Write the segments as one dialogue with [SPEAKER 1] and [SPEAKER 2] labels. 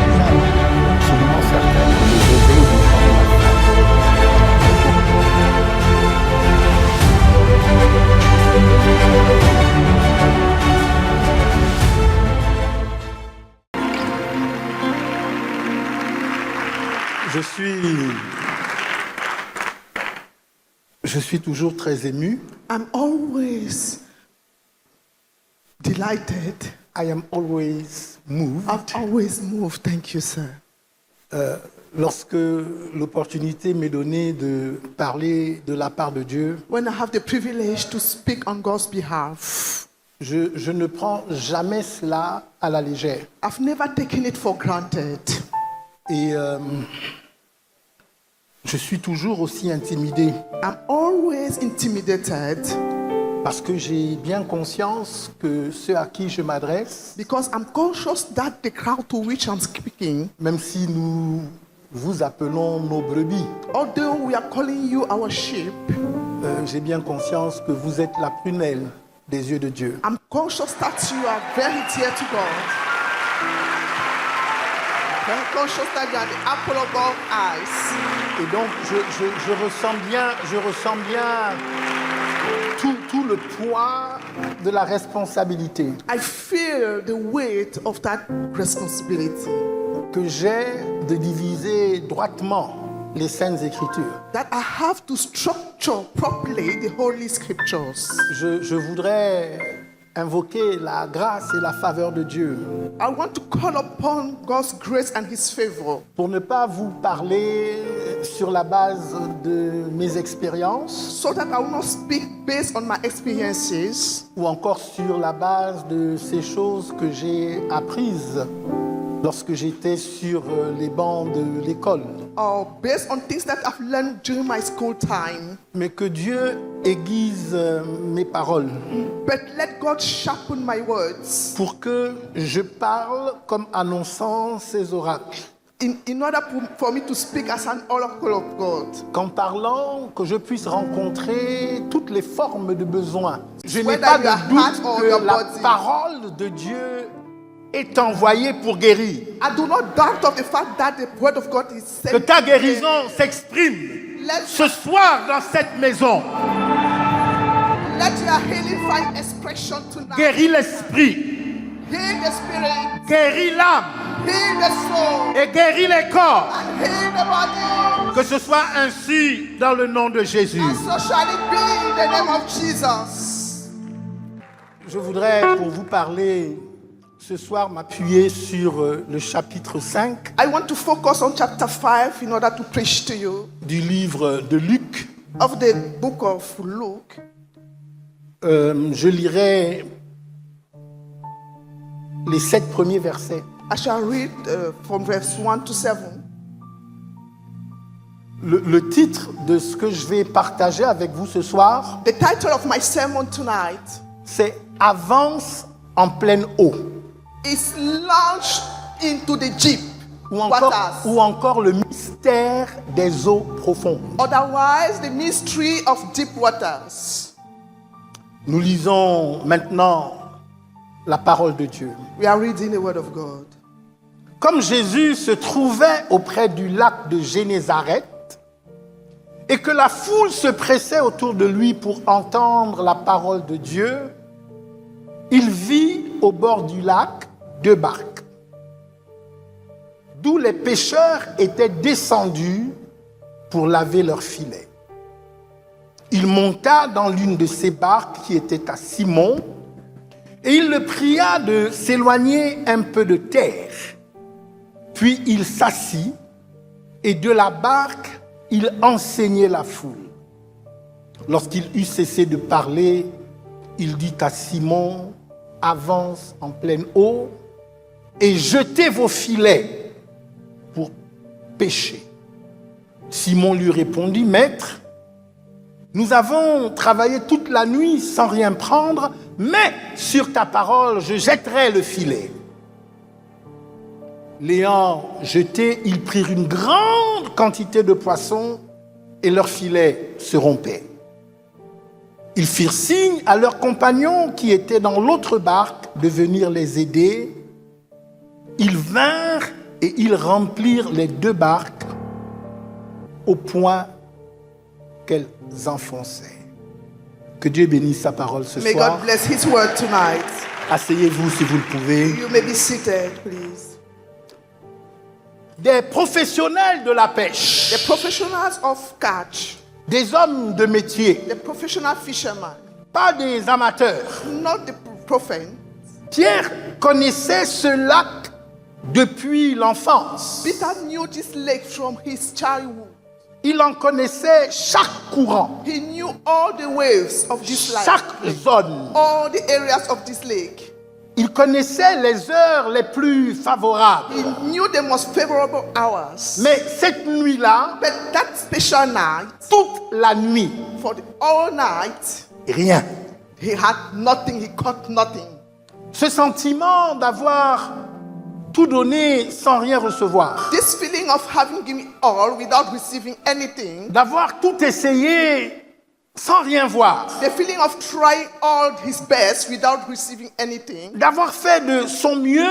[SPEAKER 1] Absolument certain que les éveils du chant de la Je suis toujours très ému.
[SPEAKER 2] I'm always delighted.
[SPEAKER 1] I am always moved.
[SPEAKER 2] I'm always moved. Thank you, sir.
[SPEAKER 1] Lorsque l'opportunité m'est donnée de parler de la part de Dieu,
[SPEAKER 2] When I have the privilege to speak on God's behalf,
[SPEAKER 1] je ne prends jamais cela à la légère.
[SPEAKER 2] I've never taken it for granted.
[SPEAKER 1] Et je suis toujours aussi intimidé
[SPEAKER 2] I'm always intimidated
[SPEAKER 1] parce que j'ai bien conscience que ceux à qui je m'adresse,
[SPEAKER 2] because I'm conscious that the crowd to which I'm speaking,
[SPEAKER 1] même si nous vous appelons nos brebis,
[SPEAKER 2] although we are calling you our sheep,
[SPEAKER 1] j'ai bien conscience que vous êtes la prunelle des yeux de Dieu.
[SPEAKER 2] I'm conscious that you are very dear to God. Very conscious that you are the apple of God's eyes.
[SPEAKER 1] Et donc, je ressens bien tout le poids de la responsabilité
[SPEAKER 2] I feel the weight of that responsibility
[SPEAKER 1] que j'ai de diviser droitement les Saintes Écritures.
[SPEAKER 2] that I have to structure properly the Holy Scriptures.
[SPEAKER 1] Je voudrais invoquer la grâce et la faveur de Dieu
[SPEAKER 2] I want to call upon God's grace and His favor
[SPEAKER 1] pour ne pas vous parler sur la base de mes expériences
[SPEAKER 2] so that I will not speak based on my experiences
[SPEAKER 1] ou encore sur la base de ces choses que j'ai apprises lorsque j'étais sur les bancs de l'école.
[SPEAKER 2] or based on things that I've learned during my school time.
[SPEAKER 1] Mais que Dieu aiguise mes paroles
[SPEAKER 2] But let God sharpen my words
[SPEAKER 1] pour que je parle comme annonçant ses oracles.
[SPEAKER 2] in order for me to speak as an oracle of God.
[SPEAKER 1] Qu'en parlant, que je puisse rencontrer toutes les formes de besoin. Je n'ai
[SPEAKER 2] Whether
[SPEAKER 1] pas
[SPEAKER 2] you are
[SPEAKER 1] de
[SPEAKER 2] heart
[SPEAKER 1] doute
[SPEAKER 2] or
[SPEAKER 1] que
[SPEAKER 2] your
[SPEAKER 1] la
[SPEAKER 2] body.
[SPEAKER 1] parole de Dieu est envoyée pour guérir.
[SPEAKER 2] I do not doubt of the fact that the word of God is sent.
[SPEAKER 1] Que ta guérison s'exprime
[SPEAKER 2] Let,
[SPEAKER 1] ce soir dans cette maison.
[SPEAKER 2] let your healing find expression tonight.
[SPEAKER 1] Guéris l'esprit,
[SPEAKER 2] Heal the spirit,
[SPEAKER 1] guéris l'âme
[SPEAKER 2] heal the soul,
[SPEAKER 1] et guéris les corps.
[SPEAKER 2] and heal the body.
[SPEAKER 1] Que ce soit ainsi dans le nom de Jésus.
[SPEAKER 2] And so shall it be in the name of Jesus.
[SPEAKER 1] Je voudrais, pour vous parler ce soir, m'appuyer sur le chapitre 5
[SPEAKER 2] I want to focus on chapter 5 in order to preach to you
[SPEAKER 1] du livre de Luc.
[SPEAKER 2] of the book of Luke.
[SPEAKER 1] Je lirai les 7 premiers versets.
[SPEAKER 2] I shall read from verse 1 to 7.
[SPEAKER 1] Le titre de ce que je vais partager avec vous ce soir,
[SPEAKER 2] The title of my sermon tonight
[SPEAKER 1] c'est « Avance en pleine eau
[SPEAKER 2] is Launched into the Deep »
[SPEAKER 1] ou
[SPEAKER 2] Waters.
[SPEAKER 1] encore le mystère des eaux profondes.
[SPEAKER 2] Otherwise, the mystery of deep waters.
[SPEAKER 1] Nous lisons maintenant la parole de Dieu.
[SPEAKER 2] We are reading the word of God.
[SPEAKER 1] Comme Jésus se trouvait auprès du lac de Génézareth et que la foule se pressait autour de lui pour entendre la parole de Dieu, il vit au bord du lac 2 barques, d'où les pêcheurs étaient descendus pour laver leurs filets. Il monta dans l'une de ces barques qui était à Simon et il le pria de s'éloigner un peu de terre. Puis il s'assit et de la barque, il enseignait la foule. Lorsqu'il eut cessé de parler, il dit à Simon, « Avance en pleine eau et jetez vos filets pour pêcher. » Simon lui répondit, « Maître, nous avons travaillé toute la nuit sans rien prendre, mais sur ta parole, je jetterai le filet. » L'ayant jeté, ils prirent une grande quantité de poissons et leurs filets se rompaient. Ils firent signe à leurs compagnons qui étaient dans l'autre barque de venir les aider. Ils vinrent et ils remplirent les 2 barques au point qu'elles enfonçaient. Que Dieu bénisse sa parole ce
[SPEAKER 2] May
[SPEAKER 1] soir.
[SPEAKER 2] God bless His word tonight.
[SPEAKER 1] Asseyez-vous si vous le pouvez.
[SPEAKER 2] You may be seated, please.
[SPEAKER 1] Des professionnels de la pêche,
[SPEAKER 2] The professionals of catch,
[SPEAKER 1] des hommes de métier,
[SPEAKER 2] the professional fishermen,
[SPEAKER 1] pas des amateurs.
[SPEAKER 2] not the profane.
[SPEAKER 1] Pierre connaissait ce lac depuis l'enfance.
[SPEAKER 2] Peter knew this lake from his childhood.
[SPEAKER 1] Il en connaissait chaque courant,
[SPEAKER 2] He knew all the waves of this lake,
[SPEAKER 1] chaque zone.
[SPEAKER 2] all the areas of this lake.
[SPEAKER 1] Il connaissait les heures les plus favorables.
[SPEAKER 2] He knew the most favorable hours.
[SPEAKER 1] Mais cette nuit-là,
[SPEAKER 2] But that special night,
[SPEAKER 1] toute la nuit,
[SPEAKER 2] for the all night,
[SPEAKER 1] rien.
[SPEAKER 2] he had nothing, he caught nothing.
[SPEAKER 1] Ce sentiment d'avoir tout donné sans rien recevoir,
[SPEAKER 2] This feeling of having given all without receiving anything,
[SPEAKER 1] d'avoir tout essayé sans rien voir,
[SPEAKER 2] the feeling of trying all his best without receiving anything,
[SPEAKER 1] d'avoir fait de son mieux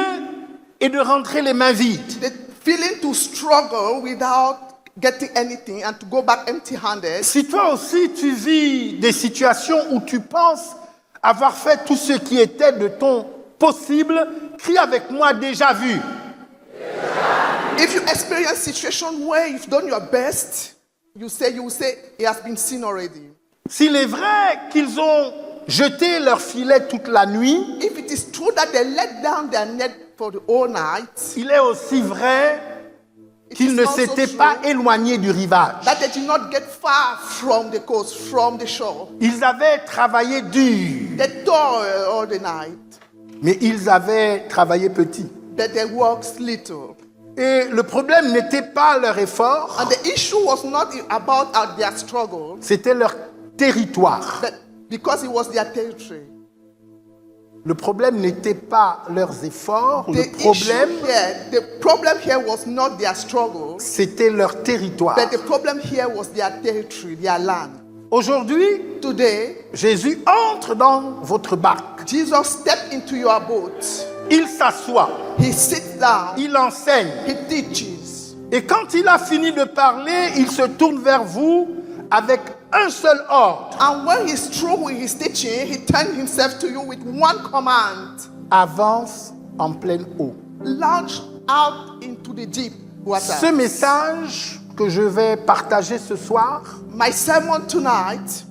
[SPEAKER 1] et de rentrer les mains vides.
[SPEAKER 2] the feeling to struggle without getting anything and to go back empty-handed.
[SPEAKER 1] Si toi aussi tu vis des situations où tu penses avoir fait tout ce qui était de ton possible, crie avec moi déjà vu.
[SPEAKER 2] If you experience situation where you've done your best, you will say it has been seen already.
[SPEAKER 1] S'il est vrai qu'ils ont jeté leur filet toute la nuit,
[SPEAKER 2] If it is true that they let down their net for the whole night,
[SPEAKER 1] il est aussi vrai
[SPEAKER 2] it
[SPEAKER 1] qu'ils
[SPEAKER 2] is
[SPEAKER 1] ne
[SPEAKER 2] also
[SPEAKER 1] s'étaient
[SPEAKER 2] true
[SPEAKER 1] pas éloignés du rivage.
[SPEAKER 2] that they did not get far from the coast, from the shore.
[SPEAKER 1] Ils avaient travaillé dur,
[SPEAKER 2] They toiled all the night,
[SPEAKER 1] mais ils avaient travaillé petit.
[SPEAKER 2] but they worked little.
[SPEAKER 1] Et le problème n'était pas leur effort,
[SPEAKER 2] And the issue was not about their struggle,
[SPEAKER 1] c'était leur territoire.
[SPEAKER 2] but because it was their territory.
[SPEAKER 1] Le problème n'était pas leurs efforts,
[SPEAKER 2] The
[SPEAKER 1] le
[SPEAKER 2] problem here was not their struggle,
[SPEAKER 1] c'était leur territoire.
[SPEAKER 2] but the problem here was their territory, their land.
[SPEAKER 1] Aujourd'hui,
[SPEAKER 2] Today,
[SPEAKER 1] Jésus entre dans votre barque.
[SPEAKER 2] Jesus stepped into your boat.
[SPEAKER 1] Il s'assoit,
[SPEAKER 2] He sits down.
[SPEAKER 1] il enseigne.
[SPEAKER 2] He teaches.
[SPEAKER 1] Et quand il a fini de parler, il se tourne vers vous avec un seul ordre.
[SPEAKER 2] And when he's through with his teaching, he turned himself to you with one command.
[SPEAKER 1] Avance en pleine eau.
[SPEAKER 2] Launch out into the deep water.
[SPEAKER 1] Ce message que je vais partager ce soir
[SPEAKER 2] My sermon tonight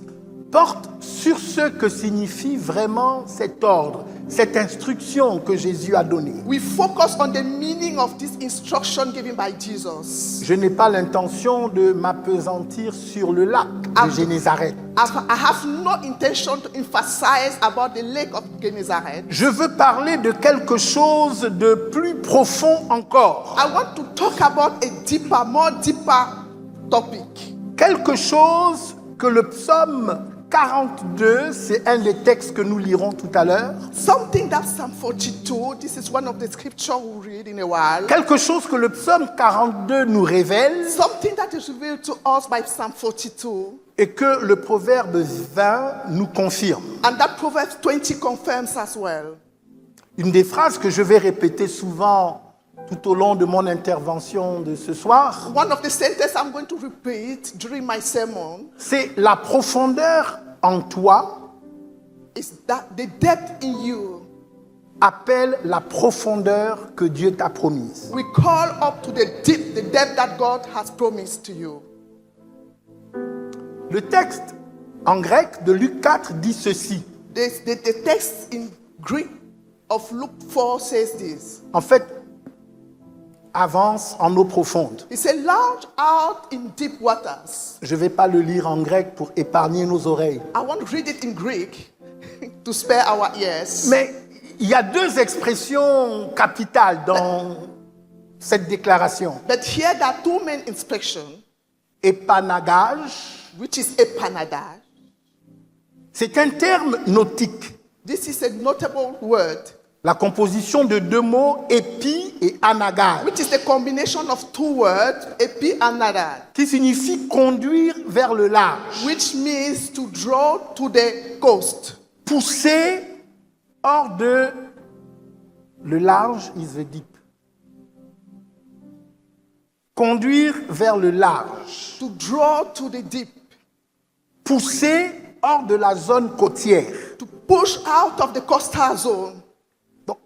[SPEAKER 1] porte sur ce que signifie vraiment cet ordre, cette instruction que Jésus a donnée.
[SPEAKER 2] we focus on the meaning of this instruction given by Jesus.
[SPEAKER 1] Je n'ai pas l'intention de m'appesantir sur le lac de Génézareth.
[SPEAKER 2] I have no intention to emphasize about the lake of Gennesaret.
[SPEAKER 1] Je veux parler de quelque chose de plus profond encore.
[SPEAKER 2] I want to talk about a deeper, more deeper topic.
[SPEAKER 1] Quelque chose que le psaume 42, c'est un des textes que nous lirons tout à l'heure.
[SPEAKER 2] Something that Psalm 42, this is one of the scripture we'll read in a while.
[SPEAKER 1] Quelque chose que le psaume 42 nous révèle
[SPEAKER 2] Something that is revealed to us by Psalm 42.
[SPEAKER 1] et que le proverbe 20 nous confirme.
[SPEAKER 2] And that Proverbs 20 confirms as well.
[SPEAKER 1] Une des phrases que je vais répéter souvent tout au long de mon intervention de ce soir,
[SPEAKER 2] One of the sentences I'm going to repeat during my sermon
[SPEAKER 1] c'est la profondeur en toi
[SPEAKER 2] is that the depth in you
[SPEAKER 1] appelle la profondeur que Dieu t'a promise.
[SPEAKER 2] we call up to the depth that God has promised to you.
[SPEAKER 1] Le texte en grec de Luc 4 dit ceci.
[SPEAKER 2] The text in Greek of Luke 4 says this.
[SPEAKER 1] En fait, avance en eau profonde.
[SPEAKER 2] It says, launch out in deep waters.
[SPEAKER 1] Je ne vais pas le lire en grec pour épargner nos oreilles.
[SPEAKER 2] I want to read it in Greek to spare our ears.
[SPEAKER 1] Mais il y a deux expressions capitales dans cette déclaration.
[SPEAKER 2] But here there are two main expressions,
[SPEAKER 1] Épanagage,
[SPEAKER 2] which is epanadai.
[SPEAKER 1] c'est un terme nautique.
[SPEAKER 2] This is a notable word,
[SPEAKER 1] La composition de deux mots, épi et anagage,
[SPEAKER 2] which is the combination of two words, epi and nadai,
[SPEAKER 1] qui signifie conduire vers le large,
[SPEAKER 2] which means to draw to the coast.
[SPEAKER 1] pousser hors de le large is the deep. conduire vers le large,
[SPEAKER 2] to draw to the deep,
[SPEAKER 1] pousser hors de la zone côtière.
[SPEAKER 2] to push out of the coastal zone.
[SPEAKER 1] Donc,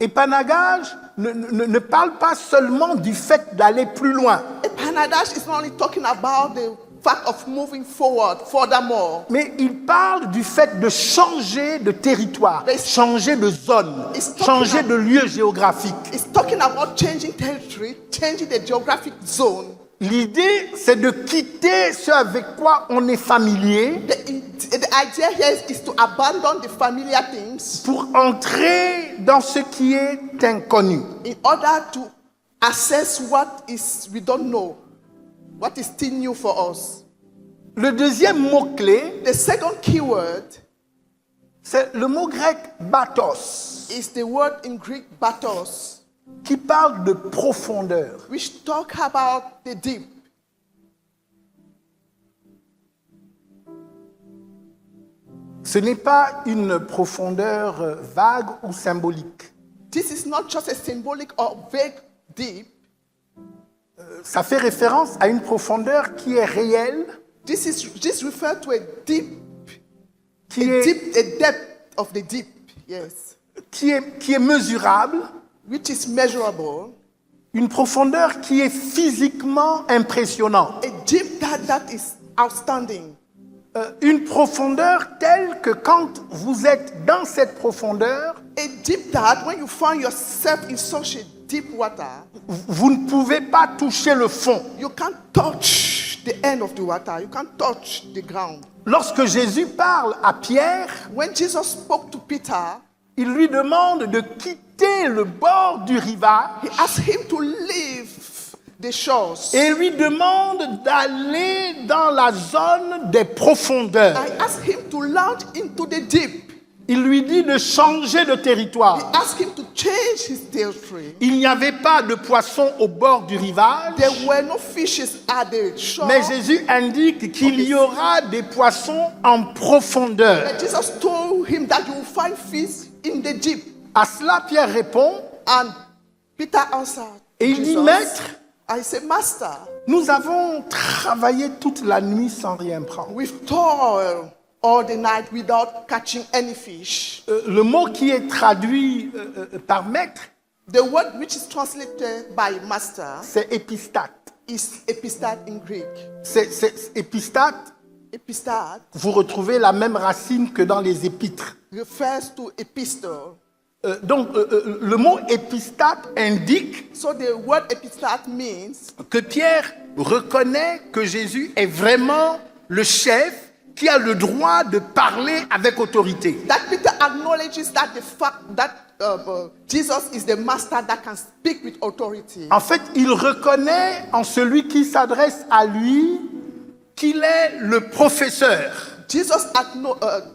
[SPEAKER 1] épanagage ne parle pas seulement du fait d'aller plus loin,
[SPEAKER 2] Epanadash is not only talking about the fact of moving forward, furthermore.
[SPEAKER 1] mais il parle du fait de changer de territoire, changer de zone, changer de lieu géographique.
[SPEAKER 2] It's talking about changing territory, changing the geographic zone.
[SPEAKER 1] L'idée, c'est de quitter ce avec quoi on est familier
[SPEAKER 2] The idea here is to abandon the familiar things
[SPEAKER 1] pour entrer dans ce qui est inconnu.
[SPEAKER 2] in order to assess what is we don't know, what is still new for us.
[SPEAKER 1] Le deuxième mot-clé,
[SPEAKER 2] The second keyword
[SPEAKER 1] c'est le mot grec bathos,
[SPEAKER 2] is the word in Greek bathos,
[SPEAKER 1] qui parle de profondeur.
[SPEAKER 2] which talk about the deep.
[SPEAKER 1] Ce n'est pas une profondeur vague ou symbolique.
[SPEAKER 2] This is not just a symbolic or vague deep.
[SPEAKER 1] Ça fait référence à une profondeur qui est réelle,
[SPEAKER 2] This refers to a deep,
[SPEAKER 1] qui est,
[SPEAKER 2] a depth of the deep, yes,
[SPEAKER 1] qui est mesurable,
[SPEAKER 2] which is measurable.
[SPEAKER 1] une profondeur qui est physiquement impressionnante.
[SPEAKER 2] A deep that is outstanding.
[SPEAKER 1] Une profondeur telle que quand vous êtes dans cette profondeur,
[SPEAKER 2] A deep that when you find yourself in such a deep water,
[SPEAKER 1] vous ne pouvez pas toucher le fond.
[SPEAKER 2] you can't touch the end of the water. You can't touch the ground.
[SPEAKER 1] Lorsque Jésus parle à Pierre,
[SPEAKER 2] When Jesus spoke to Peter,
[SPEAKER 1] il lui demande de quitter le bord du rivage
[SPEAKER 2] he asked him to leave the shores.
[SPEAKER 1] et lui demande d'aller dans la zone des profondeurs.
[SPEAKER 2] I asked him to launch into the deep.
[SPEAKER 1] Il lui dit de changer de
[SPEAKER 2] He
[SPEAKER 1] territoire.
[SPEAKER 2] asked him to change his territory.
[SPEAKER 1] Il n'y avait pas de poissons au bord du rivage,
[SPEAKER 2] There were no fishes at the shore.
[SPEAKER 1] mais Jésus indique qu'il y aura des poissons en profondeur.
[SPEAKER 2] And Jesus told him that you will find fish in the deep.
[SPEAKER 1] À cela, Pierre répond
[SPEAKER 2] And Peter answered,
[SPEAKER 1] et il dit,
[SPEAKER 2] Jesus,
[SPEAKER 1] Maître,
[SPEAKER 2] I said, Master,
[SPEAKER 1] nous avons travaillé toute la nuit sans rien prendre.
[SPEAKER 2] we've toiled all the night without catching any fish.
[SPEAKER 1] Le mot qui est traduit par maître,
[SPEAKER 2] The word which is translated by master
[SPEAKER 1] c'est épistate.
[SPEAKER 2] is epistat in Greek.
[SPEAKER 1] Épistate,
[SPEAKER 2] Epistat
[SPEAKER 1] vous retrouvez la même racine que dans les épîtres.
[SPEAKER 2] refers to epistle.
[SPEAKER 1] Donc, le mot épistate indique
[SPEAKER 2] So the word epistat means
[SPEAKER 1] que Pierre reconnaît que Jésus est vraiment le chef qui a le droit de parler avec autorité.
[SPEAKER 2] that Peter acknowledges that the fact that Jesus is the master that can speak with authority.
[SPEAKER 1] En fait, il reconnaît en celui qui s'adresse à lui qu'il est le professeur.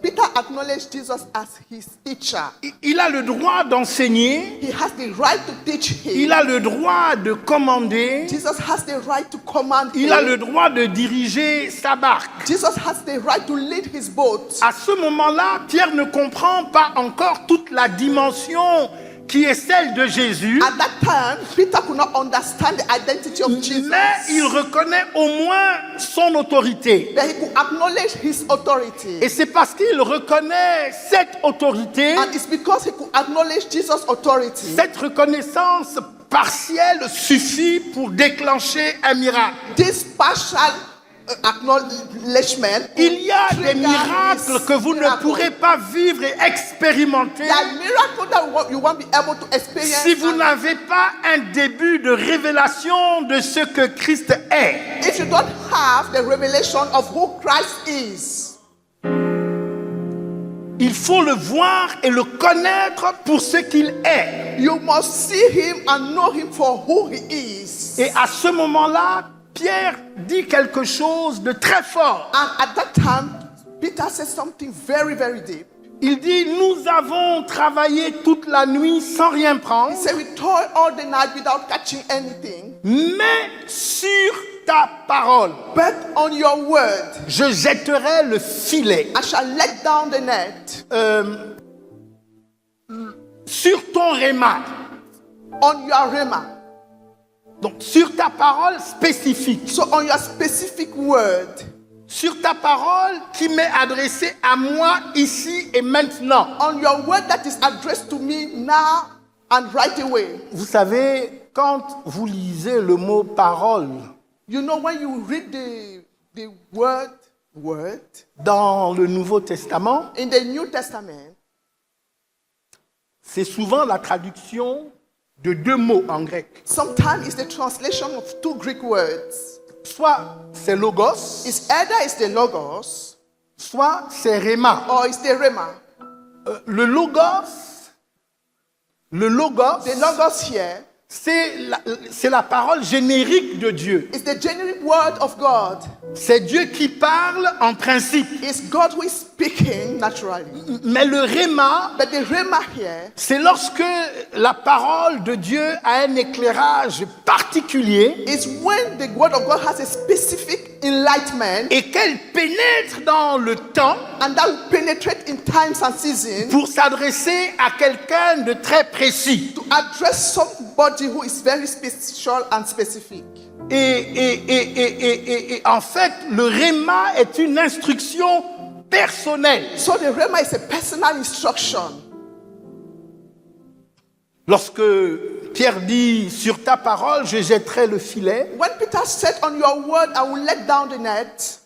[SPEAKER 2] Peter acknowledged Jesus as his teacher.
[SPEAKER 1] Il a le droit d'enseigner,
[SPEAKER 2] He has the right to teach him.
[SPEAKER 1] il a le droit de commander,
[SPEAKER 2] Jesus has the right to command
[SPEAKER 1] il
[SPEAKER 2] him.
[SPEAKER 1] a le droit de diriger sa barque.
[SPEAKER 2] Jesus has the right to lead his boat.
[SPEAKER 1] À ce moment-là, Pierre ne comprend pas encore toute la dimension qui est celle de Jésus,
[SPEAKER 2] At that time, Peter could not understand the identity of Jesus.
[SPEAKER 1] mais il reconnaît au moins son autorité.
[SPEAKER 2] But he could acknowledge his authority.
[SPEAKER 1] Et c'est parce qu'il reconnaît cette autorité,
[SPEAKER 2] And it's because he could acknowledge Jesus' authority.
[SPEAKER 1] cette reconnaissance partielle suffit pour déclencher un miracle.
[SPEAKER 2] This partial acknowledgement.
[SPEAKER 1] Il y a des
[SPEAKER 2] trigger
[SPEAKER 1] miracles
[SPEAKER 2] his
[SPEAKER 1] que vous ne
[SPEAKER 2] miracle.
[SPEAKER 1] pourrez pas vivre et expérimenter
[SPEAKER 2] There are miracles that you won't be able to experience
[SPEAKER 1] si vous n'avez pas un début de révélation de ce que Christ est.
[SPEAKER 2] if you don't have the revelation of who Christ is.
[SPEAKER 1] Il faut le voir et le connaître pour ce qu'il est.
[SPEAKER 2] You must see him and know him for who he is.
[SPEAKER 1] Et à ce moment-là, Pierre dit quelque chose de très fort.
[SPEAKER 2] And at that time, Peter said something very, very deep.
[SPEAKER 1] Il dit, nous avons travaillé toute la nuit sans rien prendre,
[SPEAKER 2] He said, we toiled all the night without catching anything.
[SPEAKER 1] mais sur ta parole,
[SPEAKER 2] But on your word,
[SPEAKER 1] je jetterai le filet.
[SPEAKER 2] I shall let down the net.
[SPEAKER 1] Sur ton réma,
[SPEAKER 2] On your rhema.
[SPEAKER 1] Donc, sur ta parole spécifique,
[SPEAKER 2] So on your specific word,
[SPEAKER 1] sur ta parole qui m'est adressée à moi ici et maintenant.
[SPEAKER 2] on your word that is addressed to me now and right away.
[SPEAKER 1] Vous savez, quand vous lisez le mot parole
[SPEAKER 2] You know, when you read the word
[SPEAKER 1] dans le Nouveau Testament,
[SPEAKER 2] in the New Testament,
[SPEAKER 1] c'est souvent la traduction de deux mots en grec.
[SPEAKER 2] sometimes it's the translation of two Greek words.
[SPEAKER 1] Soit c'est logos,
[SPEAKER 2] It's either it's the logos
[SPEAKER 1] soit c'est rhéma.
[SPEAKER 2] or it's the rhema.
[SPEAKER 1] Le logos,
[SPEAKER 2] The logos here
[SPEAKER 1] c'est la parole générique de Dieu.
[SPEAKER 2] is the generic word of God.
[SPEAKER 1] C'est Dieu qui parle en principe.
[SPEAKER 2] It's God who is speaking naturally.
[SPEAKER 1] Mais le rhéma,
[SPEAKER 2] But the rhema here
[SPEAKER 1] c'est lorsque la parole de Dieu a un éclairage particulier
[SPEAKER 2] is when the word of God has a specific enlightenment
[SPEAKER 1] et qu'elle pénètre dans le temps
[SPEAKER 2] and that will penetrate in times and seasons
[SPEAKER 1] pour s'adresser à quelqu'un de très précis.
[SPEAKER 2] to address somebody who is very special and specific.
[SPEAKER 1] Et en fait, le rhéma est une instruction personnelle.
[SPEAKER 2] So the rhema is a personal instruction.
[SPEAKER 1] Lorsque Pierre dit, sur ta parole, je jetterai le filet,
[SPEAKER 2] When Peter said, on your word, I will let down the net,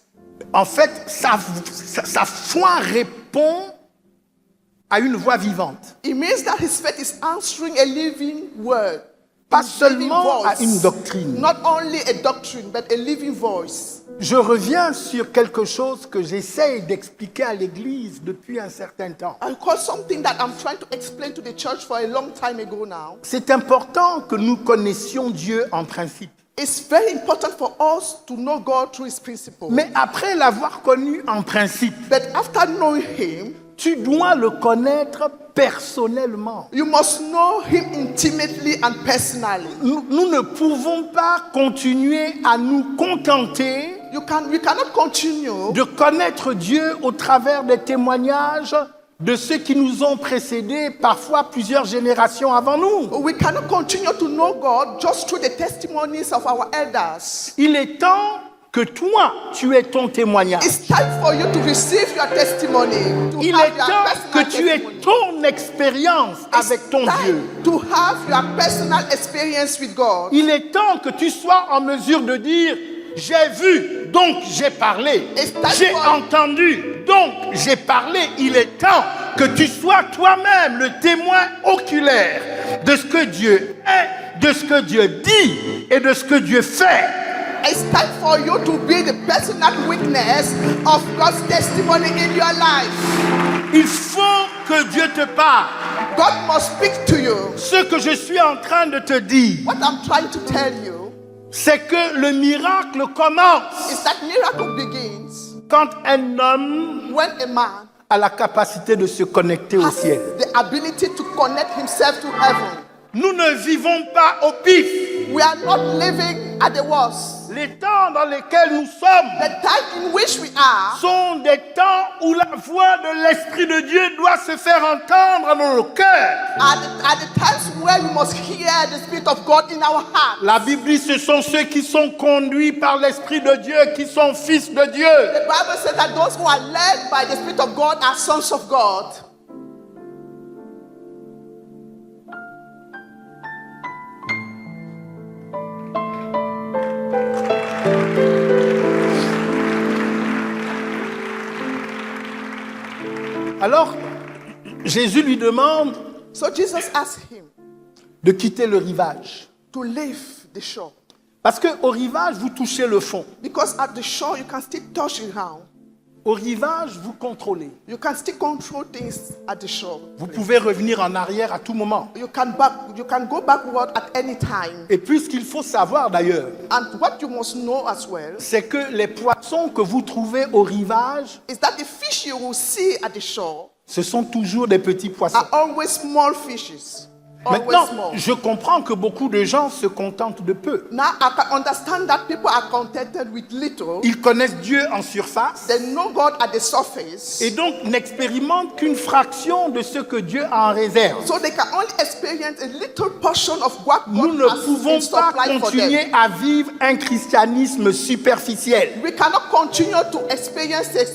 [SPEAKER 1] en fait, sa foi répond à une voix vivante.
[SPEAKER 2] it means that his faith is answering a living word.
[SPEAKER 1] Pas
[SPEAKER 2] a living
[SPEAKER 1] seulement à
[SPEAKER 2] voice.
[SPEAKER 1] une doctrine.
[SPEAKER 2] Not only a doctrine, but a living voice.
[SPEAKER 1] Je reviens sur quelque chose que j'essaye d'expliquer à l'Église depuis un certain temps.
[SPEAKER 2] I call something that I'm trying to explain to the church for a long time ago now.
[SPEAKER 1] C'est important que nous connaissions Dieu en principe.
[SPEAKER 2] It's very important for us to know God through his principles.
[SPEAKER 1] Mais après l'avoir connu en principe,
[SPEAKER 2] But after knowing him,
[SPEAKER 1] tu dois le connaître personnellement.
[SPEAKER 2] you must know him intimately and personally.
[SPEAKER 1] Nous ne pouvons pas continuer à nous contenter
[SPEAKER 2] We cannot continue
[SPEAKER 1] de connaître Dieu au travers des témoignages de ceux qui nous ont précédés, parfois plusieurs générations avant nous.
[SPEAKER 2] We cannot continue to know God just through the testimonies of our elders.
[SPEAKER 1] Il est temps que toi, tu aies ton témoignage.
[SPEAKER 2] It's time for you to receive your testimony. To
[SPEAKER 1] Il
[SPEAKER 2] have
[SPEAKER 1] est
[SPEAKER 2] your
[SPEAKER 1] temps
[SPEAKER 2] personal
[SPEAKER 1] que tu aies
[SPEAKER 2] testimony.
[SPEAKER 1] ton expérience avec ton
[SPEAKER 2] It's
[SPEAKER 1] Dieu.
[SPEAKER 2] time to have your personal experience with God.
[SPEAKER 1] Il est temps que tu sois en mesure de dire, j'ai vu, donc j'ai parlé.
[SPEAKER 2] It's time
[SPEAKER 1] J'ai
[SPEAKER 2] for-
[SPEAKER 1] entendu, donc j'ai parlé. Il est temps que tu sois toi-même le témoin oculaire de ce que Dieu est, de ce que Dieu dit et de ce que Dieu fait.
[SPEAKER 2] It's time for you to be the personal witness of God's testimony in your life.
[SPEAKER 1] Il faut que Dieu te parle.
[SPEAKER 2] God must speak to you.
[SPEAKER 1] Ce que je suis en train de te dire,
[SPEAKER 2] What I'm trying to tell you
[SPEAKER 1] c'est que le miracle commence
[SPEAKER 2] is that miracle begins
[SPEAKER 1] quand un homme
[SPEAKER 2] when a man
[SPEAKER 1] a la capacité de se connecter au
[SPEAKER 2] has
[SPEAKER 1] ciel.
[SPEAKER 2] the ability to connect himself to heaven.
[SPEAKER 1] Nous ne vivons pas au pif.
[SPEAKER 2] We are not living at the worst.
[SPEAKER 1] Les temps dans lesquels nous sommes
[SPEAKER 2] The time in which we are
[SPEAKER 1] sont des temps où la voix de l'Esprit de Dieu doit se faire entendre dans nos cœurs.
[SPEAKER 2] are the times where we must hear the Spirit of God in our heart.
[SPEAKER 1] La Bible dit ce sont ceux qui sont conduits par l'Esprit de Dieu qui sont fils de Dieu.
[SPEAKER 2] The Bible says that those who are led by the Spirit of God are sons of God.
[SPEAKER 1] Alors, Jésus lui demande
[SPEAKER 2] So Jesus asked him
[SPEAKER 1] de quitter le rivage.
[SPEAKER 2] to leave the shore.
[SPEAKER 1] Parce qu'au rivage, vous touchez le fond.
[SPEAKER 2] Because at the shore, you can still touch the ground.
[SPEAKER 1] Au rivage, vous contrôlez.
[SPEAKER 2] You can still control things at the shore.
[SPEAKER 1] Vous pouvez revenir en arrière à tout moment.
[SPEAKER 2] You can go backward at any time.
[SPEAKER 1] Et puis, ce qu'il faut savoir d'ailleurs,
[SPEAKER 2] And what you must know as well
[SPEAKER 1] c'est que les poissons que vous trouvez au rivage,
[SPEAKER 2] is that the fish you will see at the shore
[SPEAKER 1] ce sont toujours des petits poissons.
[SPEAKER 2] are always small fishes.
[SPEAKER 1] Maintenant,
[SPEAKER 2] always more.
[SPEAKER 1] je comprends que beaucoup de gens se contentent de peu.
[SPEAKER 2] Now I can understand that people are contented with little.
[SPEAKER 1] Ils connaissent Dieu en surface
[SPEAKER 2] They know God at the surface.
[SPEAKER 1] et donc n'expérimentent qu'une fraction de ce que Dieu a en réserve.
[SPEAKER 2] So they can only experience a little portion of what
[SPEAKER 1] Nous
[SPEAKER 2] God
[SPEAKER 1] ne
[SPEAKER 2] has
[SPEAKER 1] pouvons
[SPEAKER 2] in
[SPEAKER 1] pas
[SPEAKER 2] supply for them.
[SPEAKER 1] continuer à vivre un christianisme superficiel.
[SPEAKER 2] We cannot continue to experience a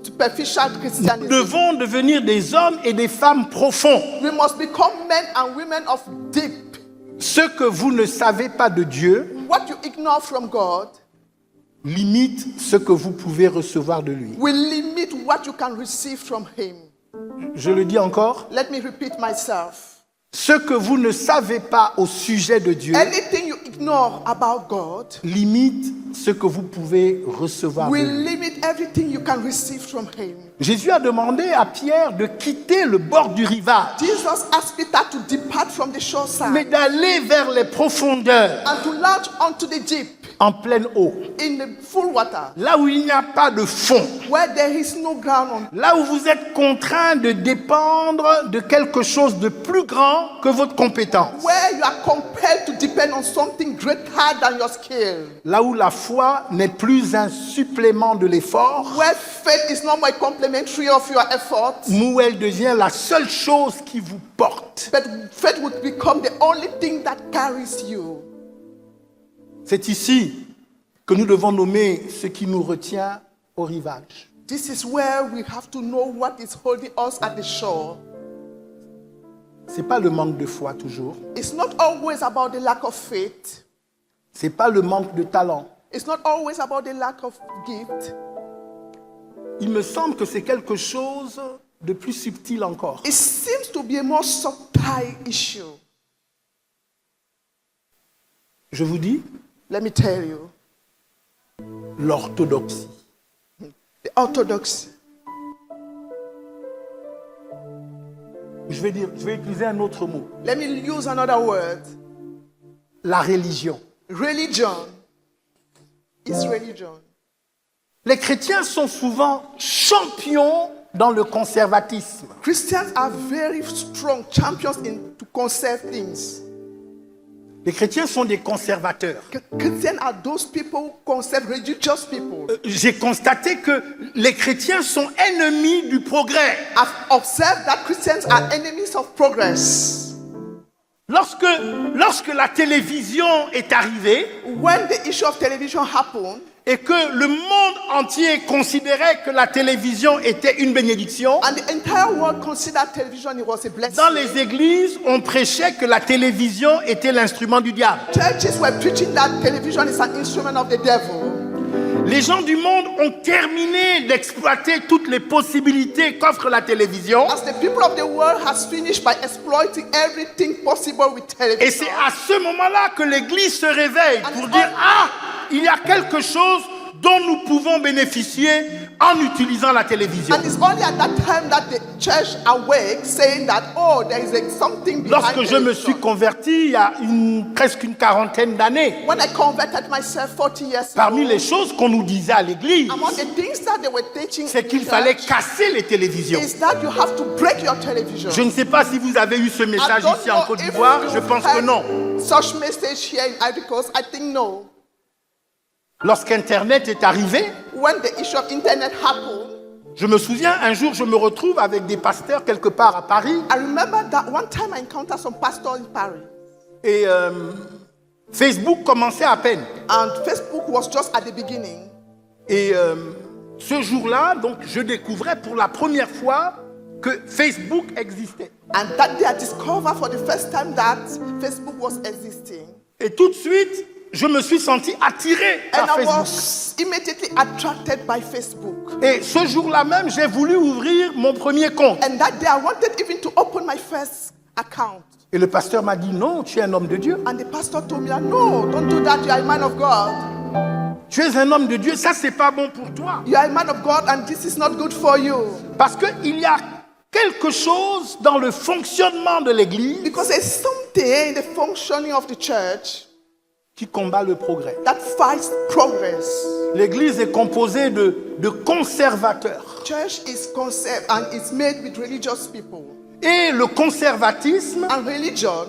[SPEAKER 2] superficial
[SPEAKER 1] Nous
[SPEAKER 2] Christianism.
[SPEAKER 1] devons devenir des hommes et des femmes profonds.
[SPEAKER 2] We must become men and women of deep.
[SPEAKER 1] Ce que vous ne savez pas de Dieu
[SPEAKER 2] What you ignore from God
[SPEAKER 1] limite ce que vous pouvez recevoir de lui.
[SPEAKER 2] will limit what you can receive from Him.
[SPEAKER 1] Je le dis encore.
[SPEAKER 2] Let me repeat myself.
[SPEAKER 1] Ce que vous ne savez pas au sujet de Dieu
[SPEAKER 2] Anything you ignore about God
[SPEAKER 1] limite ce que vous pouvez recevoir de
[SPEAKER 2] will
[SPEAKER 1] lui.
[SPEAKER 2] limit everything you can receive from Him.
[SPEAKER 1] Jésus a demandé à Pierre de quitter le bord du rivage,
[SPEAKER 2] Jesus asked Peter to depart from the shore
[SPEAKER 1] mais
[SPEAKER 2] side
[SPEAKER 1] d'aller vers les profondeurs,
[SPEAKER 2] and to launch onto the deep
[SPEAKER 1] en pleine eau,
[SPEAKER 2] in the full water
[SPEAKER 1] là où il n'y a pas de fond,
[SPEAKER 2] where there is no ground on.
[SPEAKER 1] là où vous êtes contraint de dépendre de quelque chose de plus grand que votre compétence,
[SPEAKER 2] Where you are compelled to depend on something greater than your skill.
[SPEAKER 1] là où la foi n'est plus un supplément de l'effort,
[SPEAKER 2] Where faith is not more complementary of your effort,
[SPEAKER 1] où elle devient la seule chose qui vous porte.
[SPEAKER 2] but faith would become the only thing that carries you.
[SPEAKER 1] C'est ici que nous devons nommer ce qui nous retient au rivage.
[SPEAKER 2] This is where we have to know what is holding us at the shore.
[SPEAKER 1] C'est pas le manque de foi toujours.
[SPEAKER 2] It's not always about the lack of faith.
[SPEAKER 1] C'est pas le manque de talent.
[SPEAKER 2] It's not always about the lack of gift.
[SPEAKER 1] Il me semble que c'est quelque chose de plus subtil encore.
[SPEAKER 2] It seems to be a more subtle issue.
[SPEAKER 1] Je vous dis,
[SPEAKER 2] Let me tell you,
[SPEAKER 1] l'orthodoxie.
[SPEAKER 2] the orthodoxy.
[SPEAKER 1] Je vais utiliser un autre mot.
[SPEAKER 2] Let me use another word.
[SPEAKER 1] La religion.
[SPEAKER 2] Religion is religion.
[SPEAKER 1] Les chrétiens sont souvent champions dans le conservatisme.
[SPEAKER 2] Christians are very strong champions in to conserve things.
[SPEAKER 1] Les chrétiens sont des conservateurs.
[SPEAKER 2] Christians are those people who conserve religious people.
[SPEAKER 1] J'ai constaté que les chrétiens sont ennemis du progrès.
[SPEAKER 2] I've observed that Christians are enemies of progress.
[SPEAKER 1] Lorsque la télévision est arrivée
[SPEAKER 2] When the issue of television happened,
[SPEAKER 1] et que le monde entier considérait que la télévision était une bénédiction,
[SPEAKER 2] and the entire world considered television it was a blessing.
[SPEAKER 1] dans les églises, on prêchait que la télévision était l'instrument du diable.
[SPEAKER 2] Churches were preaching that television is an instrument of the devil.
[SPEAKER 1] Les gens du monde ont terminé d'exploiter toutes les possibilités qu'offre la télévision.
[SPEAKER 2] As the people of the world has finished by exploiting everything possible with television.
[SPEAKER 1] Et c'est à ce moment-là que l'Église se réveille pour dire « Ah, il y a quelque chose dont nous pouvons bénéficier en utilisant la télévision.
[SPEAKER 2] And it's only at that time that the church awakes, saying that, oh, there is something behind
[SPEAKER 1] Lorsque je me suis
[SPEAKER 2] television.
[SPEAKER 1] converti il y a presque une quarantaine d'années,
[SPEAKER 2] When I converted myself 40 years
[SPEAKER 1] parmi
[SPEAKER 2] ago,
[SPEAKER 1] les choses qu'on nous disait à l'Église,
[SPEAKER 2] among the things that they were teaching
[SPEAKER 1] c'est
[SPEAKER 2] in
[SPEAKER 1] qu'il
[SPEAKER 2] church
[SPEAKER 1] fallait casser les télévisions.
[SPEAKER 2] is that you have to break your television.
[SPEAKER 1] Je ne sais pas si vous avez eu ce
[SPEAKER 2] I
[SPEAKER 1] message
[SPEAKER 2] don't
[SPEAKER 1] ici en
[SPEAKER 2] know
[SPEAKER 1] Côte
[SPEAKER 2] if
[SPEAKER 1] d'Ivoire, je
[SPEAKER 2] you've
[SPEAKER 1] pense que
[SPEAKER 2] heard
[SPEAKER 1] non.
[SPEAKER 2] such message here in Ivory Coast. I think no.
[SPEAKER 1] Lorsqu'Internet est arrivé,
[SPEAKER 2] When the issue of internet happened,
[SPEAKER 1] je me souviens, un jour, je me retrouve avec des pasteurs quelque part à Paris
[SPEAKER 2] I remember that one time I encountered some pastors in Paris,
[SPEAKER 1] et Facebook commençait à peine.
[SPEAKER 2] and Facebook was just at the beginning.
[SPEAKER 1] Et ce jour-là, donc, je découvrais pour la première fois que Facebook existait.
[SPEAKER 2] And that day I discovered for the first time that Facebook was existing.
[SPEAKER 1] Et tout de suite, je me suis senti attiré
[SPEAKER 2] And
[SPEAKER 1] par
[SPEAKER 2] I
[SPEAKER 1] Facebook.
[SPEAKER 2] was immediately attracted by Facebook.
[SPEAKER 1] Et ce jour-là même, j'ai voulu ouvrir mon premier compte.
[SPEAKER 2] And that day I wanted even to open my first account.
[SPEAKER 1] Et le pasteur m'a dit, non, tu es un homme de Dieu.
[SPEAKER 2] And the pastor told me, no, don't do that. You are a man of God.
[SPEAKER 1] Tu es un homme de Dieu, ça c'est pas bon pour toi.
[SPEAKER 2] You are a man of God and this is not good for you.
[SPEAKER 1] Parce qu'il y a quelque chose dans le fonctionnement de l'Église
[SPEAKER 2] Because there's something in the functioning of the church
[SPEAKER 1] qui combat le progrès.
[SPEAKER 2] that fights progress.
[SPEAKER 1] L'Église est composée de conservateurs.
[SPEAKER 2] Church is concept and it's made with religious people.
[SPEAKER 1] Et le conservatisme,
[SPEAKER 2] and religion,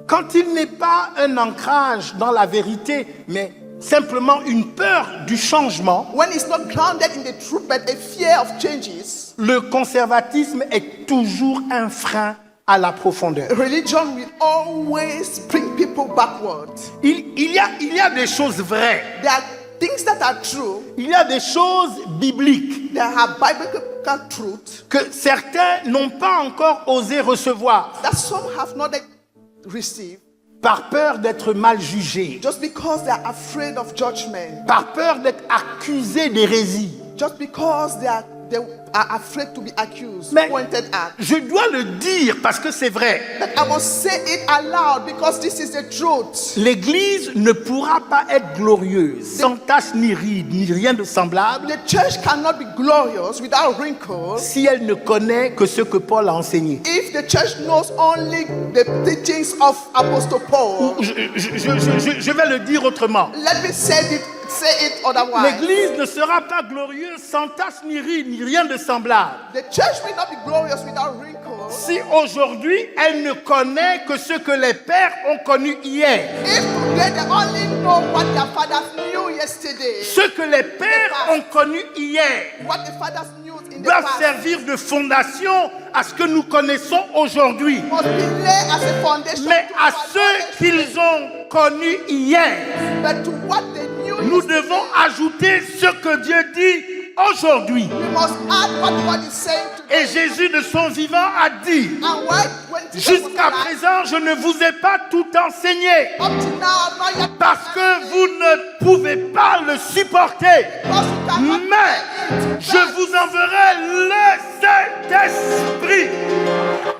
[SPEAKER 1] quand il n'est pas un ancrage dans la vérité, mais simplement une peur du changement,
[SPEAKER 2] when it's not grounded in the truth but a fear of changes,
[SPEAKER 1] le conservatisme est toujours un frein à la profondeur.
[SPEAKER 2] religion will always bring people backward.
[SPEAKER 1] Il y a des choses vraies,
[SPEAKER 2] There are things that are true,
[SPEAKER 1] il y a des choses bibliques
[SPEAKER 2] there are biblical truth
[SPEAKER 1] que certains n'ont pas encore osé recevoir
[SPEAKER 2] that some have not yet received
[SPEAKER 1] par peur d'être mal jugés,
[SPEAKER 2] just because they are afraid of judgment,
[SPEAKER 1] par peur d'être accusés d'hérésie.
[SPEAKER 2] just because they are afraid to be accused,
[SPEAKER 1] Mais
[SPEAKER 2] pointed at.
[SPEAKER 1] je dois le dire parce que c'est vrai.
[SPEAKER 2] But I must say it aloud because this is the truth.
[SPEAKER 1] L'Église ne pourra pas être glorieuse, sans tache ni ride, ni rien de semblable,
[SPEAKER 2] The church cannot be glorious without wrinkles
[SPEAKER 1] si elle ne connaît que ce que Paul a enseigné.
[SPEAKER 2] if the church knows only the teachings of Apostle Paul.
[SPEAKER 1] Je vais le dire autrement.
[SPEAKER 2] Let me say it otherwise.
[SPEAKER 1] L'Église ne sera pas glorieuse, sans tache ni ride, ni rien de semblable,
[SPEAKER 2] The church will not be glorious without wrinkles
[SPEAKER 1] si aujourd'hui elle ne connaît que ce que les pères ont connu hier.
[SPEAKER 2] if today they only know what their fathers knew yesterday.
[SPEAKER 1] Ce que les pères ont connu hier
[SPEAKER 2] What the fathers knew in the
[SPEAKER 1] doivent
[SPEAKER 2] past
[SPEAKER 1] servir de fondation à ce que nous connaissons aujourd'hui.
[SPEAKER 2] must be laid as a foundation
[SPEAKER 1] Mais
[SPEAKER 2] to
[SPEAKER 1] à
[SPEAKER 2] our
[SPEAKER 1] ceux
[SPEAKER 2] knowledge.
[SPEAKER 1] qu'ils ont connus hier,
[SPEAKER 2] But to what they knew
[SPEAKER 1] nous
[SPEAKER 2] yesterday,
[SPEAKER 1] devons ajouter ce que Dieu dit aujourd'hui.
[SPEAKER 2] we must add what God is saying today.
[SPEAKER 1] Et Jésus de son vivant a dit,
[SPEAKER 2] And why, when Jesus was
[SPEAKER 1] jusqu'à
[SPEAKER 2] alive,
[SPEAKER 1] présent, je ne vous ai pas tout enseigné
[SPEAKER 2] up to now, I've not yet
[SPEAKER 1] parce que vous ne pouvez pas le supporter.
[SPEAKER 2] because you cannot
[SPEAKER 1] Mais
[SPEAKER 2] bear it.
[SPEAKER 1] je vous enverrai le Saint-Esprit.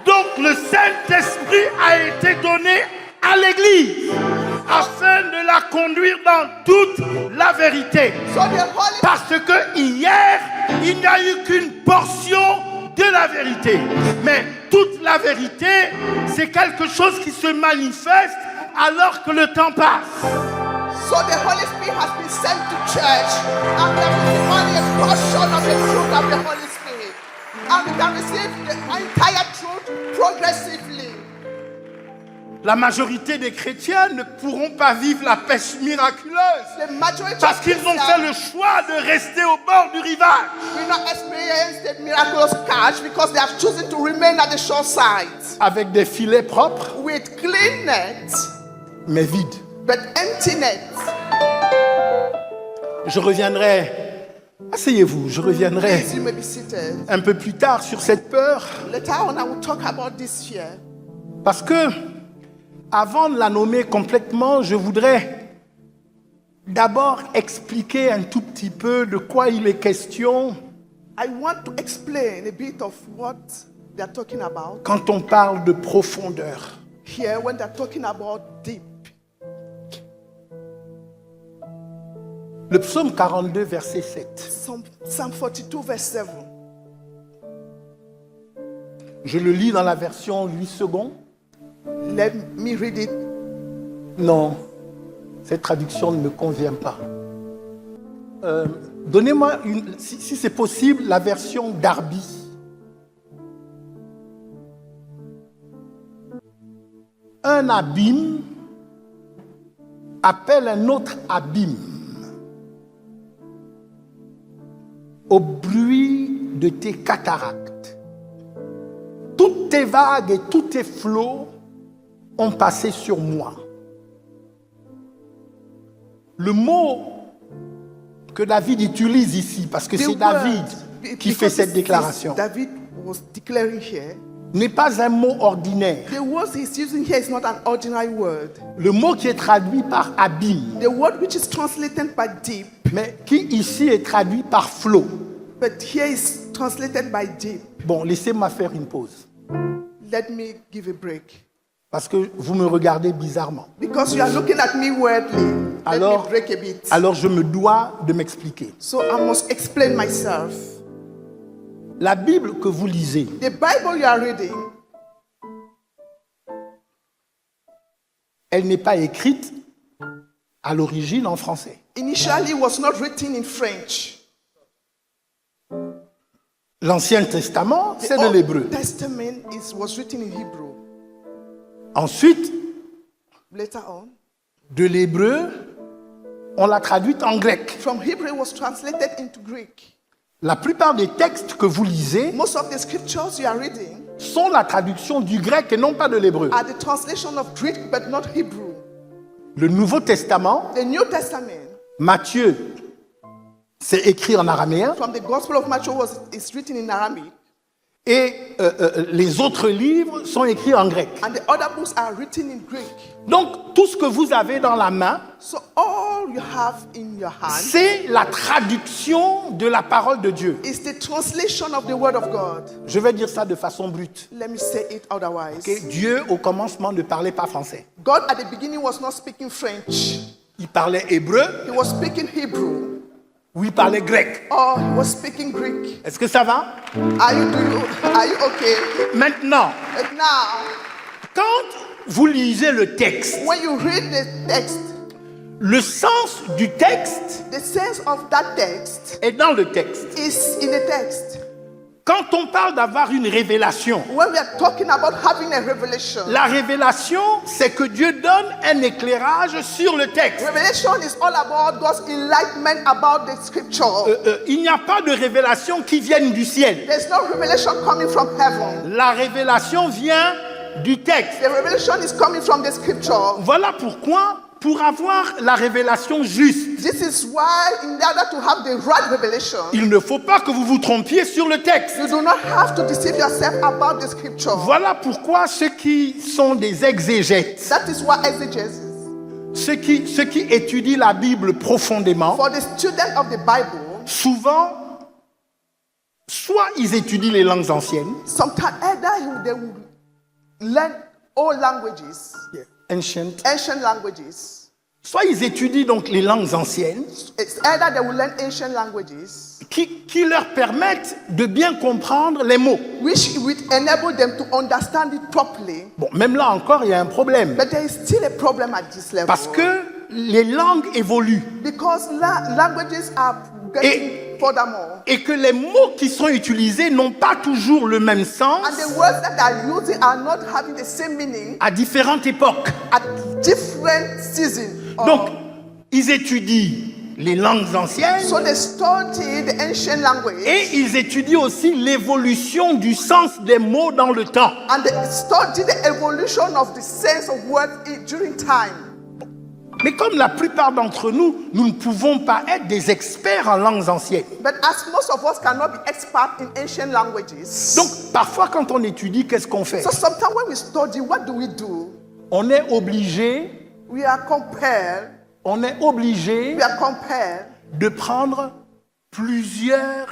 [SPEAKER 1] Donc le Saint-Esprit a été donné à l'Église afin de la conduire dans toute la vérité.
[SPEAKER 2] So the Holy
[SPEAKER 1] Parce que hier, il n'y a eu qu'une portion de la vérité. Mais toute la vérité, c'est quelque chose qui se manifeste alors que le temps passe.
[SPEAKER 2] So the Holy Spirit has been sent to church, and we have received only a portion of the truth of the Holy Spirit. And we can receive the entire truth progressively.
[SPEAKER 1] La majorité des chrétiens ne pourront pas vivre la pêche miraculeuse
[SPEAKER 2] The majority
[SPEAKER 1] parce
[SPEAKER 2] of
[SPEAKER 1] qu'ils ont fait le choix de rester au bord du rivage.
[SPEAKER 2] will not experience the miraculous catch because they have chosen to remain at the shore side
[SPEAKER 1] Avec des filets propres,
[SPEAKER 2] with clean nets
[SPEAKER 1] mais vides.
[SPEAKER 2] but empty nets.
[SPEAKER 1] Je reviendrai, asseyez-vous, je reviendrai
[SPEAKER 2] Please, you may be seated.
[SPEAKER 1] un peu plus tard sur cette peur
[SPEAKER 2] Later on, I will talk about this fear.
[SPEAKER 1] parce que, avant de la nommer complètement, je voudrais d'abord expliquer un tout petit peu de quoi il est question
[SPEAKER 2] I want to explain a bit of what they are talking about
[SPEAKER 1] quand on parle de profondeur.
[SPEAKER 2] here when they're talking about deep.
[SPEAKER 1] Le psaume 42, verset 7.
[SPEAKER 2] Psalm 42, verse 7.
[SPEAKER 1] Je le lis dans la version 8 secondes.
[SPEAKER 2] Let me read it.
[SPEAKER 1] Non, cette traduction ne me convient pas. Donnez-moi, si c'est possible, la version Darby. Un abîme appelle un autre abîme au bruit de tes cataractes. Toutes tes vagues et tous tes flots ont passé sur moi. Le mot que David utilise ici, parce que
[SPEAKER 2] The
[SPEAKER 1] c'est David
[SPEAKER 2] word,
[SPEAKER 1] qui fait
[SPEAKER 2] because
[SPEAKER 1] cette
[SPEAKER 2] this
[SPEAKER 1] déclaration,
[SPEAKER 2] David was declaring here.
[SPEAKER 1] n'est pas un mot ordinaire.
[SPEAKER 2] The word he's using here is not an ordinary word.
[SPEAKER 1] Le mot qui est traduit par abîme,
[SPEAKER 2] The word which is translated by deep,
[SPEAKER 1] mais qui ici est traduit par flot.
[SPEAKER 2] but here is translated by deep.
[SPEAKER 1] Bon, laissez-moi faire une pause,
[SPEAKER 2] Let me give a break.
[SPEAKER 1] parce que vous me regardez bizarrement.
[SPEAKER 2] Because you are looking at me weirdly. Let
[SPEAKER 1] Alors,
[SPEAKER 2] me break a bit.
[SPEAKER 1] alors je me dois de m'expliquer.
[SPEAKER 2] So I must explain myself.
[SPEAKER 1] La Bible que vous lisez,
[SPEAKER 2] The Bible you are reading,
[SPEAKER 1] elle n'est pas écrite à l'origine en français.
[SPEAKER 2] initially was not written in French.
[SPEAKER 1] L'Ancien Testament,
[SPEAKER 2] The
[SPEAKER 1] c'est de
[SPEAKER 2] Old
[SPEAKER 1] l'hébreu.
[SPEAKER 2] Testament was written in Hebrew.
[SPEAKER 1] Ensuite,
[SPEAKER 2] Later on,
[SPEAKER 1] de l'hébreu, on l'a traduite en grec.
[SPEAKER 2] from Hebrew it was translated into Greek.
[SPEAKER 1] La plupart des textes que vous lisez
[SPEAKER 2] Most of the scriptures you are reading
[SPEAKER 1] sont la traduction du grec et non pas de l'hébreu.
[SPEAKER 2] are the translation of Greek but not Hebrew.
[SPEAKER 1] Le Nouveau Testament,
[SPEAKER 2] The New Testament
[SPEAKER 1] Matthieu, c'est écrit en araméen
[SPEAKER 2] from the Gospel of Matthew is written in Aramaic,
[SPEAKER 1] et les autres livres sont écrits en grec.
[SPEAKER 2] and the other books are written in Greek.
[SPEAKER 1] Donc, tout ce que vous avez dans la main,
[SPEAKER 2] So all you have in your hand
[SPEAKER 1] c'est la traduction de la parole de Dieu.
[SPEAKER 2] is the translation of the Word of God.
[SPEAKER 1] Je vais dire ça de façon brute.
[SPEAKER 2] Let me say it otherwise.
[SPEAKER 1] Ok? Dieu, au commencement, ne parlait pas français.
[SPEAKER 2] God at the beginning was not speaking French.
[SPEAKER 1] Il parlait hébreu
[SPEAKER 2] He was speaking Hebrew
[SPEAKER 1] ou il parlait grec.
[SPEAKER 2] or he was speaking Greek.
[SPEAKER 1] Est-ce que ça va?
[SPEAKER 2] Are you okay?
[SPEAKER 1] Maintenant,
[SPEAKER 2] And now,
[SPEAKER 1] quand vous lisez le texte,
[SPEAKER 2] when you read the text,
[SPEAKER 1] le sens du texte
[SPEAKER 2] the sense of that text
[SPEAKER 1] est dans le texte.
[SPEAKER 2] is in the text.
[SPEAKER 1] Quand on parle d'avoir une révélation,
[SPEAKER 2] When we are talking about having a revelation,
[SPEAKER 1] la révélation, c'est que Dieu donne un éclairage sur le texte.
[SPEAKER 2] revelation is all about God's enlightenment about the scripture.
[SPEAKER 1] Il n'y a pas de révélation qui vienne du ciel.
[SPEAKER 2] There's no revelation coming from heaven.
[SPEAKER 1] La révélation vient du texte.
[SPEAKER 2] The revelation is coming from the scripture.
[SPEAKER 1] Voilà pourquoi, pour avoir la révélation juste,
[SPEAKER 2] This is why, in order to have the right revelation,
[SPEAKER 1] il ne faut pas que vous vous trompiez sur le texte.
[SPEAKER 2] you do not have to deceive yourself about the scripture.
[SPEAKER 1] Voilà pourquoi ceux qui sont des exégètes,
[SPEAKER 2] That is why exegesis,
[SPEAKER 1] ceux qui étudient la Bible profondément,
[SPEAKER 2] for the student of the Bible,
[SPEAKER 1] souvent, soit ils étudient les langues anciennes,
[SPEAKER 2] sometimes either they will learn old languages,
[SPEAKER 1] ancient,
[SPEAKER 2] ancient languages.
[SPEAKER 1] soit ils étudient donc les langues anciennes,
[SPEAKER 2] It's either they will learn ancient languages,
[SPEAKER 1] qui leur permettent de bien comprendre les mots.
[SPEAKER 2] which will enable them to understand it properly.
[SPEAKER 1] Bon, même là encore, il y a un problème.
[SPEAKER 2] But there is still a problem at this level.
[SPEAKER 1] Parce que les langues évoluent
[SPEAKER 2] Because languages are getting furthermore.
[SPEAKER 1] et que les mots qui sont utilisés n'ont pas toujours le même sens
[SPEAKER 2] And the words that are using are not having the same meaning
[SPEAKER 1] à différentes époques.
[SPEAKER 2] at different seasons.
[SPEAKER 1] Donc, ils étudient les langues anciennes
[SPEAKER 2] So they study the ancient language
[SPEAKER 1] et ils étudient aussi l'évolution du sens des mots dans le temps.
[SPEAKER 2] and they study the evolution of the sense of words during time.
[SPEAKER 1] Mais comme la plupart d'entre nous, nous ne pouvons pas être des experts en langues anciennes.
[SPEAKER 2] But as most of us cannot be experts in ancient languages,
[SPEAKER 1] Donc, parfois, quand on étudie, qu'est-ce qu'on fait?
[SPEAKER 2] so sometimes when we study, what do?
[SPEAKER 1] On est obligé
[SPEAKER 2] We are compelled
[SPEAKER 1] de prendre plusieurs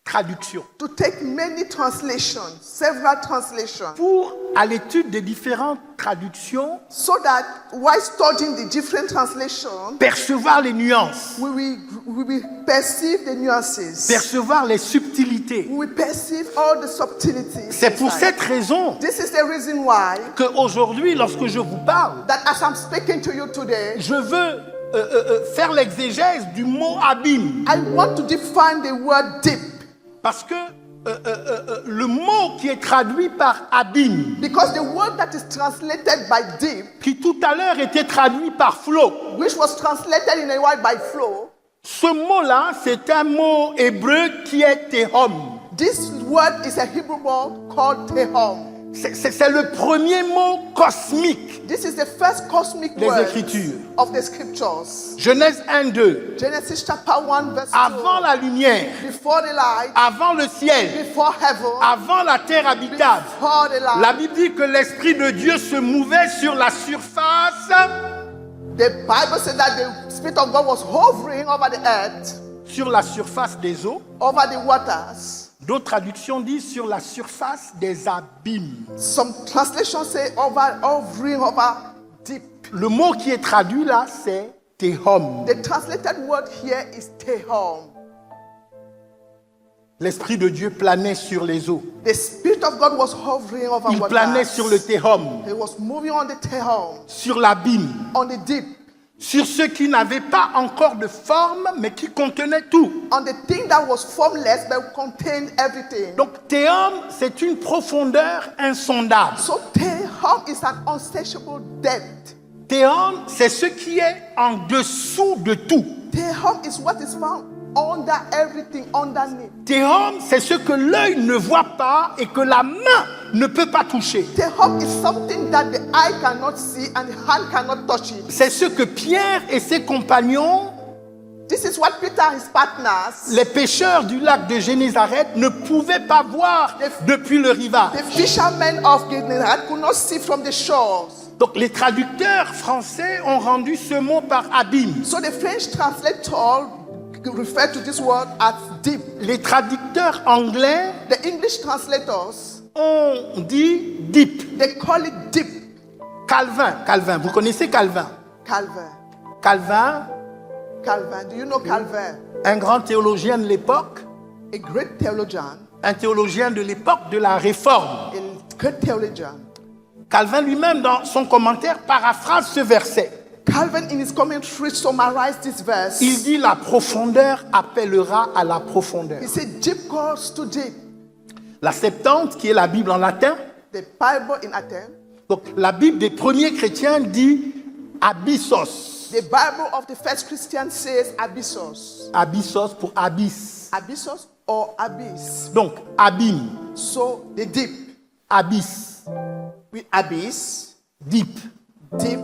[SPEAKER 1] traductions
[SPEAKER 2] to take many translations, several translations,
[SPEAKER 1] pour, à l'étude des différentes traductions,
[SPEAKER 2] so that while studying the different translations,
[SPEAKER 1] percevoir les nuances,
[SPEAKER 2] we will perceive the nuances.
[SPEAKER 1] percevoir les subtilités.
[SPEAKER 2] We will perceive all the subtleties.
[SPEAKER 1] C'est pour
[SPEAKER 2] inside.
[SPEAKER 1] cette raison
[SPEAKER 2] This is the reason why
[SPEAKER 1] qu'aujourd'hui, lorsque je vous parle,
[SPEAKER 2] that as I'm speaking to you today,
[SPEAKER 1] je veux faire l'exégèse du mot abîme.
[SPEAKER 2] I want to define the word deep.
[SPEAKER 1] Parce que le mot qui est traduit par abîme,
[SPEAKER 2] Because the word that is translated by deep,
[SPEAKER 1] qui tout à l'heure était traduit par flot,
[SPEAKER 2] which was translated in a word by flow,
[SPEAKER 1] ce mot-là, c'est un mot hébreu qui est tehom.
[SPEAKER 2] this word is a Hebrew word called tehom.
[SPEAKER 1] C'est le premier mot cosmique
[SPEAKER 2] This is the first cosmic
[SPEAKER 1] des
[SPEAKER 2] word
[SPEAKER 1] Écritures.
[SPEAKER 2] of the scriptures.
[SPEAKER 1] Genèse 1, 2.
[SPEAKER 2] Genesis chapter 1 verse 2.
[SPEAKER 1] Avant la lumière,
[SPEAKER 2] Before the light,
[SPEAKER 1] avant le ciel,
[SPEAKER 2] before heaven,
[SPEAKER 1] avant la terre habitable,
[SPEAKER 2] before the light.
[SPEAKER 1] la Bible dit que l'Esprit de Dieu se mouvait sur la surface,
[SPEAKER 2] The Bible said that the Spirit of God was hovering over the earth,
[SPEAKER 1] sur la surface des eaux.
[SPEAKER 2] over the waters.
[SPEAKER 1] D'autres traductions disent sur la surface des abîmes.
[SPEAKER 2] Some translations say hovering over deep.
[SPEAKER 1] Le mot qui est traduit là, c'est tehom.
[SPEAKER 2] The translated word here is tehom.
[SPEAKER 1] L'Esprit de Dieu planait sur les eaux.
[SPEAKER 2] The Spirit of God was hovering over
[SPEAKER 1] Il
[SPEAKER 2] waters.
[SPEAKER 1] planait sur le tehom,
[SPEAKER 2] He was moving on the tehom,
[SPEAKER 1] sur l'abîme.
[SPEAKER 2] on the deep.
[SPEAKER 1] sur ce qui n'avait pas encore de forme, mais qui contenait tout.
[SPEAKER 2] On the thing that was formless but contained everything.
[SPEAKER 1] Donc, Théum, c'est une profondeur insondable.
[SPEAKER 2] So Tehom is an unsearchable depth.
[SPEAKER 1] Théum, c'est ce qui est en dessous de tout.
[SPEAKER 2] Tehom is what is found under everything, underneath.
[SPEAKER 1] Théum, c'est ce que l'œil ne voit pas et que la main ne peut pas toucher.
[SPEAKER 2] Tehom is something that the eye cannot see and the hand cannot touch it.
[SPEAKER 1] C'est ce que Pierre et ses compagnons,
[SPEAKER 2] This is what Peter and his partners,
[SPEAKER 1] les pêcheurs du lac de Génézareth, ne pouvaient pas voir depuis le rivage.
[SPEAKER 2] the fishermen of Gennesaret, could not see from the shores.
[SPEAKER 1] Donc les traducteurs français ont rendu ce mot par abîme.
[SPEAKER 2] So the French translator referred to this word as deep.
[SPEAKER 1] Les traducteurs anglais
[SPEAKER 2] The English translators,
[SPEAKER 1] ont dit deep.
[SPEAKER 2] they call it deep.
[SPEAKER 1] Calvin, vous connaissez Calvin? Calvin,
[SPEAKER 2] Calvin, do you know Calvin?
[SPEAKER 1] un grand théologien de l'époque,
[SPEAKER 2] A great theologian,
[SPEAKER 1] un théologien de l'époque de la Réforme.
[SPEAKER 2] a great theologian.
[SPEAKER 1] Calvin lui-même, dans son commentaire, paraphrase ce verset.
[SPEAKER 2] Calvin, in his commentary, summarized this verse.
[SPEAKER 1] Il dit la profondeur appellera à la profondeur.
[SPEAKER 2] He said, deep calls to deep.
[SPEAKER 1] La Septante, qui est la Bible en latin,
[SPEAKER 2] The Bible in Athens,
[SPEAKER 1] donc la Bible des premiers chrétiens dit abyssos.
[SPEAKER 2] the Bible of the first Christian says abyssos.
[SPEAKER 1] Abyssos pour abysse.
[SPEAKER 2] Abyssos or abyss.
[SPEAKER 1] Donc abîme,
[SPEAKER 2] So the deep.
[SPEAKER 1] abysse,
[SPEAKER 2] With abyss,
[SPEAKER 1] deep,
[SPEAKER 2] deep,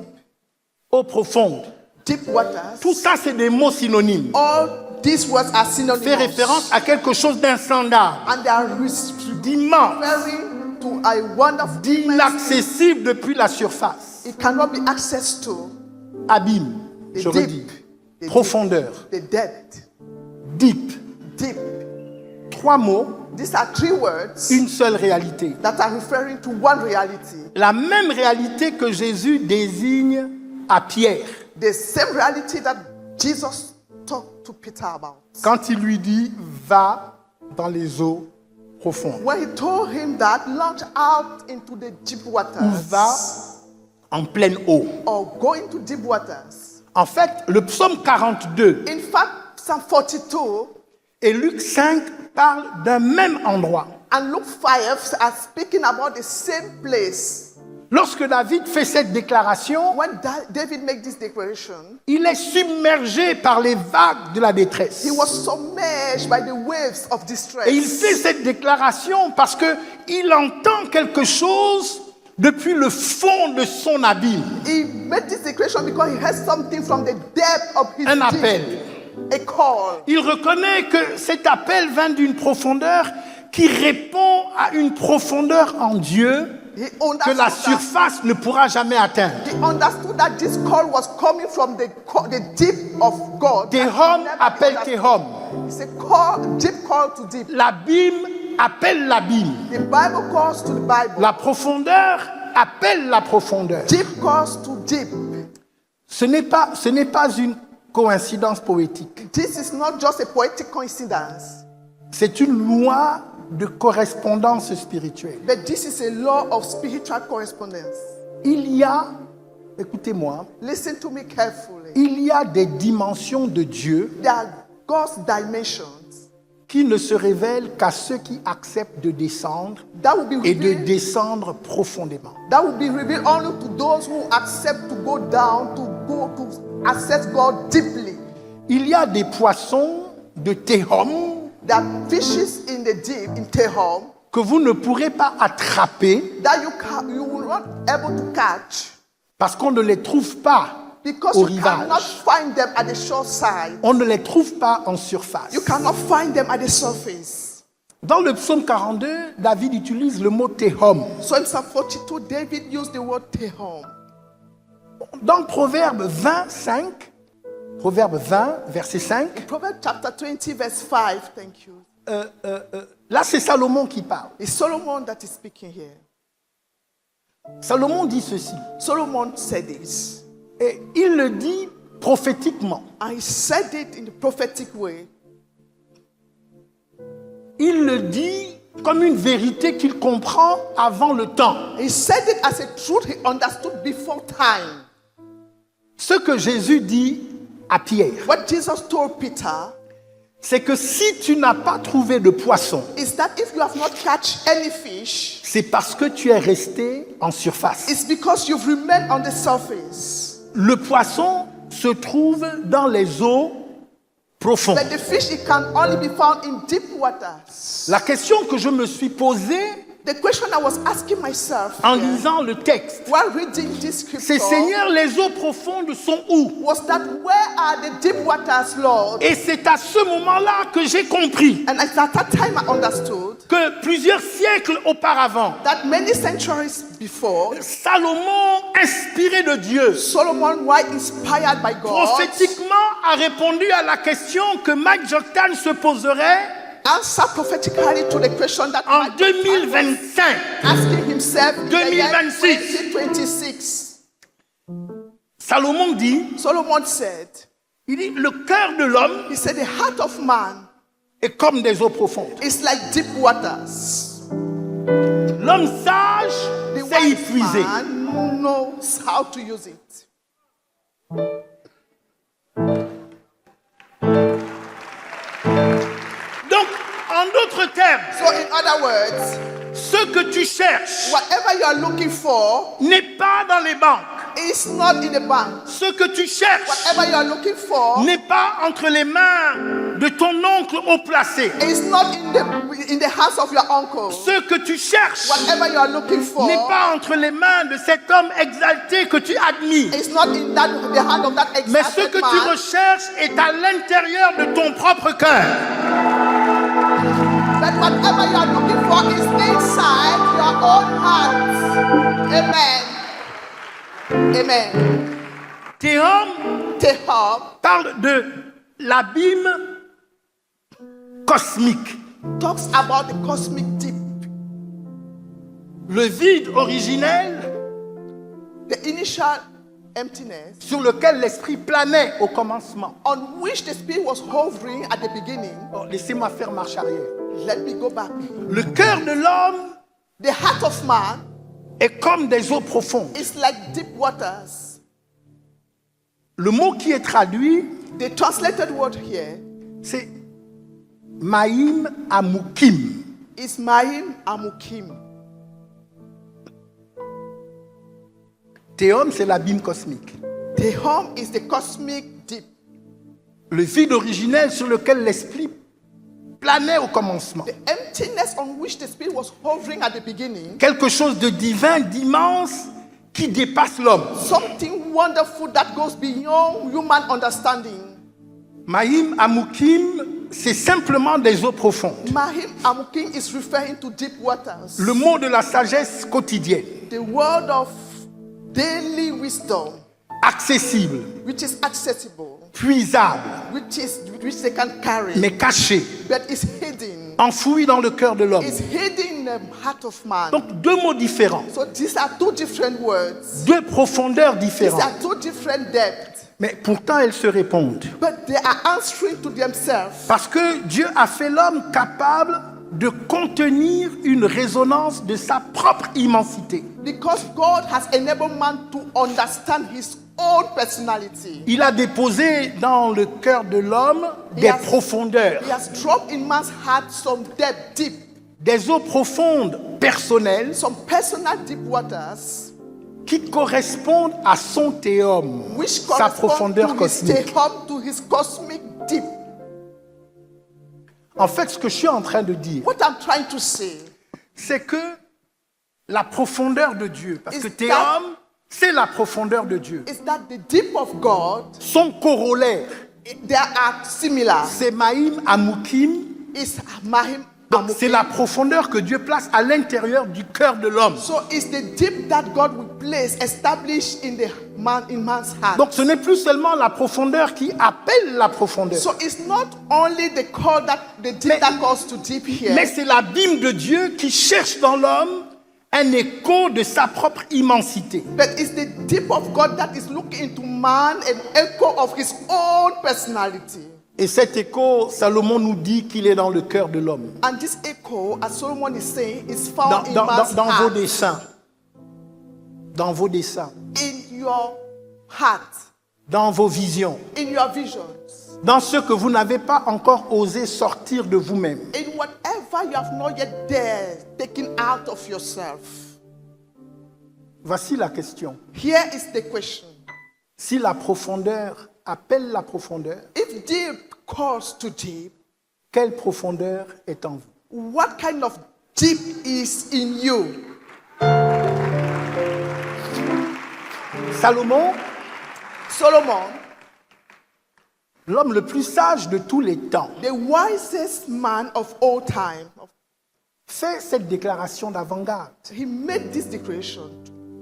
[SPEAKER 1] eau profonde.
[SPEAKER 2] deep waters.
[SPEAKER 1] Tout ça, c'est des mots synonymes.
[SPEAKER 2] All these words are
[SPEAKER 1] Fait
[SPEAKER 2] synonymous.
[SPEAKER 1] référence à quelque chose d'insondable,
[SPEAKER 2] And they are
[SPEAKER 1] d'immense,
[SPEAKER 2] referring to a wonderful dimension.
[SPEAKER 1] d'inaccessible depuis la surface.
[SPEAKER 2] It cannot be accessed to.
[SPEAKER 1] Abîme,
[SPEAKER 2] The
[SPEAKER 1] je
[SPEAKER 2] deep.
[SPEAKER 1] redis.
[SPEAKER 2] The
[SPEAKER 1] Profondeur,
[SPEAKER 2] The depth.
[SPEAKER 1] deep.
[SPEAKER 2] Deep.
[SPEAKER 1] 3 mots,
[SPEAKER 2] These are 3 words
[SPEAKER 1] une seule réalité.
[SPEAKER 2] that are referring to one reality.
[SPEAKER 1] La même réalité que Jésus désigne à Pierre
[SPEAKER 2] The same reality that Jesus talked to Peter about.
[SPEAKER 1] quand il lui dit « Va dans les eaux profondes
[SPEAKER 2] When he told him that, launch out into the deep »
[SPEAKER 1] ou «
[SPEAKER 2] waters.
[SPEAKER 1] Va en pleine eau ».
[SPEAKER 2] Or go into deep waters.
[SPEAKER 1] En fait, le psaume 42
[SPEAKER 2] In fact, Psalm 42
[SPEAKER 1] et Luc 5 parlent d'un même endroit.
[SPEAKER 2] and Luke 5 are speaking about the same place.
[SPEAKER 1] Lorsque David fait cette déclaration,
[SPEAKER 2] When David made this declaration,
[SPEAKER 1] il est submergé par les vagues de la détresse.
[SPEAKER 2] he was submerged by the waves of distress.
[SPEAKER 1] Et il fait cette déclaration parce qu'il entend quelque chose depuis le fond de son abîme.
[SPEAKER 2] He made this declaration because he heard something from the depth of his
[SPEAKER 1] Un
[SPEAKER 2] deep.
[SPEAKER 1] appel.
[SPEAKER 2] A call.
[SPEAKER 1] Il reconnaît que cet appel vient d'une profondeur qui répond à une profondeur en Dieu
[SPEAKER 2] He
[SPEAKER 1] que la
[SPEAKER 2] understood,
[SPEAKER 1] surface ne pourra jamais atteindre.
[SPEAKER 2] he understood that this call was coming from the deep of God.
[SPEAKER 1] Téhom appelle Téhom.
[SPEAKER 2] It's a call, deep call to deep.
[SPEAKER 1] L'abîme appelle l'abîme.
[SPEAKER 2] The Bible calls to the Bible.
[SPEAKER 1] La profondeur appelle la profondeur.
[SPEAKER 2] Deep calls to deep.
[SPEAKER 1] Ce n'est pas une coïncidence poétique.
[SPEAKER 2] This is not just a poetic coincidence,
[SPEAKER 1] C'est une loi de correspondance spirituelle.
[SPEAKER 2] but this is a law of spiritual correspondence.
[SPEAKER 1] Il y a, écoutez-moi,
[SPEAKER 2] Listen to me carefully.
[SPEAKER 1] il y a des dimensions de Dieu
[SPEAKER 2] There are God's dimensions
[SPEAKER 1] qui ne se révèlent qu'à ceux qui acceptent de descendre
[SPEAKER 2] that will be
[SPEAKER 1] et de
[SPEAKER 2] revealed,
[SPEAKER 1] descendre profondément.
[SPEAKER 2] that will be revealed only to those who accept to go down, to go to access God deeply.
[SPEAKER 1] Il y a des poissons de Téhom
[SPEAKER 2] There are fishes in the deep, in Tehom,
[SPEAKER 1] que vous ne pourrez pas attraper
[SPEAKER 2] that you will not able to catch
[SPEAKER 1] parce qu'on ne les trouve pas
[SPEAKER 2] because
[SPEAKER 1] au
[SPEAKER 2] you cannot
[SPEAKER 1] rivage.
[SPEAKER 2] find them at the shore side.
[SPEAKER 1] On ne les trouve pas en surface.
[SPEAKER 2] You cannot find them at the surface.
[SPEAKER 1] Dans le psaume 42, David utilise le mot Téhom.
[SPEAKER 2] So in Psalm 42, David used the word Tehom.
[SPEAKER 1] Dans Proverbe 25, Proverbe 20, verset 5,
[SPEAKER 2] Proverbs chapter 20, verse 5, thank you.
[SPEAKER 1] là c'est Salomon qui parle.
[SPEAKER 2] It's Solomon that is speaking here.
[SPEAKER 1] Salomon dit ceci,
[SPEAKER 2] Solomon said this,
[SPEAKER 1] et il le dit prophétiquement.
[SPEAKER 2] and he said it in the prophetic way.
[SPEAKER 1] Il le dit comme une vérité qu'il comprend avant le temps.
[SPEAKER 2] He said it as a truth he understood before time.
[SPEAKER 1] Ce que Jésus dit à Pierre,
[SPEAKER 2] What Jesus told Peter
[SPEAKER 1] c'est que si tu n'as pas trouvé de poisson,
[SPEAKER 2] is that if you have not catch any fish,
[SPEAKER 1] c'est parce que tu es resté en surface.
[SPEAKER 2] it's because you've remained on the surface.
[SPEAKER 1] Le poisson se trouve dans les eaux profondes.
[SPEAKER 2] But the fish, it can only be found in deep waters.
[SPEAKER 1] La question que je me suis posée
[SPEAKER 2] The question I was asking myself
[SPEAKER 1] en
[SPEAKER 2] here,
[SPEAKER 1] lisant le texte,
[SPEAKER 2] while reading this
[SPEAKER 1] c'est
[SPEAKER 2] scripture,
[SPEAKER 1] Seigneur, les eaux profondes sont où?
[SPEAKER 2] was that where are the deep waters, Lord?
[SPEAKER 1] Et c'est à ce moment-là que j'ai compris
[SPEAKER 2] And at that time I understood
[SPEAKER 1] que plusieurs siècles auparavant,
[SPEAKER 2] that many centuries before,
[SPEAKER 1] Salomon, inspiré de Dieu,
[SPEAKER 2] Solomon, while inspired by God,
[SPEAKER 1] prophétiquement a répondu à la question que Mike Joktan se poserait
[SPEAKER 2] answered prophetically to the question that
[SPEAKER 1] en
[SPEAKER 2] Mike was
[SPEAKER 1] 2025.
[SPEAKER 2] asking himself in the year
[SPEAKER 1] 2026.
[SPEAKER 2] 2026.
[SPEAKER 1] Salomon dit,
[SPEAKER 2] Solomon said,
[SPEAKER 1] il dit, le cœur de l'homme
[SPEAKER 2] he said, the heart of man
[SPEAKER 1] est comme des eaux profondes.
[SPEAKER 2] is like deep waters.
[SPEAKER 1] L'homme sage
[SPEAKER 2] The
[SPEAKER 1] sait y
[SPEAKER 2] wise
[SPEAKER 1] puiser.
[SPEAKER 2] man knows how to use it.
[SPEAKER 1] Donc, en d'autres termes,
[SPEAKER 2] So in other words,
[SPEAKER 1] ce que tu cherches
[SPEAKER 2] whatever you are looking for
[SPEAKER 1] n'est pas dans les banques.
[SPEAKER 2] is not in the bank.
[SPEAKER 1] Ce que tu cherches
[SPEAKER 2] Whatever you are looking for
[SPEAKER 1] n'est pas entre les mains de ton oncle haut placé.
[SPEAKER 2] is not in the hands of your uncle.
[SPEAKER 1] Ce que tu cherches
[SPEAKER 2] Whatever you are looking for
[SPEAKER 1] n'est pas entre les mains de cet homme exalté que tu admires.
[SPEAKER 2] is not in the hand of that
[SPEAKER 1] Mais ce
[SPEAKER 2] exalted
[SPEAKER 1] que tu
[SPEAKER 2] man.
[SPEAKER 1] recherches est à l'intérieur de ton propre cœur.
[SPEAKER 2] But whatever you are looking for is inside your own heart. Amen. Amen.
[SPEAKER 1] Théom
[SPEAKER 2] Tehom
[SPEAKER 1] parle de l'abîme cosmique.
[SPEAKER 2] talks about the cosmic deep,
[SPEAKER 1] Le vide originel
[SPEAKER 2] the initial emptiness
[SPEAKER 1] sur lequel l'esprit planait au commencement.
[SPEAKER 2] on which the spirit was hovering at the beginning.
[SPEAKER 1] Oh, laissez-moi faire marche arrière.
[SPEAKER 2] Let me go back.
[SPEAKER 1] Le cœur de l'homme
[SPEAKER 2] The heart of man
[SPEAKER 1] est comme des eaux profondes.
[SPEAKER 2] is like deep waters.
[SPEAKER 1] Le mot qui est traduit,
[SPEAKER 2] The translated word here
[SPEAKER 1] c'est Maïm Amukim.
[SPEAKER 2] is Mahim Amukim.
[SPEAKER 1] Théom, c'est l'abîme cosmique.
[SPEAKER 2] Tehom is the cosmic deep.
[SPEAKER 1] Le vide originel sur lequel l'esprit planait au commencement.
[SPEAKER 2] The emptiness on which the spirit was hovering at the beginning.
[SPEAKER 1] Quelque chose de divin, d'immense, qui dépasse l'homme.
[SPEAKER 2] Something wonderful that goes beyond human understanding.
[SPEAKER 1] Maïm Amukim, c'est simplement des eaux profondes.
[SPEAKER 2] Mahim Amukim is referring to deep waters.
[SPEAKER 1] Le mot de la sagesse quotidienne,
[SPEAKER 2] The word of daily wisdom,
[SPEAKER 1] accessible,
[SPEAKER 2] which is accessible,
[SPEAKER 1] puisable,
[SPEAKER 2] which they can carry,
[SPEAKER 1] mais caché,
[SPEAKER 2] but is hidden.
[SPEAKER 1] enfoui dans le cœur de l'homme.
[SPEAKER 2] Is hidden in the heart of man.
[SPEAKER 1] Donc deux mots différents,
[SPEAKER 2] So these are two different words.
[SPEAKER 1] deux profondeurs
[SPEAKER 2] These
[SPEAKER 1] différentes,
[SPEAKER 2] are two different depths.
[SPEAKER 1] mais pourtant elles se répondent.
[SPEAKER 2] But they are answering to themselves.
[SPEAKER 1] Parce que Dieu a fait l'homme capable de contenir une résonance de sa propre immensité.
[SPEAKER 2] Because God has enabled man to understand his own personality.
[SPEAKER 1] Il a déposé dans le cœur de l'homme des
[SPEAKER 2] Yes.
[SPEAKER 1] profondeurs,
[SPEAKER 2] He has dropped in man's heart some depth, deep,
[SPEAKER 1] des eaux profondes personnelles
[SPEAKER 2] some personal deep waters,
[SPEAKER 1] qui correspondent à son théum,
[SPEAKER 2] which
[SPEAKER 1] sa
[SPEAKER 2] correspond
[SPEAKER 1] profondeur
[SPEAKER 2] to his
[SPEAKER 1] cosmique.
[SPEAKER 2] tehom, to his cosmic deep.
[SPEAKER 1] En fait, ce que je suis en train de dire,
[SPEAKER 2] What I'm trying to say
[SPEAKER 1] c'est que la profondeur de Dieu, parce
[SPEAKER 2] Is
[SPEAKER 1] que
[SPEAKER 2] that-
[SPEAKER 1] théum, c'est la profondeur de Dieu.
[SPEAKER 2] is that the deep of God,
[SPEAKER 1] Son corollaire,
[SPEAKER 2] they are similar.
[SPEAKER 1] c'est Maïm Amukim.
[SPEAKER 2] Is Mahim
[SPEAKER 1] Donc, c'est
[SPEAKER 2] Amukim.
[SPEAKER 1] la profondeur que Dieu place à l'intérieur du cœur de l'homme.
[SPEAKER 2] So it's the deep that God will place, established in the man, in man's heart.
[SPEAKER 1] Donc ce n'est plus seulement la profondeur qui appelle la profondeur,
[SPEAKER 2] So it's not only the call that the deep
[SPEAKER 1] Mais-
[SPEAKER 2] that calls to deep here,
[SPEAKER 1] mais c'est l'abîme de Dieu qui cherche dans l'homme un écho de sa propre immensité.
[SPEAKER 2] but it's the deep of God that is looking into man, an echo of his own personality.
[SPEAKER 1] Et cet écho, Salomon nous dit qu'il est dans le cœur de l'homme.
[SPEAKER 2] And this echo, as Solomon is saying, is
[SPEAKER 1] Dans,
[SPEAKER 2] found in
[SPEAKER 1] dans-
[SPEAKER 2] man's
[SPEAKER 1] dans vos
[SPEAKER 2] heart.
[SPEAKER 1] dessins. Dans vos dessins.
[SPEAKER 2] In your heart.
[SPEAKER 1] dans vos visions,
[SPEAKER 2] in your visions,
[SPEAKER 1] dans ce que vous n'avez pas encore osé sortir de vous-même.
[SPEAKER 2] in whatever you have not yet dared taken out of yourself.
[SPEAKER 1] Voici la question.
[SPEAKER 2] Here is the question.
[SPEAKER 1] Si la profondeur appelle la profondeur,
[SPEAKER 2] If deep calls to deep,
[SPEAKER 1] quelle profondeur est en vous?
[SPEAKER 2] what kind of deep is in you?
[SPEAKER 1] Salomon,
[SPEAKER 2] Solomon,
[SPEAKER 1] l'homme le plus sage de tous les temps,
[SPEAKER 2] the wisest man of all time,
[SPEAKER 1] fait cette déclaration d'avant-garde.
[SPEAKER 2] he made this declaration.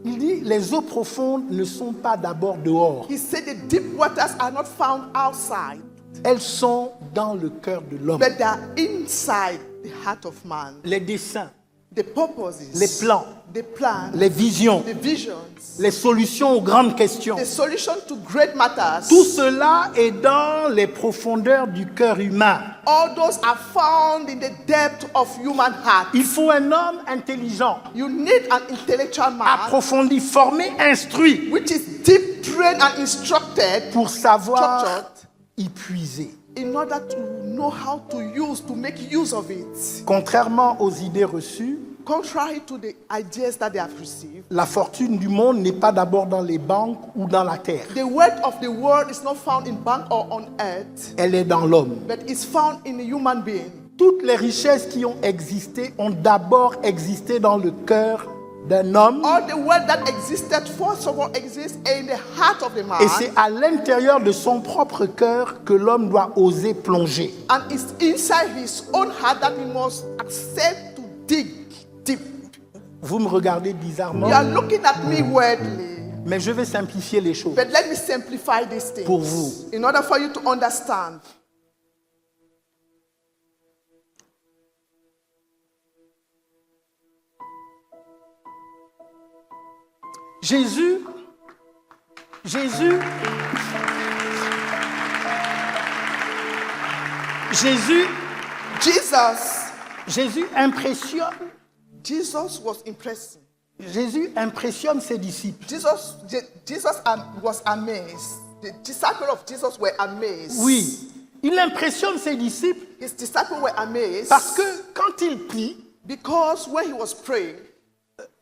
[SPEAKER 1] Il dit, les eaux profondes ne sont pas d'abord dehors,
[SPEAKER 2] He said the deep waters are not found outside,
[SPEAKER 1] elles sont dans le cœur de l'homme.
[SPEAKER 2] but they are inside the heart of man.
[SPEAKER 1] Les desseins,
[SPEAKER 2] The purposes,
[SPEAKER 1] les plans,
[SPEAKER 2] the plans,
[SPEAKER 1] les visions,
[SPEAKER 2] the visions,
[SPEAKER 1] les solutions aux grandes questions.
[SPEAKER 2] the solution to great matters.
[SPEAKER 1] Tout cela est dans les profondeurs du cœur humain.
[SPEAKER 2] All those are found in the depth of human heart.
[SPEAKER 1] Il faut un homme intelligent,
[SPEAKER 2] You need an intellectual man
[SPEAKER 1] approfondi, formé, instruit,
[SPEAKER 2] which is deep trained and instructed
[SPEAKER 1] pour savoir
[SPEAKER 2] Structured.
[SPEAKER 1] y puiser.
[SPEAKER 2] in order to know how to make use of it.
[SPEAKER 1] Contrairement aux idées reçues,
[SPEAKER 2] Contrary to the ideas that they have received,
[SPEAKER 1] la fortune du monde n'est pas d'abord dans les banques ou dans la terre.
[SPEAKER 2] the wealth of the world is not found in bank or on earth,
[SPEAKER 1] Elle est dans l'homme.
[SPEAKER 2] but is found in a human being.
[SPEAKER 1] Toutes les richesses qui ont existé ont d'abord existé dans le cœur d'un homme.
[SPEAKER 2] All the wealth that existed, first of all, exists in the heart of the man.
[SPEAKER 1] Et c'est à l'intérieur de son propre cœur que l'homme doit oser plonger.
[SPEAKER 2] And it's inside his own heart that he must accept to dig deep.
[SPEAKER 1] Vous me regardez bizarrement,
[SPEAKER 2] You are looking at me weirdly,
[SPEAKER 1] mais je vais simplifier les choses
[SPEAKER 2] but let me simplify these things
[SPEAKER 1] pour vous.
[SPEAKER 2] in order for you to understand.
[SPEAKER 1] Jésus impressionne.
[SPEAKER 2] Jesus was impressing.
[SPEAKER 1] Jésus impressionne ses disciples.
[SPEAKER 2] Jesus was amazed. The disciples of Jesus were amazed.
[SPEAKER 1] Oui, il impressionne ses disciples
[SPEAKER 2] His disciples were amazed
[SPEAKER 1] parce que quand il prie,
[SPEAKER 2] because when he was praying,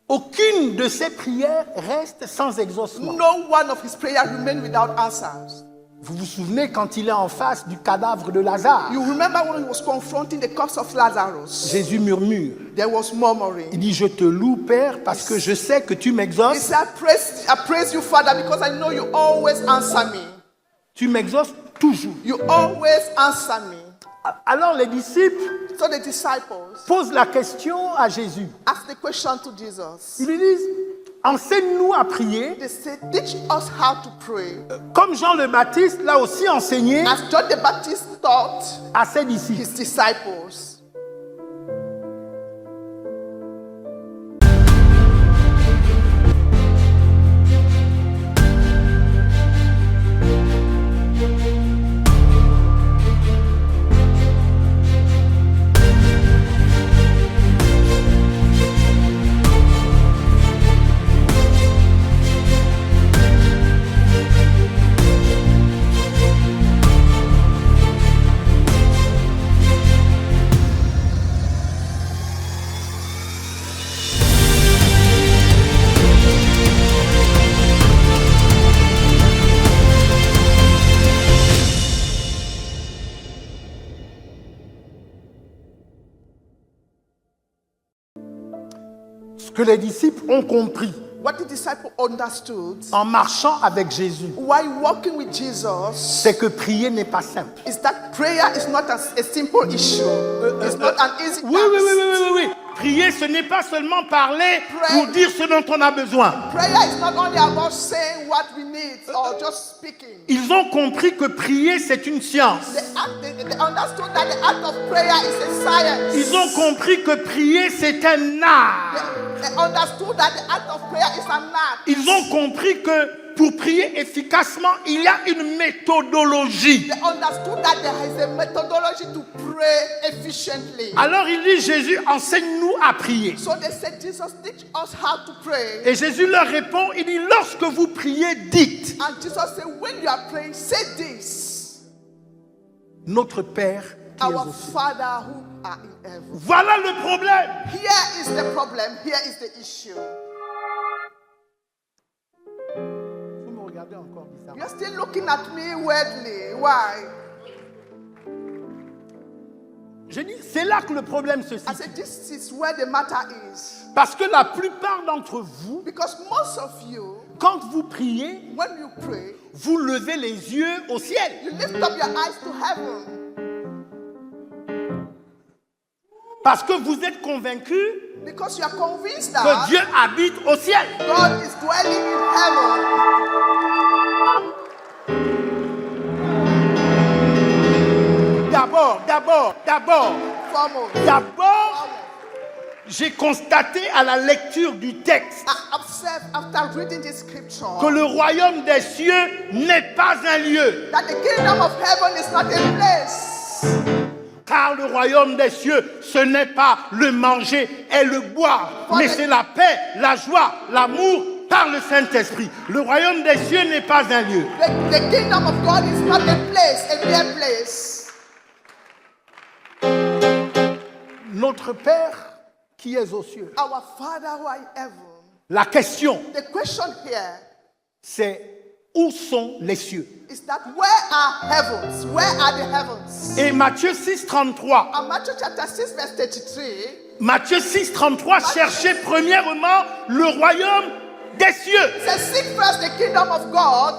[SPEAKER 1] aucune de ses prières reste sans exaucement.
[SPEAKER 2] no one of his prayers remained without answers.
[SPEAKER 1] Vous vous souvenez quand il est en face du cadavre de Lazare,
[SPEAKER 2] You remember when he was confronting the corpse of Lazarus?
[SPEAKER 1] Jésus murmure.
[SPEAKER 2] There was murmuring.
[SPEAKER 1] Il dit, je te loue, Père, parce que je sais que tu
[SPEAKER 2] He
[SPEAKER 1] m'exauces.
[SPEAKER 2] said, I praise you, Father, because I know you always answer me.
[SPEAKER 1] Tu m'exauces toujours.
[SPEAKER 2] You always answer me.
[SPEAKER 1] Alors les disciples
[SPEAKER 2] So the disciples
[SPEAKER 1] posent la question à Jésus.
[SPEAKER 2] asked the question to Jesus.
[SPEAKER 1] Ils lui disent, enseigne-nous à prier,
[SPEAKER 2] They said, teach us how to pray.
[SPEAKER 1] comme Jean le Baptiste l'a aussi enseigné
[SPEAKER 2] As John the Baptist taught
[SPEAKER 1] à ses disciples.
[SPEAKER 2] his disciples.
[SPEAKER 1] Ce que les disciples ont compris
[SPEAKER 2] What the disciples understood
[SPEAKER 1] en marchant avec Jésus,
[SPEAKER 2] while walking with Jesus
[SPEAKER 1] c'est que prier n'est pas simple.
[SPEAKER 2] is that prayer is not a simple issue. It's not an easy
[SPEAKER 1] Oui,
[SPEAKER 2] task.
[SPEAKER 1] oui, oui, oui, oui, oui. Prier, ce n'est pas seulement parler pour dire ce dont on a besoin.
[SPEAKER 2] Prayer is not only about saying what we need or just speaking.
[SPEAKER 1] Ils ont compris que prier, c'est une science.
[SPEAKER 2] They understood that the act of prayer is a science.
[SPEAKER 1] Ils ont compris que prier, c'est un art.
[SPEAKER 2] They understood that the act of prayer is an art.
[SPEAKER 1] Ils ont compris que pour prier efficacement, il y a une méthodologie.
[SPEAKER 2] They understood that there is a methodology to pray efficiently.
[SPEAKER 1] Alors il dit, Jésus, enseigne-nous à prier.
[SPEAKER 2] So they said, Jesus, teach us how to pray.
[SPEAKER 1] Et Jésus leur répond, il dit, lorsque vous priez, dites,
[SPEAKER 2] And Jesus said, when you are praying, say this.
[SPEAKER 1] notre Père qui est
[SPEAKER 2] Our
[SPEAKER 1] aux cieux.
[SPEAKER 2] Father who are in heaven.
[SPEAKER 1] Voilà le problème.
[SPEAKER 2] Here is the problem. Here is the issue.
[SPEAKER 1] Vous me regardez encore bizarrement.
[SPEAKER 2] You're still looking at me weirdly. Why?
[SPEAKER 1] Je dis, c'est là que le problème se
[SPEAKER 2] I
[SPEAKER 1] situe.
[SPEAKER 2] said, this is where the matter is.
[SPEAKER 1] Parce que la plupart d'entre vous,
[SPEAKER 2] Because most of you,
[SPEAKER 1] quand vous priez,
[SPEAKER 2] when you pray,
[SPEAKER 1] vous levez les yeux au ciel.
[SPEAKER 2] you lift up your eyes to heaven.
[SPEAKER 1] Parce que vous êtes convaincu
[SPEAKER 2] Because you are convinced
[SPEAKER 1] que
[SPEAKER 2] that
[SPEAKER 1] Dieu habite au ciel.
[SPEAKER 2] God is dwelling in heaven.
[SPEAKER 1] D'abord, j'ai constaté à la lecture du texte
[SPEAKER 2] I observed after reading this scripture
[SPEAKER 1] que le royaume des cieux n'est pas un lieu.
[SPEAKER 2] that the kingdom of heaven is not a place.
[SPEAKER 1] Car le royaume des cieux, ce n'est pas le manger et le boire, mais c'est la paix, la joie, l'amour par le Saint-Esprit. Le royaume des cieux n'est pas un lieu.
[SPEAKER 2] The kingdom of God is not a place, a mere place.
[SPEAKER 1] Notre Père qui est aux cieux.
[SPEAKER 2] Our Father who art in heaven.
[SPEAKER 1] La question,
[SPEAKER 2] The question here
[SPEAKER 1] c'est où sont les cieux?
[SPEAKER 2] is that where are heavens? Where are the heavens?
[SPEAKER 1] Et Matthieu 6, 33.
[SPEAKER 2] And Matthew chapter 6 verse 33.
[SPEAKER 1] Matthieu 6, 33, cherchez premièrement le royaume des cieux
[SPEAKER 2] Says, seek first the kingdom of God